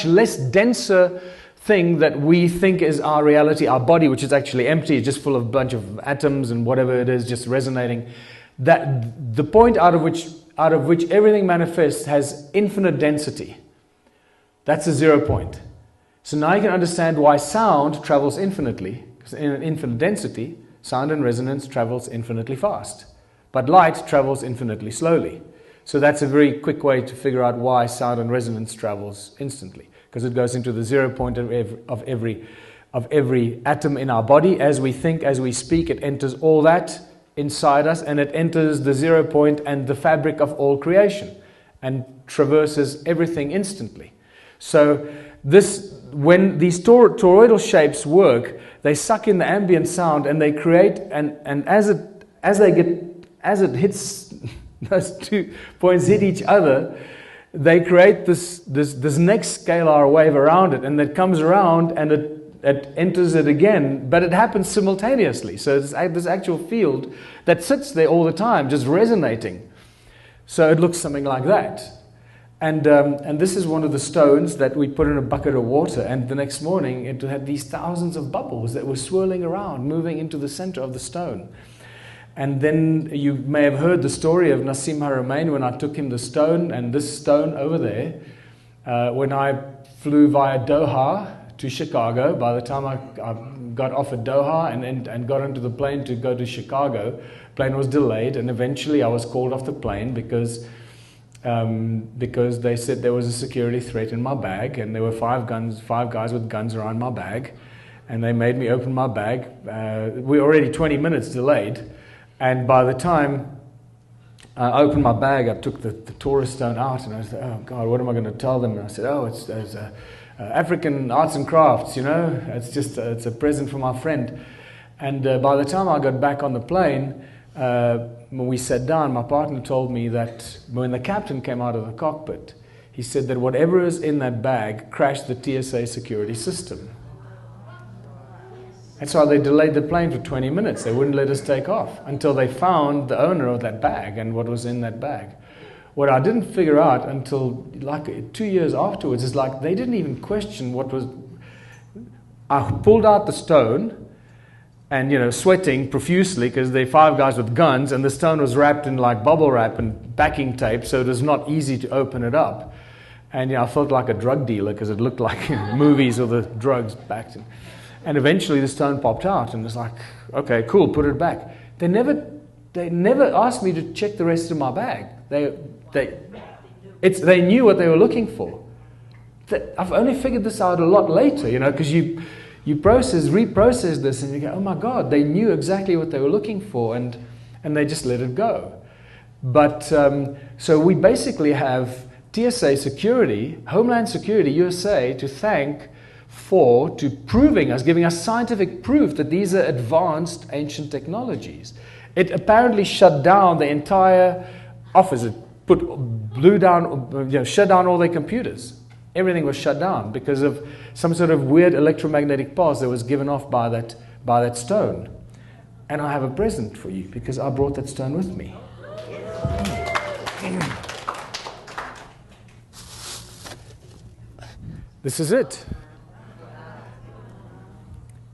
less denser thing that we think is our reality, our body, which is actually empty, it's just full of a bunch of atoms and whatever it is, just resonating. That the point out of which everything manifests has infinite density. That's a 0 point. So now you can understand why sound travels infinitely, because in an infinite density, sound and resonance travels infinitely fast. But light travels infinitely slowly. So that's a very quick way to figure out why sound and resonance travels instantly, because it goes into the 0 point of every atom in our body. As we think, as we speak, it enters all that inside us, and it enters the 0 point and the fabric of all creation and traverses everything instantly. So when these toroidal shapes work, they suck in the ambient sound and they create, and as it hits, those 2 points hit each other, they create this next scalar wave around it, and it comes around and it enters it again, but it happens simultaneously. So it's this actual field that sits there all the time, just resonating. So it looks something like that. And this is one of the stones that we put in a bucket of water, and the next morning it had these thousands of bubbles that were swirling around, moving into the center of the stone. And then you may have heard the story of Nassim Haramein when I took him the stone, and this stone over there, when I flew via Doha to Chicago. By the time I got off at Doha and got onto the plane to go to Chicago, plane was delayed, and eventually I was called off the plane because they said there was a security threat in my bag, and there were five guys with guns around my bag, and they made me open my bag. We were already 20 minutes delayed, and by the time I opened my bag, I took the Torah stone out, and I said, "Oh God, what am I going to tell them?" And I said, "Oh, it's African arts and crafts, you know. It's a present from my friend." And by the time I got back on the plane, when we sat down, my partner told me that when the captain came out of the cockpit, he said that whatever is in that bag crashed the TSA security system. That's why they delayed the plane for 20 minutes. They wouldn't let us take off until they found the owner of that bag and what was in that bag. What I didn't figure out until like 2 years afterwards is like they didn't even question what was... I pulled out the stone and, you know, sweating profusely because they're five guys with guns, and the stone was wrapped in like bubble wrap and backing tape, so it was not easy to open it up. And, you know, I felt like a drug dealer because it looked like movies or the drugs backed in. And eventually the stone popped out, and it's like, okay, cool, put it back. They never asked me to check the rest of my bag. They knew what they were looking for. I've only figured this out a lot later, you know, because you reprocess this, and you go, oh my God, they knew exactly what they were looking for, and they just let it go. But so we basically have TSA security, Homeland Security, USA, to thank to proving us, giving us scientific proof that these are advanced ancient technologies. It apparently shut down the entire office. It shut down all their computers. Everything was shut down because of some sort of weird electromagnetic pulse that was given off by that stone. And I have a present for you because I brought that stone with me. This is it.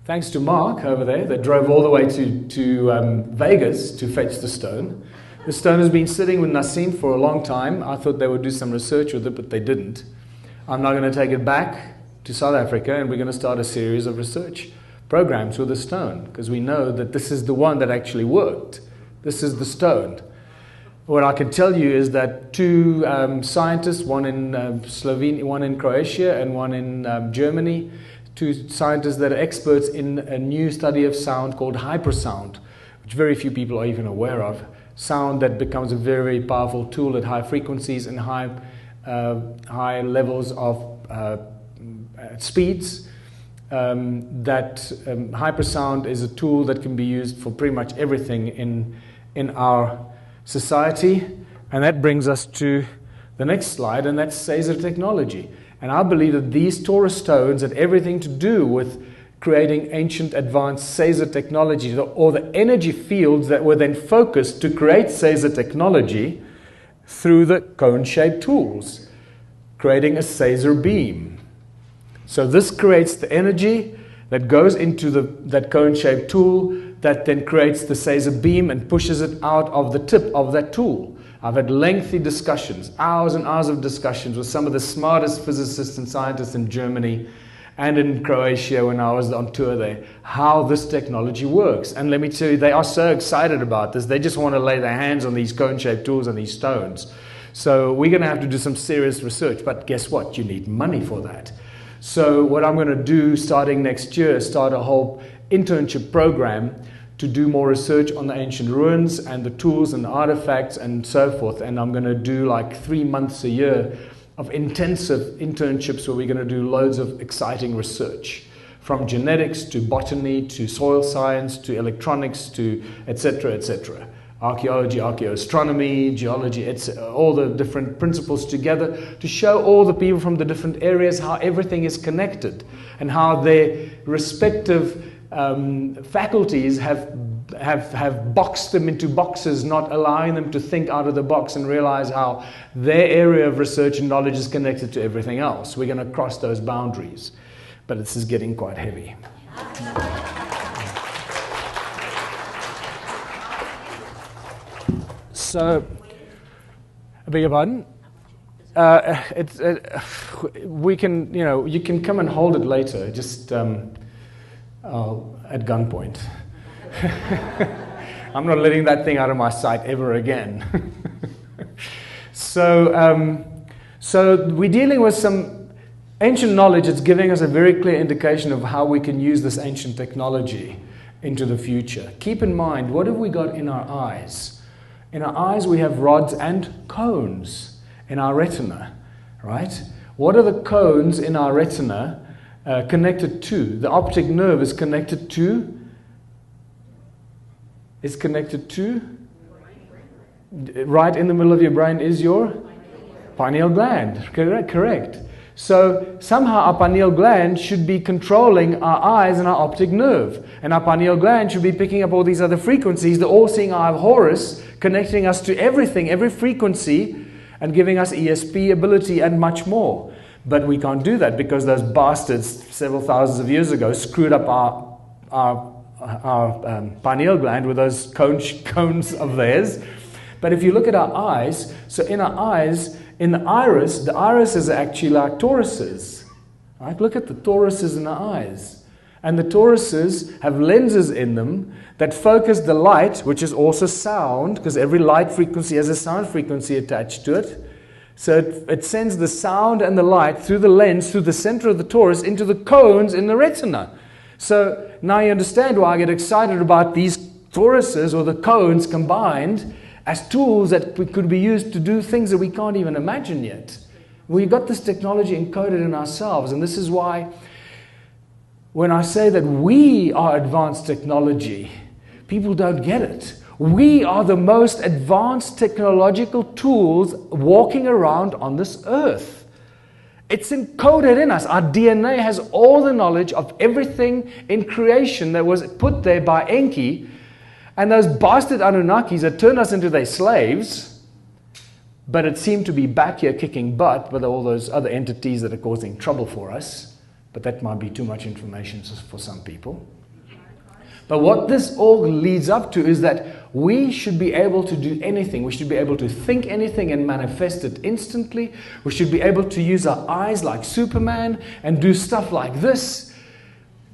Thanks to Mark over there that drove all the way to Vegas to fetch the stone. The stone has been sitting with Nassim for a long time. I thought they would do some research with it, but they didn't. I'm now going to take it back to South Africa, and we're going to start a series of research programs with the stone, because we know that this is the one that actually worked. This is the stone. What I can tell you is that two scientists, one in Slovenia, one in Croatia, and one in Germany, two scientists that are experts in a new study of sound called hypersound, which very few people are even aware of. Sound that becomes a very, very powerful tool at high frequencies and high levels of speeds. Hypersound is a tool that can be used for pretty much everything in our society. And that brings us to the next slide, and that's Caesar technology. And I believe that these Taurus stones had everything to do with creating ancient advanced Caesar technology, or the energy fields that were then focused to create Caesar technology through the cone-shaped tools, creating a Caesar beam. So this creates the energy that goes into that cone-shaped tool that then creates the Caesar beam and pushes it out of the tip of that tool. I've had lengthy discussions, hours and hours of discussions with some of the smartest physicists and scientists in Germany and in Croatia when I was on tour there, how this technology works. And let me tell you, they are so excited about this. They just want to lay their hands on these cone-shaped tools and these stones. So we're going to have to do some serious research. But guess what? You need money for that. So what I'm going to do starting next year is start a whole internship program to do more research on the ancient ruins and the tools and the artifacts and so forth. And I'm going to do like 3 months a year of intensive internships where we're going to do loads of exciting research, from genetics to botany to soil science to electronics to etc., etc. Archaeology, archaeoastronomy, geology, etc. All the different principles together to show all the people from the different areas how everything is connected and how their respective faculties have boxed them into boxes, not allowing them to think out of the box and realize how their area of research and knowledge is connected to everything else. We're going to cross those boundaries, but this is getting quite heavy. So, I beg your pardon? We can, you can come and hold it later, just at gunpoint. I'm not letting that thing out of my sight ever again. So we're dealing with some ancient knowledge. It's giving us a very clear indication of how we can use this ancient technology into the future. Keep in mind, what have we got in our eyes? In our eyes, we have rods and cones in our retina, right? What are the cones in our retina connected to? The optic nerve is connected to? Right in the middle of your brain is your pineal gland. Correct. So somehow our pineal gland should be controlling our eyes and our optic nerve. And our pineal gland should be picking up all these other frequencies, the all-seeing eye of Horus, connecting us to everything, every frequency, and giving us ESP ability and much more. But we can't do that because those bastards several thousands of years ago screwed up our pineal gland with those cones of theirs. But if you look at our eyes, so in our eyes, in the iris is actually like toruses. Right? Look at the toruses in our eyes. And the toruses have lenses in them that focus the light, which is also sound, because every light frequency has a sound frequency attached to it. So it sends the sound and the light through the lens, through the center of the torus, into the cones in the retina. So now you understand why I get excited about these toruses or the cones combined as tools that could be used to do things that we can't even imagine yet. We've got this technology encoded in ourselves, and this is why when I say that we are advanced technology, people don't get it. We are the most advanced technological tools walking around on this earth. It's encoded in us. Our DNA has all the knowledge of everything in creation that was put there by Enki. And those bastard Anunnakis that turned us into their slaves, but it seemed to be back here kicking butt with all those other entities that are causing trouble for us. But that might be too much information for some people. But what this all leads up to is that we should be able to do anything. We should be able to think anything and manifest it instantly. We should be able to use our eyes like Superman and do stuff like this.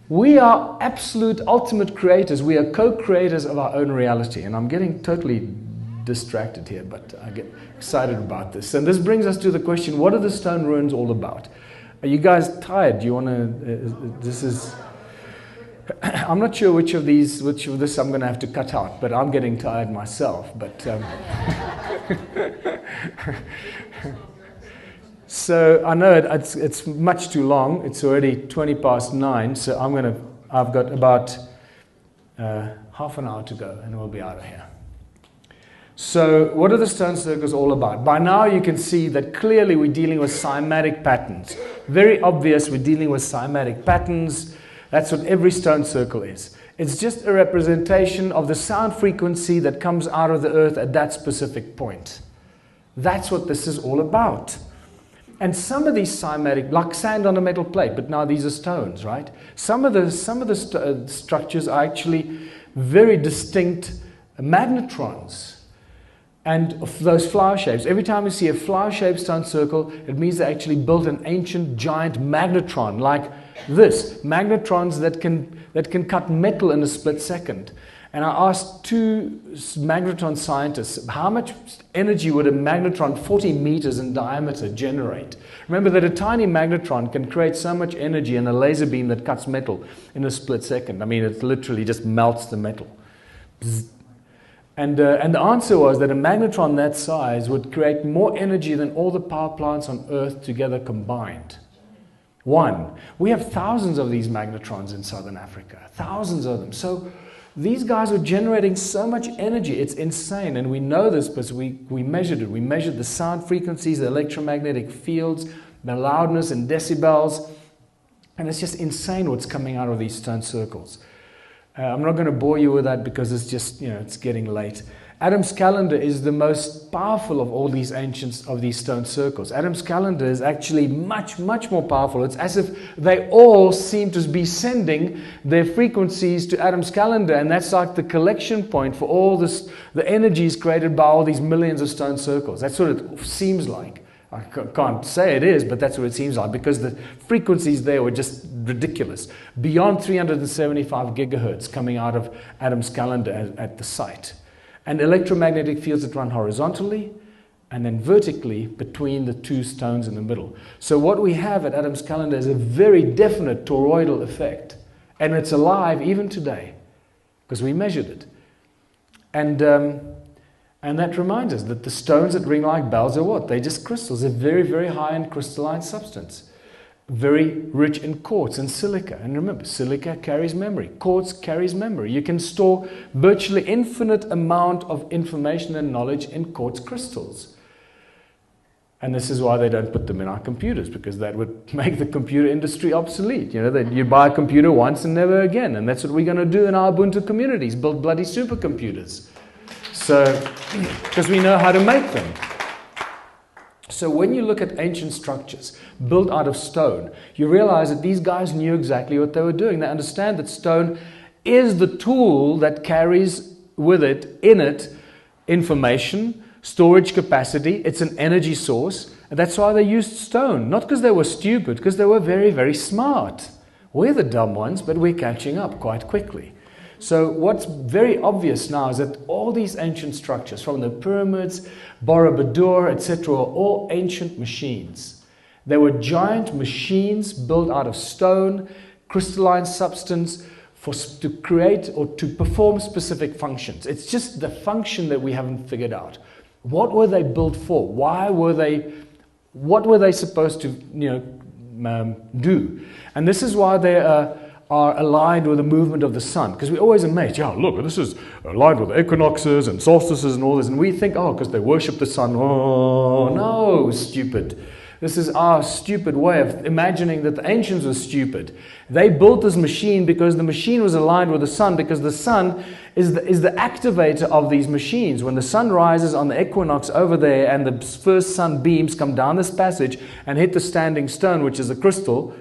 We are absolute ultimate creators. We are co-creators of our own reality. And I'm getting totally distracted here, but I get excited about this. And this brings us to the question, what are the stone ruins all about? Are you guys tired? Do you want to... I'm not sure which of this I'm going to have to cut out, but I'm getting tired myself. But so I know it's much too long. It's already 9:20, so I've got about half an hour to go, and we'll be out of here. So what are the stone circles all about? By now you can see that clearly we're dealing with cymatic patterns. Very obvious we're dealing with cymatic patterns. That's what every stone circle is. It's just a representation of the sound frequency that comes out of the earth at that specific point. That's what this is all about. And some of these cymatic, like sand on a metal plate, but now these are stones, right? Some of the structures are actually very distinct magnetrons. And of those flower shapes, every time you see a flower-shaped stone circle, it means they actually built an ancient giant magnetron like this. Magnetrons that can cut metal in a split second. And I asked 2 magnetron scientists, how much energy would a magnetron 40 meters in diameter generate? Remember that a tiny magnetron can create so much energy in a laser beam that cuts metal in a split second. I mean, it literally just melts the metal. Bzz. And the answer was that a magnetron that size would create more energy than all the power plants on Earth together combined. We have thousands of these magnetrons in Southern Africa, thousands of them. So these guys are generating so much energy, it's insane. And we know this because we measured it. We measured the sound frequencies, the electromagnetic fields, the loudness in decibels. And it's just insane what's coming out of these stone circles. I'm not going to bore you with that because it's just, it's getting late. Adam's calendar is the most powerful of all these these stone circles. Adam's calendar is actually much, much more powerful. It's as if they all seem to be sending their frequencies to Adam's calendar, and that's like the collection point for all this, the energies created by all these millions of stone circles. That's what it seems like. I can't say it is, but that's what it seems like, because the frequencies there were just ridiculous. Beyond 375 gigahertz coming out of Adam's calendar at the site. And electromagnetic fields that run horizontally and then vertically between the 2 stones in the middle. So what we have at Adam's calendar is a very definite toroidal effect. And it's alive even today, because we measured it. And that reminds us that the stones that ring like bells are what? They're just crystals. They're very, very high in crystalline substance. Very rich in quartz and silica. And remember, silica carries memory. Quartz carries memory. You can store virtually infinite amount of information and knowledge in quartz crystals. And this is why they don't put them in our computers, because that would make the computer industry obsolete. That you buy a computer once and never again. And that's what we're going to do in our Ubuntu communities, build bloody supercomputers. So, because we know how to make them. So when you look at ancient structures built out of stone, you realize that these guys knew exactly what they were doing. They understand that stone is the tool that carries with it, in it, information, storage capacity. It's an energy source. And that's why they used stone. Not because they were stupid, because they were very, very smart. We're the dumb ones, but we're catching up quite quickly. So what's very obvious now is that all these ancient structures, from the pyramids, Borobudur, etc., are all ancient machines. They were giant machines built out of stone, crystalline substance, to create or to perform specific functions. It's just the function that we haven't figured out. What were they built for? What were they supposed to do? And this is why they are aligned with the movement of the sun. Because we're always amazed, look, this is aligned with equinoxes and solstices and all this. And we think, because they worship the sun. Oh, no, stupid. This is our stupid way of imagining that the ancients were stupid. They built this machine because the machine was aligned with the sun, because the sun is the activator of these machines. When the sun rises on the equinox over there and the first sun beams come down this passage and hit the standing stone, which is a crystal,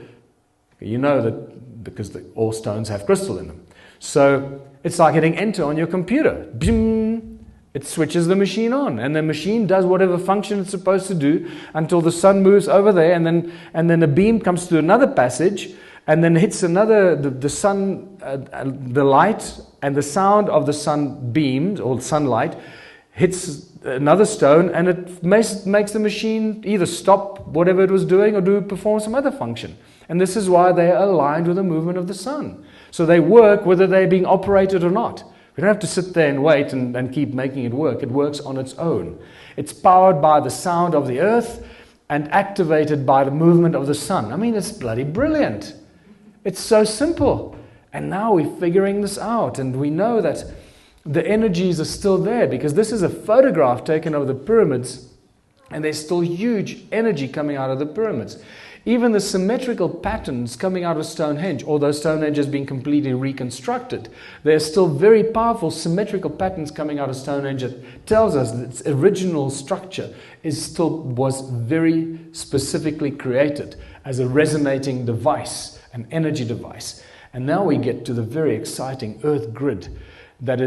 you know that because all stones have crystal in them. So it's like hitting enter on your computer. Bing, it switches the machine on, and the machine does whatever function it's supposed to do until the sun moves over there, and then the beam comes to another passage, and then hits the sun, the light and the sound of the sun beams or sunlight hits another stone, and it makes the machine either stop whatever it was doing or perform some other function. And this is why they are aligned with the movement of the sun. So they work whether they're being operated or not. We don't have to sit there and wait and keep making it work. It works on its own. It's powered by the sound of the earth and activated by the movement of the sun. I mean, it's bloody brilliant. It's so simple. And now we're figuring this out, and we know that the energies are still there, because this is a photograph taken of the pyramids, and there's still huge energy coming out of the pyramids. Even the symmetrical patterns coming out of Stonehenge, although Stonehenge has been completely reconstructed, there are still very powerful symmetrical patterns coming out of Stonehenge that tells us that its original structure was very specifically created as a resonating device, an energy device. And now we get to the very exciting Earth grid that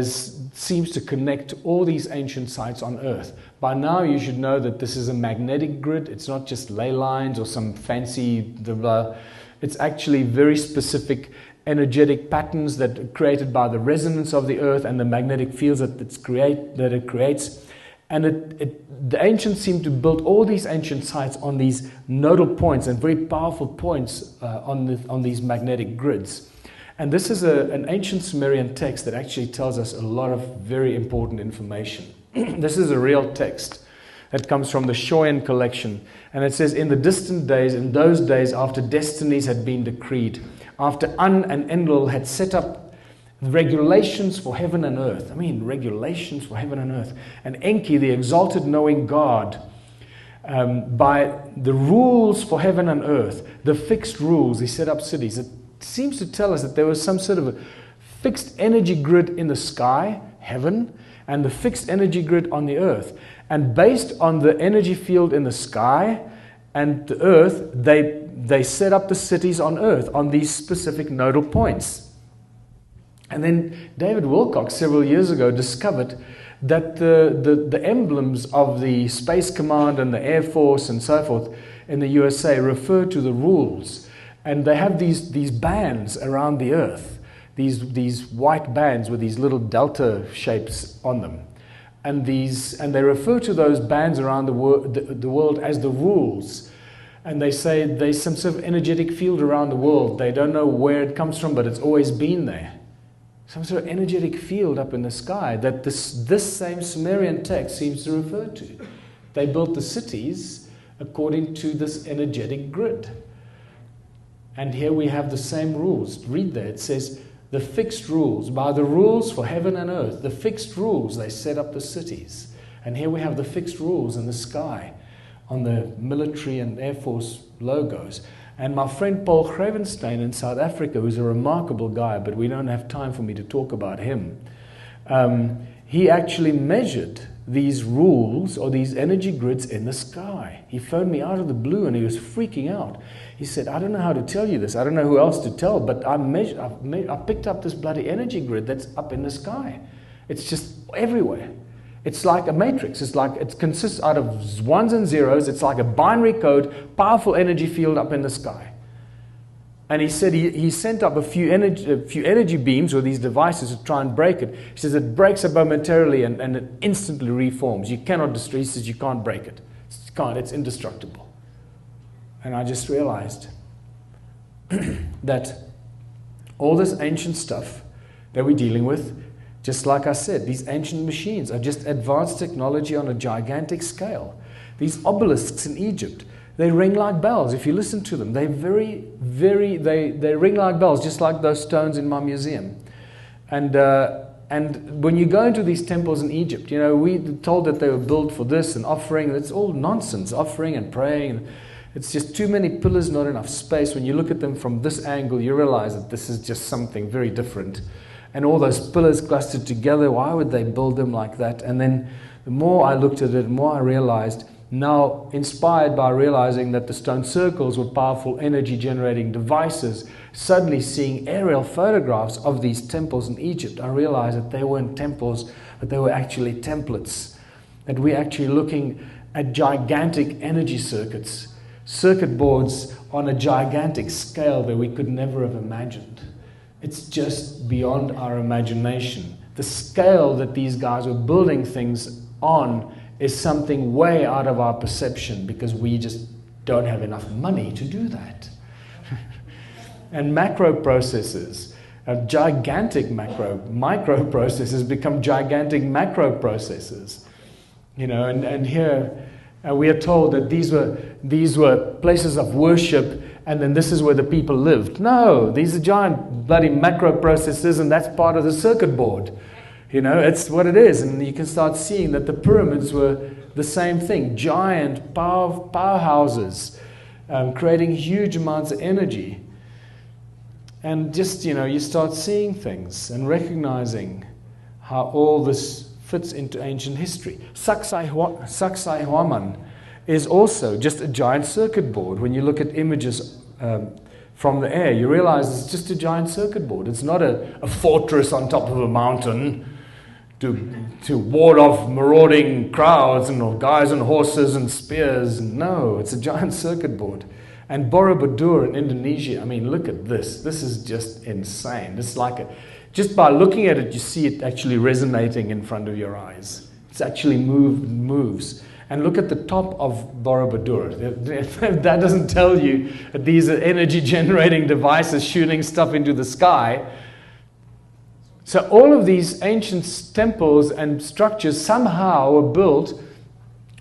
seems to connect all these ancient sites on Earth. By now you should know that this is a magnetic grid. It's not just ley lines or some fancy blah. It's actually very specific energetic patterns that are created by the resonance of the Earth and the magnetic fields that it creates. And the ancients seem to build all these ancient sites on these nodal points and very powerful points on these magnetic grids. And this is an ancient Sumerian text that actually tells us a lot of very important information. This is a real text that comes from the Shoyan collection. And it says, in the distant days, in those days after destinies had been decreed, after An and Enlil had set up regulations for heaven and earth. I mean, regulations for heaven and earth. And Enki, the exalted knowing God, by the rules for heaven and earth, the fixed rules, he set up cities. It seems to tell us that there was some sort of a fixed energy grid in the sky, heaven, and the fixed energy grid on the earth. And based on the energy field in the sky and the earth, they set up the cities on earth on these specific nodal points. And then David Wilcock several years ago discovered that the emblems of the Space Command and the Air Force and so forth in the USA refer to the rules. And they have these bands around the earth, these white bands with these little delta shapes on them. And they refer to those bands around the world as the rules. And they say there's some sort of energetic field around the world. They don't know where it comes from, but it's always been there. Some sort of energetic field up in the sky that this same Sumerian text seems to refer to. They built the cities according to this energetic grid. And here we have the same rules. Read there. It says, the fixed rules. By the rules for heaven and earth, the fixed rules, they set up the cities. And here we have the fixed rules in the sky on the military and Air Force logos. And my friend Paul Gravenstein in South Africa, who's a remarkable guy, but we don't have time for me to talk about him, he actually measured these rules or these energy grids in the sky. He phoned me out of the blue and he was freaking out. He said, I don't know how to tell you this. I don't know who else to tell, but I picked up this bloody energy grid that's up in the sky. It's just everywhere. It's like a matrix. It consists out of ones and zeros. It's like a binary code, powerful energy field up in the sky. And he said he sent up a few energy beams with these devices to try and break it. He says it breaks it momentarily and it instantly reforms. You cannot destroy it. He says you can't break it. It's indestructible. And I just realized that all this ancient stuff that we're dealing with, just like I said, these ancient machines are just advanced technology on a gigantic scale. These obelisks in Egypt, they ring like bells. If you listen to them, they ring like bells, just like those stones in my museum. And when you go into these temples in Egypt, we told that they were built for this and offering. It's all nonsense, offering and praying. It's just too many pillars, not enough space. When you look at them from this angle, you realize that this is just something very different. And all those pillars clustered together, why would they build them like that? And then the more I looked at it, the more I realized, now inspired by realizing that the stone circles were powerful energy generating devices, suddenly seeing aerial photographs of these temples in Egypt, I realized that they weren't temples, but they were actually templates. That we're actually looking at gigantic energy circuits, circuit boards on a gigantic scale that we could never have imagined. It's just beyond our imagination. The scale that these guys were building things on is something way out of our perception because we just don't have enough money to do that. And macro processors, Gigantic microprocessors become gigantic macroprocessors. You know, and here we are told that these were places of worship, and then this is where the people lived. No, these are giant bloody macroprocessors, and that's part of the circuit board. You know, it's what it is, and you can start seeing that the pyramids were the same thing, giant powerhouses, creating huge amounts of energy. And just, you know, you start seeing things and recognizing how all this fits into ancient history. Sacsayhuaman is also just a giant circuit board. When you look at images from the air, you realize it's just a giant circuit board. It's not a fortress on top of a mountain to ward off marauding crowds and guys on horses and spears. No, it's a giant circuit board. And Borobudur in Indonesia, I mean, look at this. This is just insane. It's like just by looking at it, you see it actually resonating in front of your eyes. It's actually moves. And look at the top of Borobudur. That doesn't tell you that these are energy generating devices shooting stuff into the sky. So all of these ancient temples and structures somehow were built,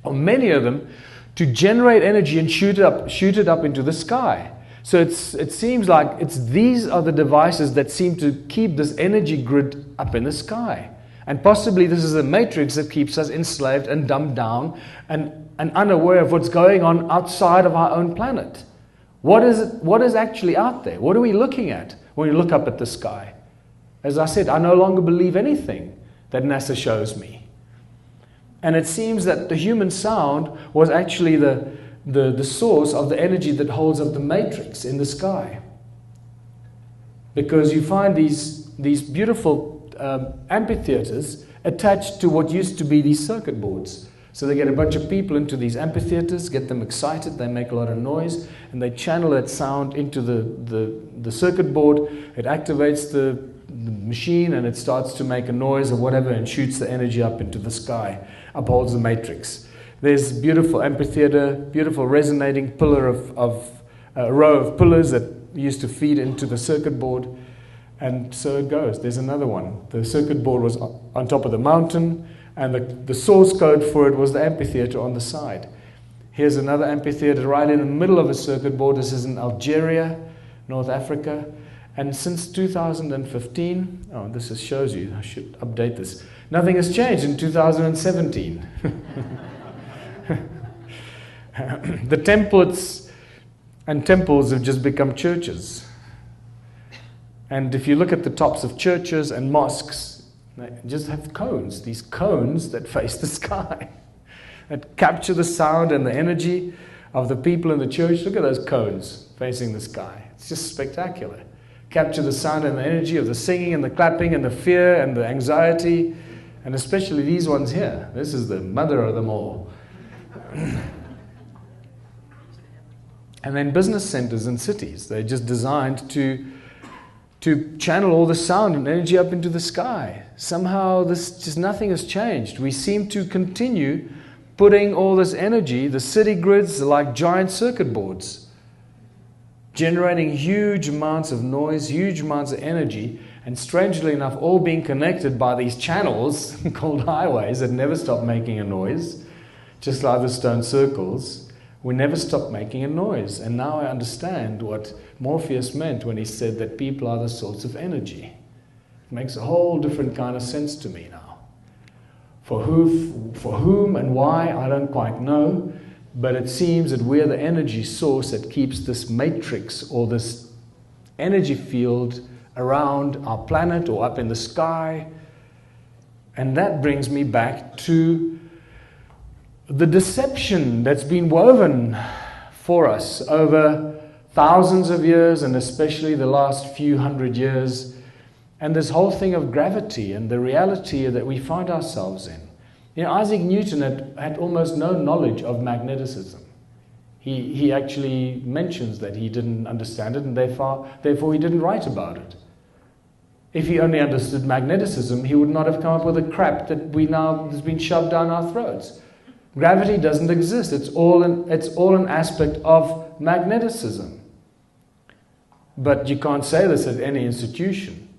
or many of them, to generate energy and shoot it up into the sky. So it seems like these are the devices that seem to keep this energy grid up in the sky. And possibly this is a matrix that keeps us enslaved and dumbed down and unaware of what's going on outside of our own planet. What is actually out there? What are we looking at when we look up at the sky? As I said, I no longer believe anything that NASA shows me. And it seems that the human sound was actually the source of the energy that holds up the matrix in the sky. Because you find these beautiful amphitheaters attached to what used to be these circuit boards. So they get a bunch of people into these amphitheaters, get them excited, they make a lot of noise, and they channel that sound into the circuit board. It activates the machine and it starts to make a noise or whatever and shoots the energy up into the sky, upholds the matrix. There's beautiful amphitheater, beautiful resonating pillar of a row of pillars that used to feed into the circuit board. And so it goes. There's another one. The circuit board was on top of the mountain, and the source code for it was the amphitheater on the side. Here's another amphitheater right in the middle of a circuit board. This is in Algeria, North Africa. And since 2015, this shows you, I should update this. Nothing has changed in 2017. The templates and temples have just become churches. And if you look at the tops of churches and mosques, they just have cones, these cones that face the sky, that capture the sound and the energy of the people in the church. Look at those cones facing the sky. It's just spectacular. Capture the sound and the energy of the singing and the clapping and the fear and the anxiety, and especially these ones here. This is the mother of them all. And then business centers and cities, they're just designed to channel all the sound and energy up into the sky. Somehow nothing has changed. We seem to continue putting all this energy, the city grids are like giant circuit boards, generating huge amounts of noise, huge amounts of energy, and strangely enough, all being connected by these channels called highways that never stop making a noise, just like the stone circles. We never stop making a noise. And now I understand what Morpheus meant when he said that people are the source of energy. It makes a whole different kind of sense to me now. For whom and why, I don't quite know. But it seems that we're the energy source that keeps this matrix or this energy field around our planet or up in the sky. And that brings me back to the deception that's been woven for us over thousands of years, and especially the last few hundred years, and this whole thing of gravity and the reality that we find ourselves in. You know, Isaac Newton had almost no knowledge of magneticism. He actually mentions that he didn't understand it, and therefore he didn't write about it. If he only understood magneticism, he would not have come up with the crap that has been shoved down our throats. Gravity doesn't exist. It's all an aspect of magneticism. But you can't say this at any institution.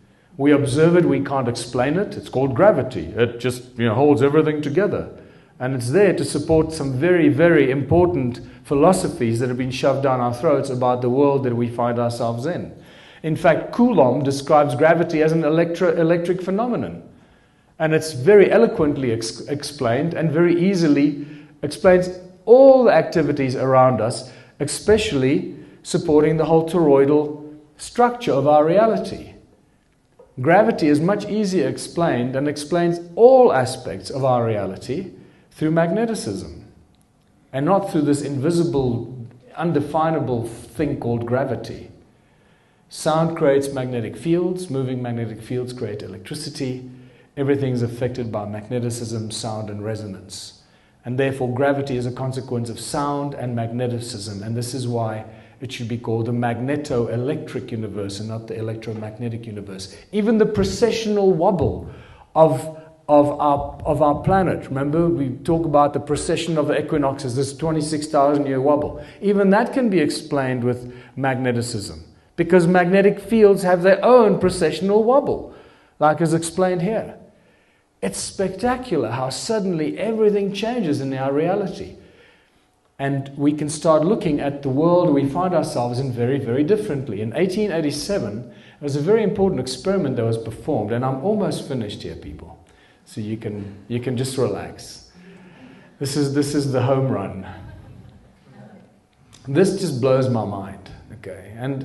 We observe it, we can't explain it. It's called gravity. It just holds everything together. And it's there to support some very, very important philosophies that have been shoved down our throats about the world that we find ourselves in. In fact, Coulomb describes gravity as an electric phenomenon. And it's very eloquently explained and very easily explains all the activities around us, especially supporting the whole toroidal structure of our reality. Gravity is much easier explained and explains all aspects of our reality through magneticism and not through this invisible, undefinable thing called gravity. Sound creates magnetic fields, moving magnetic fields create electricity. Everything is affected by magneticism, sound, and resonance. And therefore, gravity is a consequence of sound and magneticism, and this is why it should be called the magneto-electric universe and not the electromagnetic universe. Even the precessional wobble of our planet. Remember, we talk about the precession of the equinoxes, this 26,000-year wobble. Even that can be explained with magneticism, because magnetic fields have their own precessional wobble, like is explained here. It's spectacular how suddenly everything changes in our reality. And we can start looking at the world we find ourselves in very, very differently. In 1887, there was a very important experiment that was performed, and I'm almost finished here, people. So you can just relax. This is the home run. This just blows my mind. Okay, and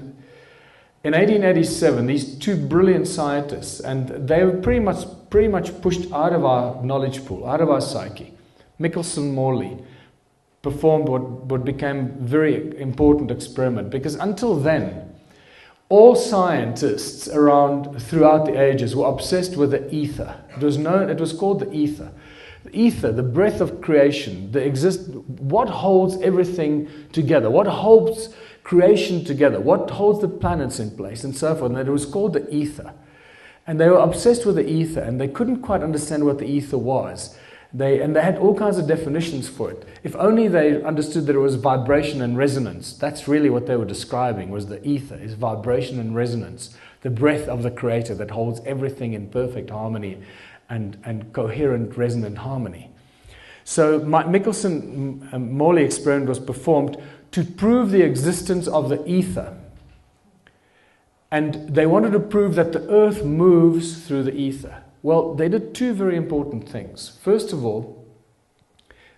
in 1887, these two brilliant scientists, and they were pretty much pushed out of our knowledge pool, out of our psyche. Michelson Morley performed what became a very important experiment, because until then, all scientists throughout the ages were obsessed with the ether. It was called the ether. The ether, the breath of creation, what holds everything together, what holds creation together, what holds the planets in place, and so forth. And it was called the ether. And they were obsessed with the ether, and they couldn't quite understand what the ether was. They had all kinds of definitions for it. If only they understood that it was vibration and resonance. That's really what they were describing, was the ether, is vibration and resonance, the breath of the Creator that holds everything in perfect harmony and coherent, resonant harmony. So Michelson-Morley experiment was performed to prove the existence of the ether. And they wanted to prove that the earth moves through the ether. Well, they did two very important things. First of all,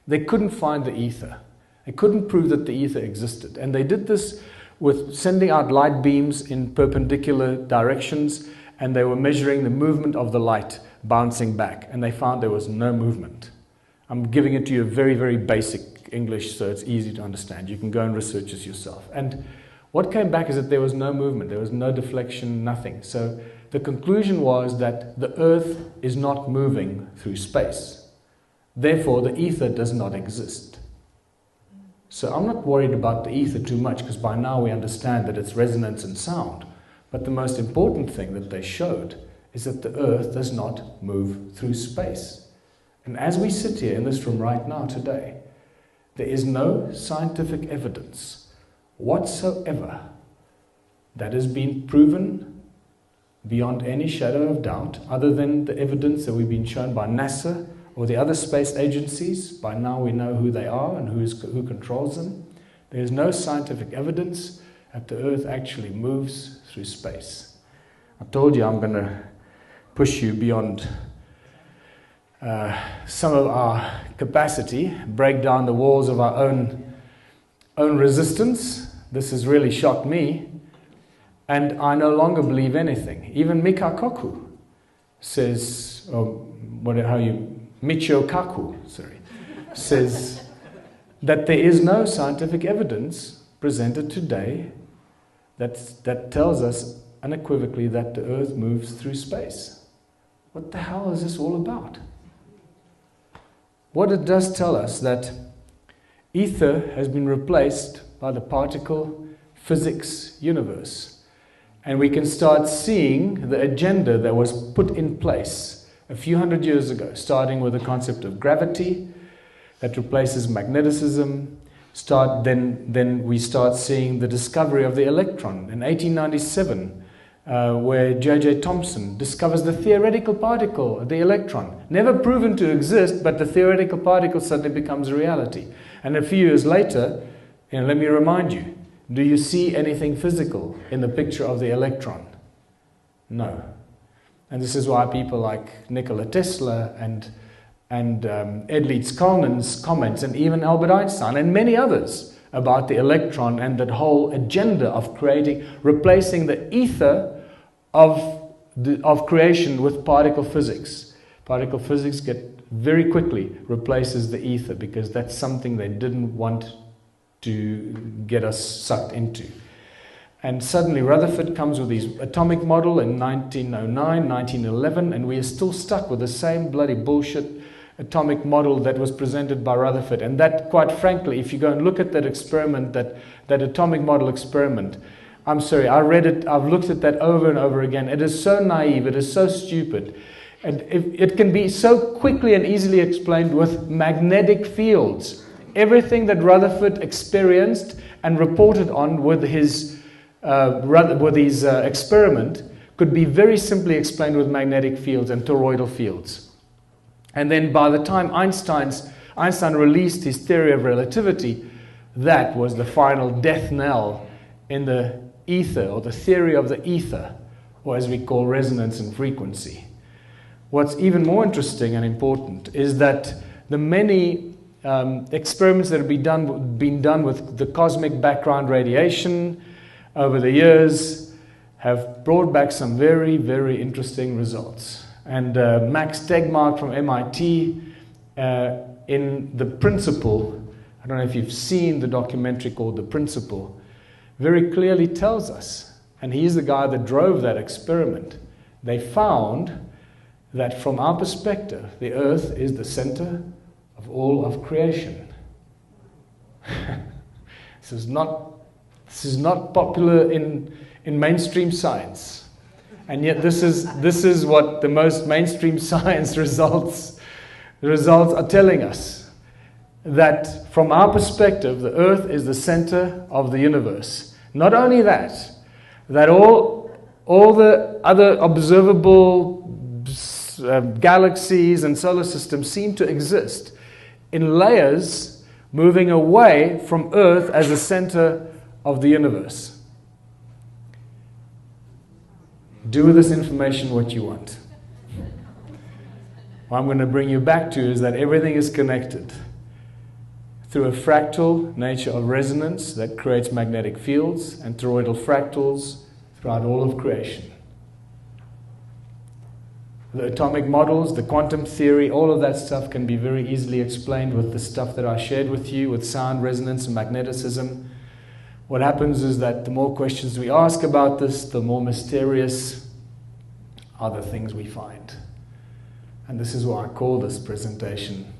they couldn't find the ether. They couldn't prove that the ether existed. And they did this with sending out light beams in perpendicular directions, and they were measuring the movement of the light bouncing back, and they found there was no movement. I'm giving it to you very, very basic English, so it's easy to understand. You can go and research this yourself. And what came back is that there was no movement, there was no deflection, nothing. So the conclusion was that the Earth is not moving through space. Therefore, the ether does not exist. So I'm not worried about the ether too much, because by now we understand that it's resonance and sound. But the most important thing that they showed is that the Earth does not move through space. And as we sit here in this room right now today, there is no scientific evidence whatsoever that has been proven beyond any shadow of doubt, other than the evidence that we've been shown by NASA or the other space agencies. By now we know who they are and who controls them. There is no scientific evidence that the Earth actually moves through space. I told you I'm going to push you beyond some of our capacity, break down the walls of our own resistance. This has really shocked me. And I no longer believe anything. Even Michio Kaku says, Michio Kaku says that there is no scientific evidence presented today that tells us unequivocally that the Earth moves through space. What the hell is this all about? What it does tell us that ether has been replaced by the particle physics universe. And we can start seeing the agenda that was put in place a few hundred years ago, starting with the concept of gravity that replaces magneticism. Then we start seeing the discovery of the electron. In 1897, where J.J. Thomson discovers the theoretical particle, the electron. Never proven to exist, but the theoretical particle suddenly becomes a reality. And a few years later, let me remind you, do you see anything physical in the picture of the electron? No. And this is why people like Nikola Tesla and Ed Leeds-Kalnin's comments, and even Albert Einstein and many others about the electron and that whole agenda of replacing the ether of creation with particle physics. Particle physics very quickly replaces the ether because that's something they didn't want to get us sucked into. And suddenly Rutherford comes with his atomic model in 1909, 1911, and we are still stuck with the same bloody bullshit atomic model that was presented by Rutherford. And that, quite frankly, if you go and look at that experiment, that atomic model experiment, I'm sorry, I read it, I've looked at that over and over again. It is so naive, it is so stupid. And it can be so quickly and easily explained with magnetic fields. Everything that Rutherford experienced and reported on with his experiment could be very simply explained with magnetic fields and toroidal fields. And then by the time Einstein released his theory of relativity, that was the final death knell in the ether, or the theory of the ether, or as we call resonance and frequency. What's even more interesting and important is that the many experiments that have been done with the cosmic background radiation over the years have brought back some very, very interesting results. And Max Tegmark from MIT, in The Principle, I don't know if you've seen the documentary called The Principle, very clearly tells us, and he's the guy that drove that experiment, they found that from our perspective, the earth is the center of all of creation. This is not popular in mainstream science. And yet this is what the most mainstream science results are telling us. That from our perspective, the earth is the center of the universe. Not only that all the other observable galaxies and solar systems seem to exist in layers moving away from Earth as the center of the universe. Do with this information what you want. What I'm going to bring you back to is that everything is connected through a fractal nature of resonance that creates magnetic fields and toroidal fractals throughout all of creation. The atomic models, the quantum theory, all of that stuff can be very easily explained with the stuff that I shared with you, with sound, resonance, and magneticism. What happens is that the more questions we ask about this, the more mysterious are the things we find. And this is why I call this presentation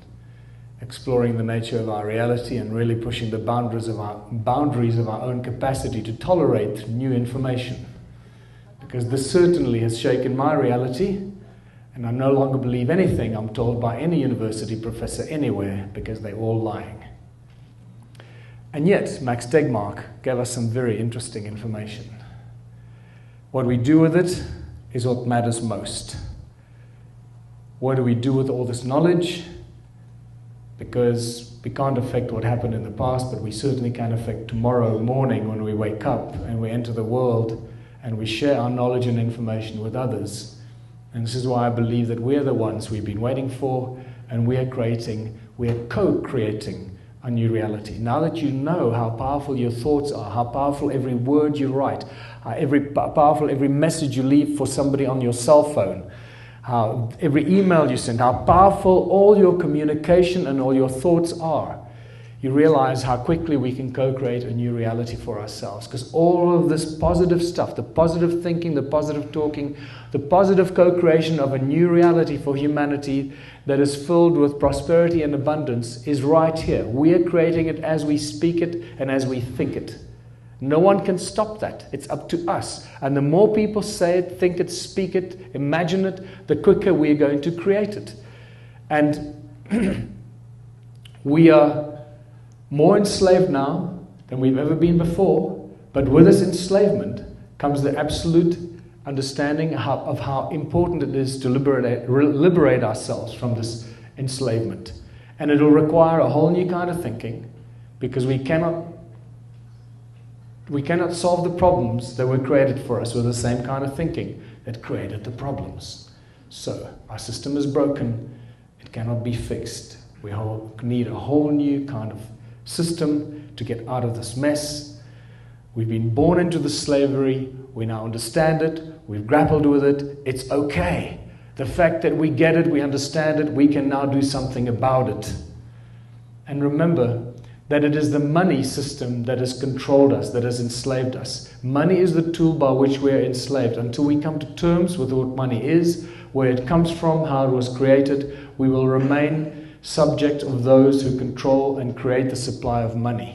Exploring the Nature of Our Reality, and really pushing the boundaries of our own capacity to tolerate new information. Because this certainly has shaken my reality, and I no longer believe anything I'm told by any university professor anywhere, because they're all lying. And yet, Max Tegmark gave us some very interesting information. What we do with it is what matters most. What do we do with all this knowledge? Because we can't affect what happened in the past, but we certainly can affect tomorrow morning when we wake up and we enter the world and we share our knowledge and information with others. And this is why I believe that we're the ones we've been waiting for, and we are co-creating a new reality. Now that you know how powerful your thoughts are, how powerful every word you write, how powerful every message you leave for somebody on your cell phone, how every email you send, how powerful all your communication and all your thoughts are, you realize how quickly we can co-create a new reality for ourselves. Because all of this positive stuff, the positive thinking, the positive talking, the positive co-creation of a new reality for humanity that is filled with prosperity and abundance is right here. We are creating it as we speak it and as we think it. No one can stop that. It's up to us. And the more people say it, think it, speak it, imagine it, the quicker we're going to create it. And we are more enslaved now than we've ever been before, but with this enslavement comes the absolute understanding of how important it is to liberate ourselves from this enslavement. And it will require a whole new kind of thinking, because we cannot solve the problems that were created for us with the same kind of thinking that created the problems. So our system is broken. It cannot be fixed. We need a whole new kind of system to get out of this mess. We've been born into the slavery. We now understand it. We've grappled with it. It's okay. The fact that we get it, we understand it, we can now do something about it. And remember that it is the money system that has controlled us, that has enslaved us. Money is the tool by which we are enslaved. Until we come to terms with what money is, where it comes from, how it was created, we will remain subject of those who control and create the supply of money.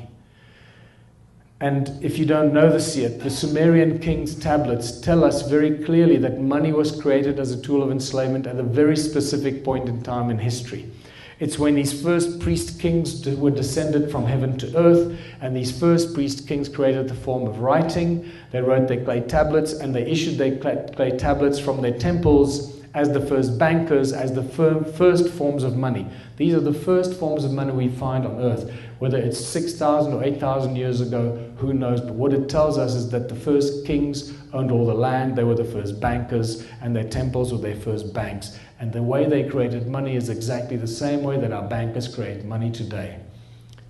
And if you don't know this yet, the Sumerian king's tablets tell us very clearly that money was created as a tool of enslavement at a very specific point in time in history. It's when these first priest kings were descended from heaven to earth, and these first priest kings created the form of writing. They wrote their clay tablets, and they issued their clay tablets from their temples as the first bankers, as the first forms of money. These are the first forms of money we find on earth. Whether it's 6,000 or 8,000 years ago, who knows? But what it tells us is that the first kings owned all the land, they were the first bankers, and their temples were their first banks. And the way they created money is exactly the same way that our bankers create money today.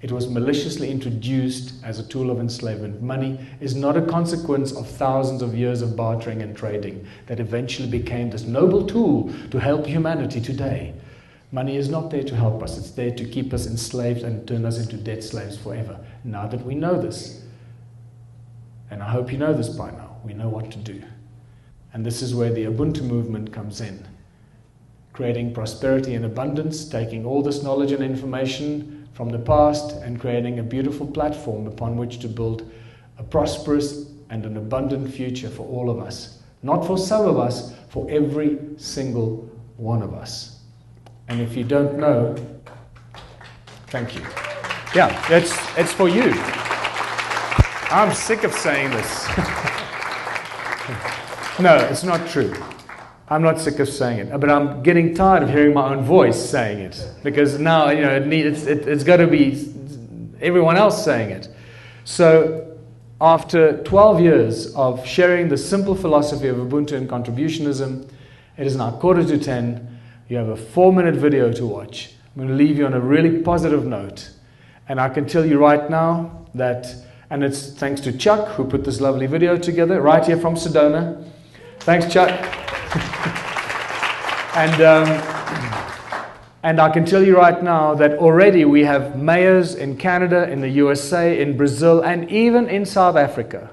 It was maliciously introduced as a tool of enslavement. Money is not a consequence of thousands of years of bartering and trading that eventually became this noble tool to help humanity today. Money is not there to help us. It's there to keep us enslaved and turn us into debt slaves forever. Now that we know this, and I hope you know this by now, we know what to do. And this is where the Ubuntu movement comes in. Creating prosperity and abundance, taking all this knowledge and information from the past and creating a beautiful platform upon which to build a prosperous and an abundant future for all of us. Not for some of us, for every single one of us. And if you don't know, thank you. Yeah, it's for you. I'm sick of saying this. No, it's not true. I'm not sick of saying it, but I'm getting tired of hearing my own voice saying it, because now it's got to be everyone else saying it. So after 12 years of sharing the simple philosophy of Ubuntu and contributionism, it is now 9:45. You have a 4-minute video to watch. I'm going to leave you on a really positive note, and I can tell you right now that, and it's thanks to Chuck who put this lovely video together right here from Sedona. Thanks, Chuck. And I can tell you right now that already we have mayors in Canada, in the USA, in Brazil, and even in South Africa.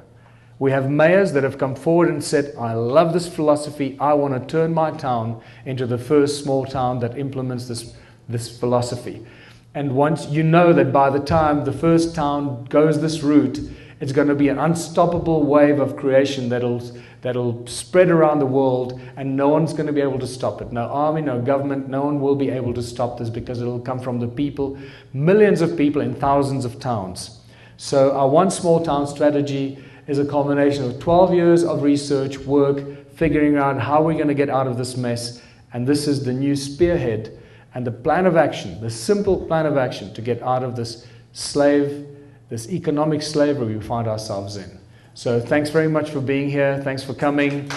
We have mayors that have come forward and said, I love this philosophy. I want to turn my town into the first small town that implements this philosophy. And once you know that by the time the first town goes this route, it's going to be an unstoppable wave of creation that'll spread around the world, and no one's going to be able to stop it. No army, no government, no one will be able to stop this, because it'll come from the people, millions of people in thousands of towns. So our one small town strategy is a culmination of 12 years of research, work, figuring out how we're going to get out of this mess. And this is the new spearhead and the plan of action, the simple plan of action to get out of this economic slavery we find ourselves in. So thanks very much for being here. Thanks for coming.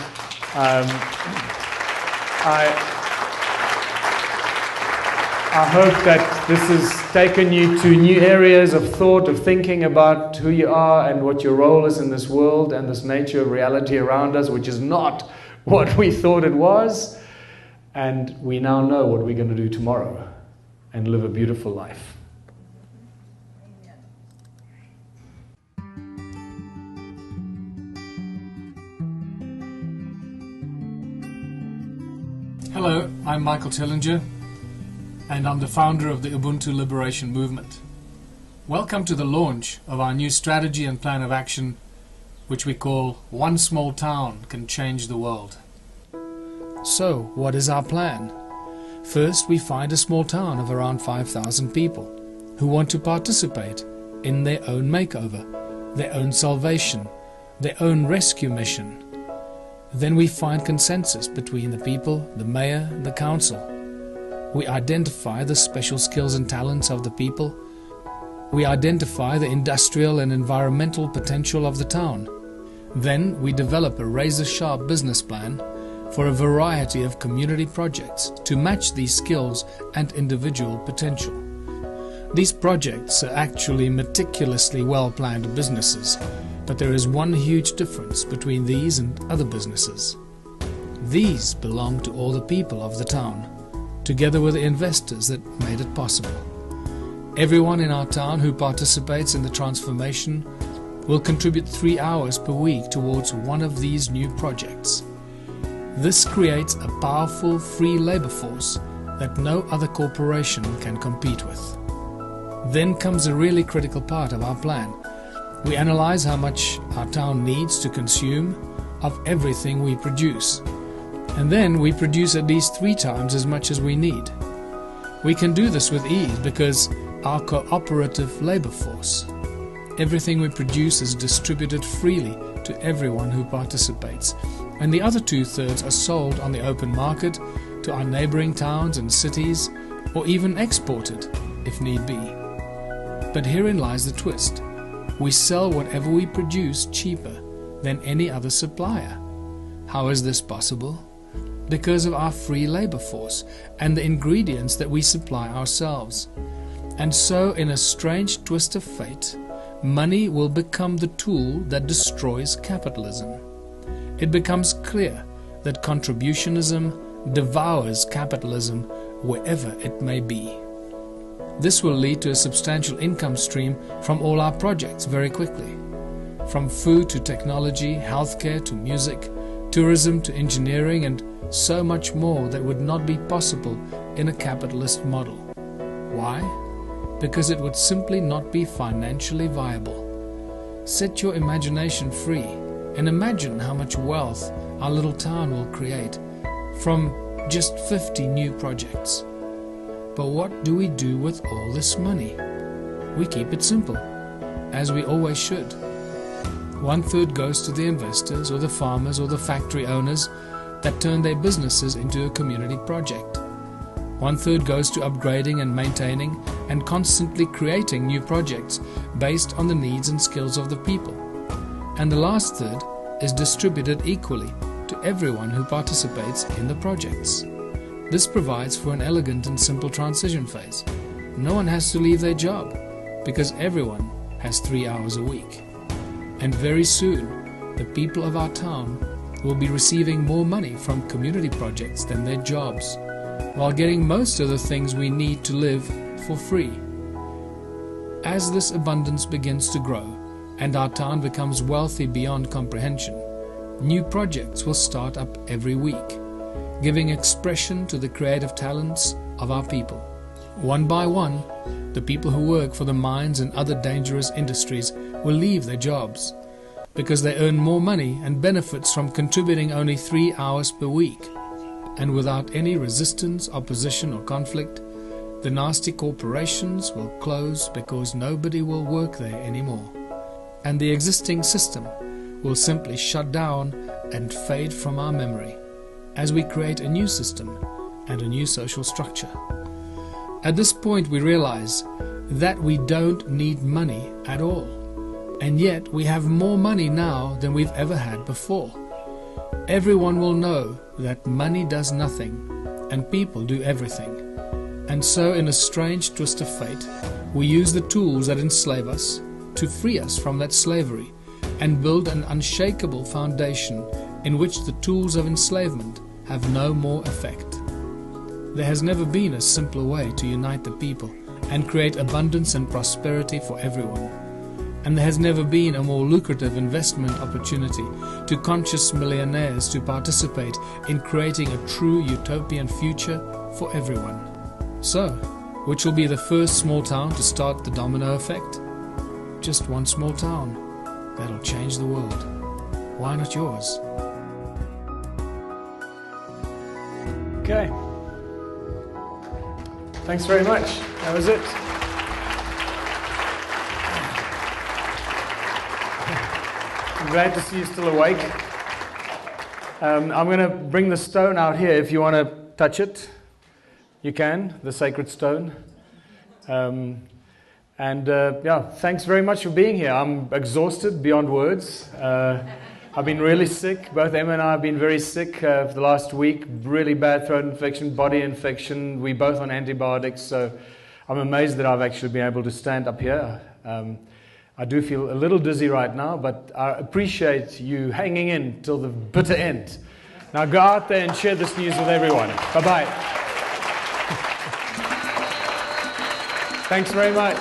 I hope that this has taken you to new areas of thought, of thinking about who you are and what your role is in this world and this nature of reality around us, which is not what we thought it was. And we now know what we're going to do tomorrow and live a beautiful life. Hello, I'm Michael Tillinger, and I'm the founder of the Ubuntu Liberation Movement. Welcome to the launch of our new strategy and plan of action, which we call One Small Town Can Change the World. So, what is our plan? First, we find a small town of around 5,000 people who want to participate in their own makeover, their own salvation, their own rescue mission. Then we find consensus between the people, the mayor, and the council. We identify the special skills and talents of the people. We identify the industrial and environmental potential of the town. Then we develop a razor-sharp business plan for a variety of community projects to match these skills and individual potential. These projects are actually meticulously well-planned businesses, but there is one huge difference between these and other businesses. These belong to all the people of the town, together with the investors that made it possible. Everyone in our town who participates in the transformation will contribute 3 hours per week towards one of these new projects. This creates a powerful free labor force that no other corporation can compete with. Then comes a really critical part of our plan. We analyze how much our town needs to consume of everything we produce. And then we produce at least 3 times as much as we need. We can do this with ease because our cooperative labor force. Everything we produce is distributed freely to everyone who participates, and the other 2/3 are sold on the open market to our neighboring towns and cities, or even exported if need be. But herein lies the twist. We sell whatever we produce cheaper than any other supplier. How is this possible? Because of our free labor force and the ingredients that we supply ourselves. And so, in a strange twist of fate, money will become the tool that destroys capitalism. It becomes clear that contributionism devours capitalism wherever it may be. This will lead to a substantial income stream from all our projects very quickly. From food to technology, healthcare to music, tourism to engineering, and so much more that would not be possible in a capitalist model. Why? Because it would simply not be financially viable. Set your imagination free and imagine how much wealth our little town will create from just 50 new projects. But what do we do with all this money? We keep it simple, as we always should. 1/3 goes to the investors or the farmers or the factory owners that turn their businesses into a community project. 1/3 goes to upgrading and maintaining and constantly creating new projects based on the needs and skills of the people. And the last 1/3 is distributed equally to everyone who participates in the projects. This provides for an elegant and simple transition phase. No one has to leave their job because everyone has 3 hours a week. And very soon, the people of our town will be receiving more money from community projects than their jobs, while getting most of the things we need to live for free. As this abundance begins to grow and our town becomes wealthy beyond comprehension, new projects will start up every week, giving expression to the creative talents of our people. One by one, the people who work for the mines and other dangerous industries will leave their jobs because they earn more money and benefits from contributing only 3 hours per week. And without any resistance, opposition or conflict, the nasty corporations will close because nobody will work there anymore. And the existing system will simply shut down and fade from our memory as we create a new system and a new social structure. At this point we realize that we don't need money at all. And yet we have more money now than we've ever had before. Everyone will know that money does nothing and people do everything. And so, in a strange twist of fate, we use the tools that enslave us to free us from that slavery and build an unshakable foundation in which the tools of enslavement have no more effect. There has never been a simpler way to unite the people and create abundance and prosperity for everyone. And there has never been a more lucrative investment opportunity to conscious millionaires to participate in creating a true utopian future for everyone. So, which will be the first small town to start the domino effect? Just one small town that'll change the world. Why not yours? Okay. Thanks very much. That was it. I'm glad to see you still awake. I'm going to bring the stone out here. If you want to touch it, you can, the sacred stone. Yeah, thanks very much for being here. I'm exhausted beyond words. I've been really sick. Both Emma and I have been very sick for the last week. Really bad throat infection, body infection. We're both on antibiotics, so I'm amazed that I've actually been able to stand up here. I do feel a little dizzy right now, but I appreciate you hanging in till the bitter end. Now go out there and share this news with everyone. Bye-bye. Thanks very much.